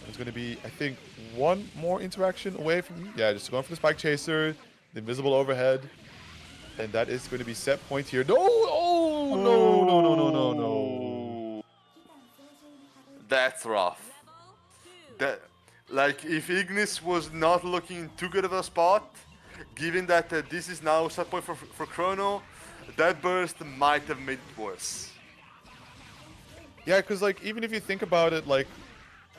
There's going to be, I think, one more interaction away from... Yeah, just going for the Spike Chaser, the invisible overhead. And that is going to be set point here. No! Oh, no, no, no, no, no, no. That's rough. That, like, if Ignis was not looking too good of a spot, given that this is now set point for Chrono, that burst might have made it worse. Yeah, because, like, even if you think about it, like,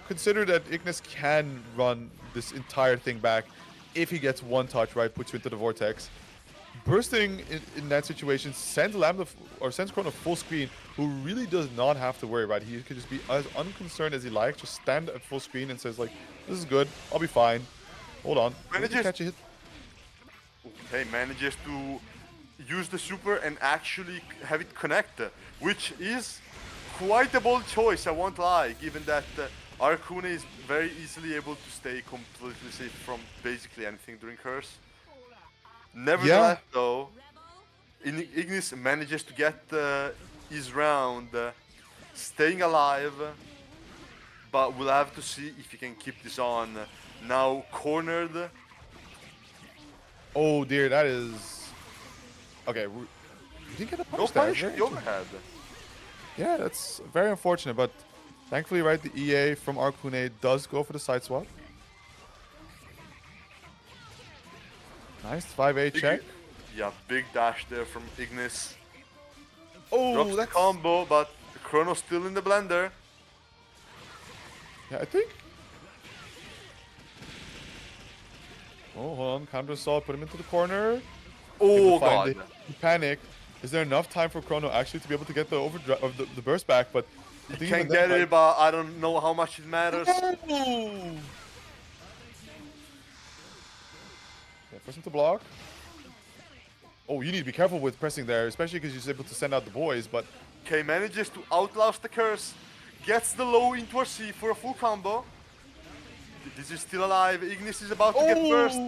consider that Ignis can run this entire thing back if he gets one touch, right, puts you into the vortex. Bursting in that situation sends Lambda or sends Chrono full screen, who really does not have to worry, right? He could just be as unconcerned as he likes, just stand at full screen and says, like, this is good, I'll be fine. Hold on. Manages- Catch a hit. Okay, manages to use the super and actually have it connect, which is quite a bold choice, I won't lie, given that Arakune is very easily able to stay completely safe from basically anything during Curse. Nevertheless, though, Ignis manages to get his round, staying alive, but we'll have to see if he can keep this on. Now cornered. Oh, dear, that is... Okay, we didn't get a No punish there. punish Very the overhead. Yeah, that's very unfortunate, but thankfully, right, the EA from Arakune does go for the side swap. Nice 5A check. Yeah, big dash there from Ignis. Oh, Drops the that's... combo, but Chrono's still in the blender. Yeah, I think... Oh, hold on. Counter assault, put him into the corner. Oh Find god. the panic. Is there enough time for Chrono actually to be able to get the overdrive of the burst back? But I You think can even get then, it, but I don't know how much it matters. Oh! Yeah, force him to block. Oh, you need to be careful with pressing there, especially because he's able to send out the boys, but... Okay, manages to outlast the curse. Gets the low into a C for a full combo. This is still alive. Ignis is about to get burst.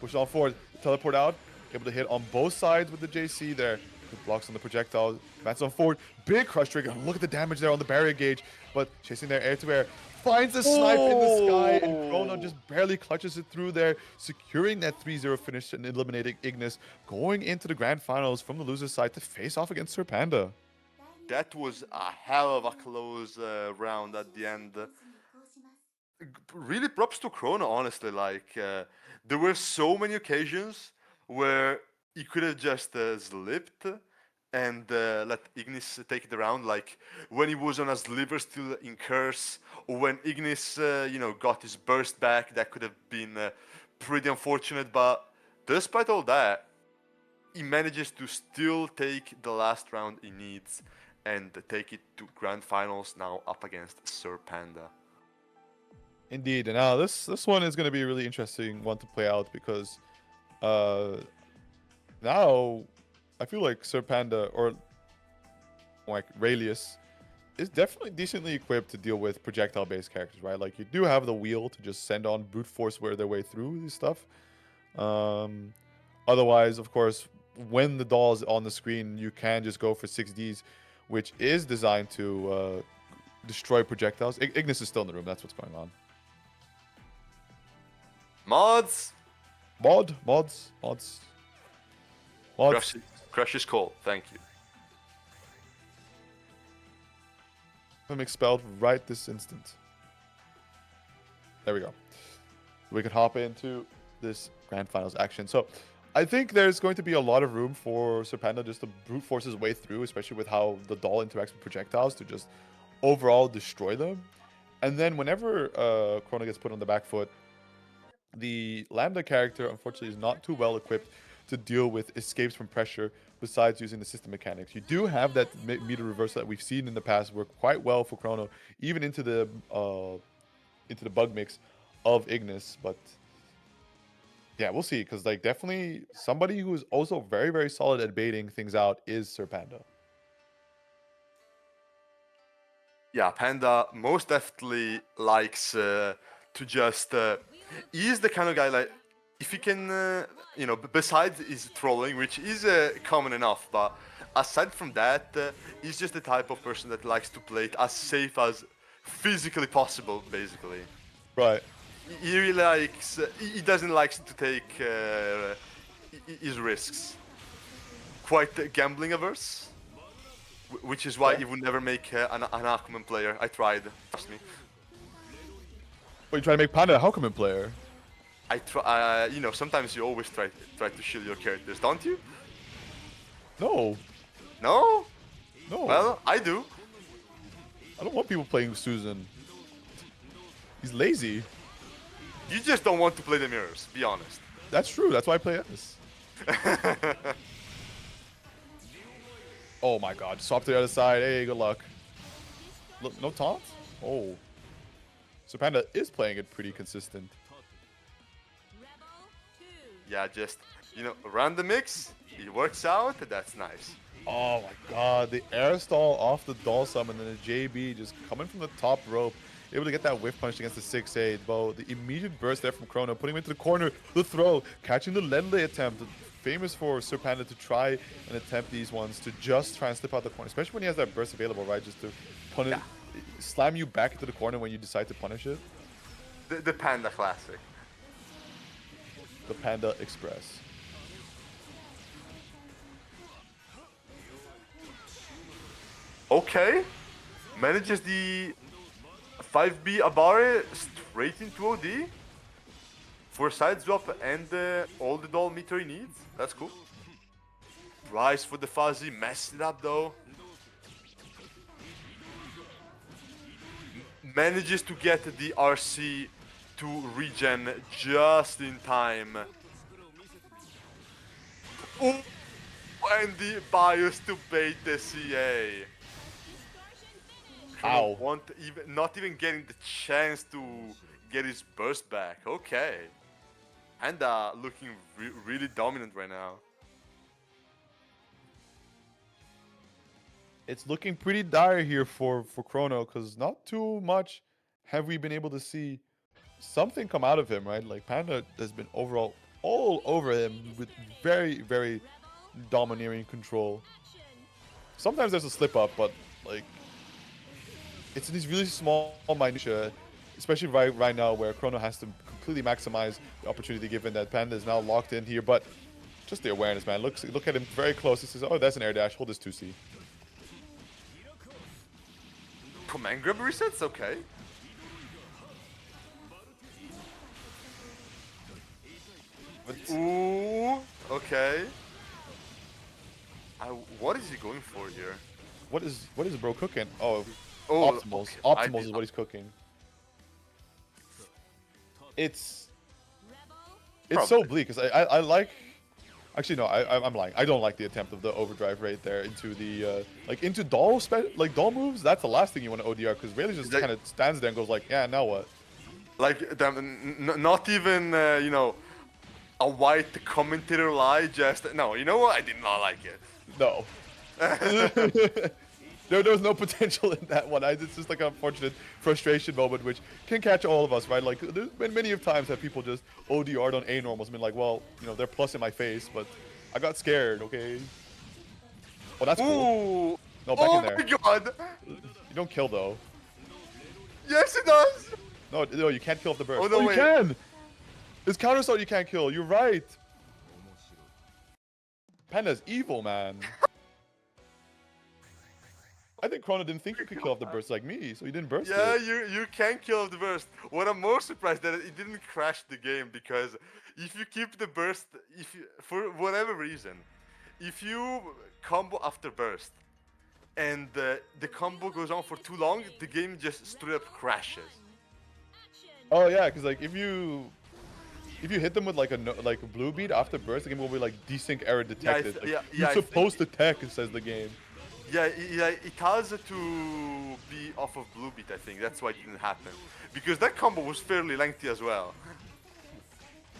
Push on forward, teleport out, able to hit on both sides with the JC there. Good blocks on the projectile, advance on forward, big crush trigger. Look at the damage there on the barrier gauge, but chasing there air to air. Finds a snipe in the sky, and Chrono just barely clutches it through there, securing that 3-0 finish and eliminating Ignis, going into the grand finals from the loser side to face off against Sir Panda. That was a hell of a close round at the end. Really props to Chrono, honestly. Like, there were so many occasions where he could have just slipped and let Ignis take the round. Like when he was on a sliver still in Curse, or when Ignis, you know, got his burst back. That could have been pretty unfortunate. But despite all that, he manages to still take the last round he needs and take it to grand finals now up against Sir Panda. Indeed, and now this one is going to be a really interesting one to play out because uh, now I feel like Sir Panda or like Raelius is definitely decently equipped to deal with projectile-based characters, right? Like you do have the wheel to just send on brute force their way through this stuff. Um, Otherwise, of course, when the doll is on the screen, you can just go for 6Ds, which is designed to destroy projectiles. Ignis is still in the room. That's what's going on. Mods. Mods. Crush is cold. Thank you. I'm expelled right this instant. There we go. We can hop into this grand finals action. So I think there's going to be a lot of room for Sir Panda just to brute force his way through, especially with how the doll interacts with projectiles to just overall destroy them. And then whenever Chrono gets put on the back foot, the Lambda character unfortunately is not too well equipped to deal with escapes from pressure besides using the system mechanics. You do have that meter reversal that we've seen in the past work quite well for Chrono, even into the bug mix of Ignis, but yeah, we'll see, because like definitely somebody who is also very, very solid at baiting things out is Sir Panda. Yeah, Panda most definitely likes to just. He's the kind of guy like if he can, besides his trolling, which is common enough, but aside from that, he's just the type of person that likes to play it as safe as physically possible, basically. Right. He really likes. He doesn't like to take his risks. Quite gambling averse, which is why he would never make an Aquaman player. I tried. Trust me. Well, you try to make Panda a Hawkman player. I try. Sometimes you always try to shield your characters, don't you? No. No. No. Well, I do. I don't want people playing Susan. He's lazy. You just don't want to play the mirrors. Be honest. That's true. That's why I play this. Oh my god. Swap to the other side. Hey, good luck. Look, no taunt? Oh. So Panda is playing it pretty consistent. Yeah, just, run the mix. It works out. That's nice. Oh my god. The air stall off the doll summon and the JB just coming from the top rope. Able to get that whiff punch against the 6-8. Bo, the immediate burst there from Chrono, putting him into the corner, the throw, catching the Lendley attempt. Famous for Sir Panda to try and attempt these ones to just try and slip out the corner, especially when he has that burst available, right? Just to punish, slam you back into the corner when you decide to punish it. The Panda classic. The Panda Express. Okay. Manages the 5B Abare straight into OD. For side swap and all the doll meter he needs. That's cool. Rise for the Fuzzy. Messed it up though. Manages to get the RC to regen just in time. Ooh, and the bias to bait the CA. Ow. Not even getting the chance to get his burst back. Okay. And looking really dominant right now. It's looking pretty dire here for Chrono, because not too much have we been able to see something come out of him, right? Like Panda has been overall all over him with very, very domineering control. Sometimes there's a slip up, but like it's in these really small minutia, especially right now where Chrono has to completely maximize the opportunity given that Panda is now locked in here. But just the awareness, man. Look at him very close. He says, "Oh, that's an air dash. Hold this 2C." Command grab resets, okay. Ooh, okay. What is he going for here? What is bro cooking? Oh, okay. optimals. Optimals is what he's cooking. It's so bleak because I like. Actually, no, I'm lying. I don't like the attempt of the overdrive right there into the into doll moves. That's the last thing you want to ODR because Rayleigh just kind of stands there and goes like, yeah, now what? Like, not even, a white commentator lie, just, no, you know what? I did not like it. No. There was no potential in that one. It's just like an unfortunate frustration moment, which can catch all of us, right? Like, there's been many of times that people just ODR'd on A normals. I mean, like, well, they're plus in my face, but I got scared, okay? Oh, that's cool. Ooh! No, back Oh in there. my god! You don't kill, though. Yes, it does! No, you can't kill off the burst. Oh, no, you wait. can! It's counter assault you can't kill. You're right. Panda's evil, man. I think Chrono didn't think you could kill off the burst like me, so he didn't burst Yeah, it. you can kill the burst. What I'm more surprised that it didn't crash the game, because if you keep the burst, for whatever reason, if you combo after burst and the combo goes on for too long, the game just straight up crashes. Oh yeah, because like if you hit them with like a blue beat after burst, the game will be like desync error detected. Like, you're I supposed to tech, says the game. Yeah, it has to be off of blue beat, I think. That's why it didn't happen. Because that combo was fairly lengthy as well.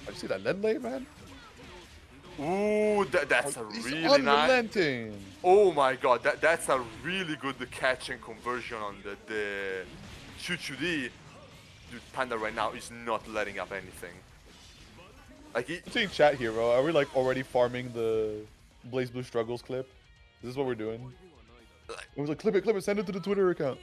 Did you see that lead lay, man? Ooh, that's a He's really nice. unrelenting. Oh my god, that's a really good catch and conversion on the Chuchudi. Dude, Panda right now is not letting up anything. Like I'm seeing chat here, bro. Are we like already farming the Blaze Blue Struggles clip? Is this what we're doing? It was like, clip it, send it to the Twitter account.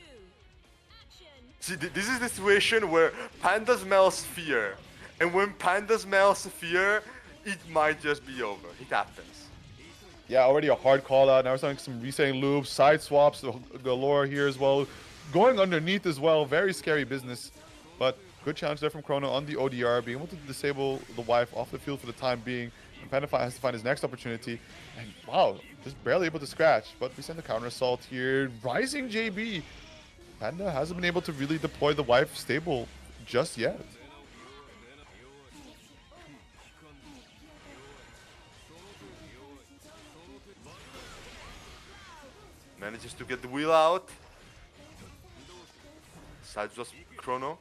see, this is the situation where Panda smells fear, and when Panda smells fear, it might just be over. It happens. Yeah, already a hard call out. Now we're starting some resetting loops, side swaps galore here as well. Going underneath as well, very scary business. But good challenge there from Chrono on the ODR, being able to disable the wife off the field for the time being. And Panda has to find his next opportunity. And wow, just barely able to scratch. But we send the counter assault here. Rising JB. Panda hasn't been able to really deploy the wife stable just yet. Manages to get the wheel out. Side just Chrono.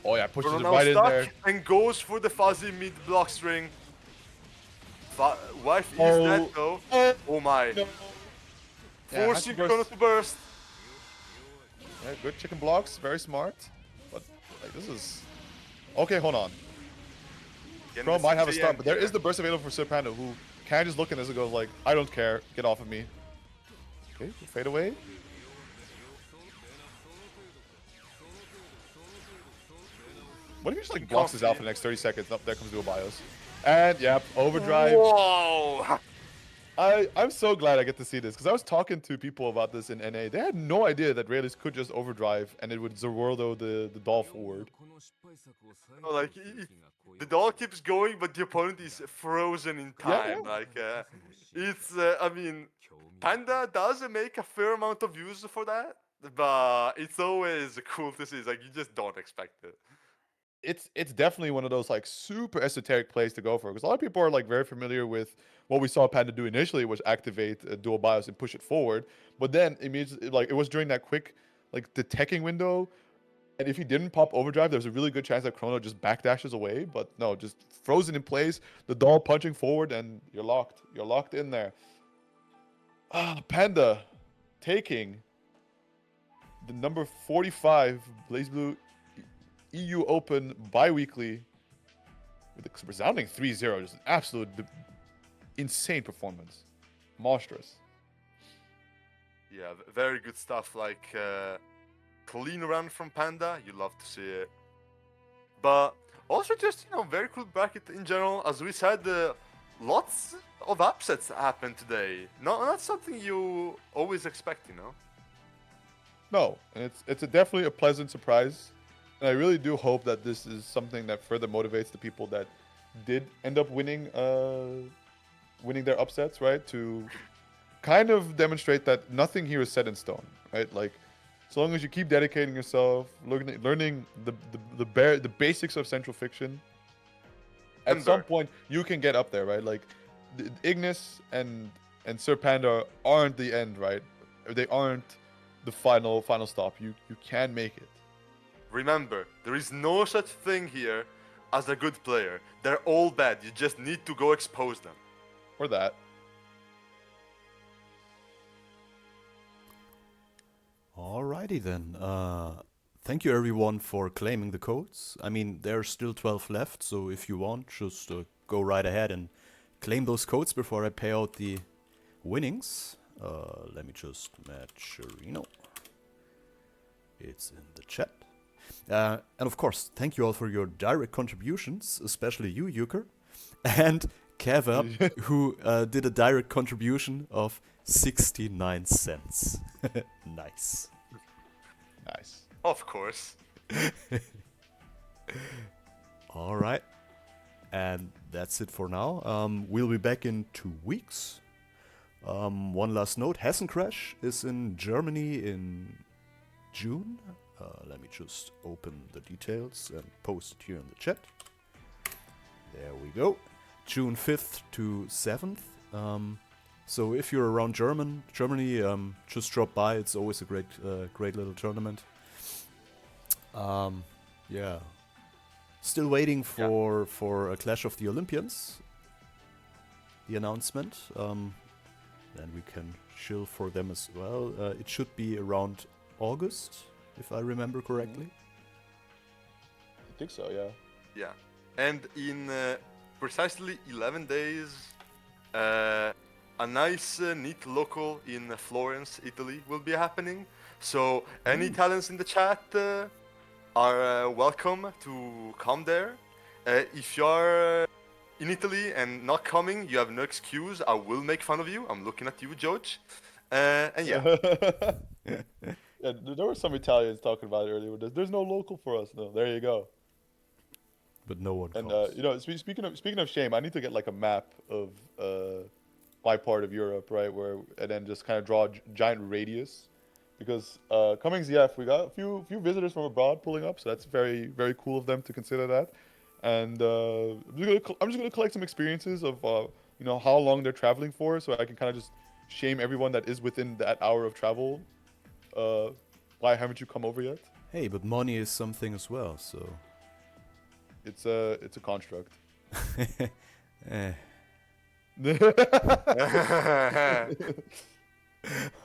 Oh yeah, pushes Chrono it now right in stuck there. and goes for the fuzzy mid block string. Wife is Oh. dead though. Oh my. No. Yeah, Forcing has to Chrono burst. to burst. Yeah, good chicken blocks, very smart. But like this is okay. Hold on. Getting Pro the might have a 6 start, AM but there here. is the burst available for Sir Panda, who can just look at this and go like, I don't care, get off of me. Okay, fade away. What if he just like blocks this out for the next 30 seconds? Nope, there comes Bbeuobi. And yep, overdrive. Whoa! I'm so glad I get to see this because I was talking to people about this in NA. They had no idea that Rayleigh could just overdrive and it would Zerworldo the doll forward. No, like the doll keeps going, but the opponent is frozen in time. Yeah. Like it's, I mean, Panda does make a fair amount of use for that, but it's always cool to see. It's like you just don't expect it. It's definitely one of those like super esoteric plays to go for because a lot of people are like very familiar with what we saw Panda do initially, was activate dual bios and push it forward. But then immediately, like it was during that quick like the teching window, and if he didn't pop overdrive, there's a really good chance that Chrono just backdashes away. But no, just frozen in place, the doll punching forward, and you're locked. You're locked in there. Panda taking the number 45 BlazBlue EU Open bi-weekly with a resounding 3-0. Just an absolute insane performance. Monstrous. Yeah, very good stuff. Like clean run from Panda, you love to see it. But also just very cool bracket in general. As we said, lots of upsets happened today. Not something you always expect, No, and it's definitely a pleasant surprise. And I really do hope that this is something that further motivates the people that did end up winning their upsets, right? To kind of demonstrate that nothing here is set in stone, right? Like, so long as you keep dedicating yourself, learning the basics of Central Fiction, at some point you can get up there, right? Like, Ignis and Sir Panda aren't the end, right? They aren't the final stop. You can make it. Remember, there is no such thing here as a good player. They're all bad. You just need to go expose them. Or that. Alrighty then. Thank you everyone for claiming the codes. I mean, there's still 12 left, so if you want, just go right ahead and claim those codes before I pay out the winnings. Let me just match Reno. It's in the chat. And of course, thank you all for your direct contributions, especially you, Euchre, and Kevab, who did a direct contribution of 69 cents. Nice. Nice. Of course. All right. And that's it for now. We'll be back in 2 weeks. One last note. Hessen Crash is in Germany in June. Let me just open the details and post it here in the chat. There we go. June 5th to 7th. So if you're around Germany, just drop by. It's always a great little tournament. Yeah. Still waiting for a Clash of the Olympians. The announcement. Then we can chill for them as well. It should be around August, if I remember correctly. I think so, yeah. Yeah. And in precisely 11 days, a nice, neat local in Florence, Italy will be happening. So any Italians in the chat are welcome to come there. If you're in Italy and not coming, you have no excuse. I will make fun of you. I'm looking at you, George. And yeah. Yeah, there were some Italians talking about it earlier. There's no local for us, though. There you go. But no one And comes. you know, speaking of shame, I need to get like a map of my part of Europe, right? And then just kind of draw a giant radius, because coming ZF, we got a few visitors from abroad pulling up, so that's very cool of them to consider that. And I'm just gonna collect some experiences of you know, how long they're traveling for, so I can kind of just shame everyone that is within that hour of travel. Why haven't you come over yet? Hey, but money is something as well, so... It's a construct. Eh.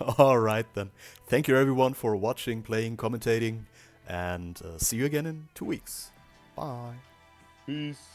Alright then. Thank you everyone for watching, playing, commentating, and see you again in 2 weeks. Bye. Peace.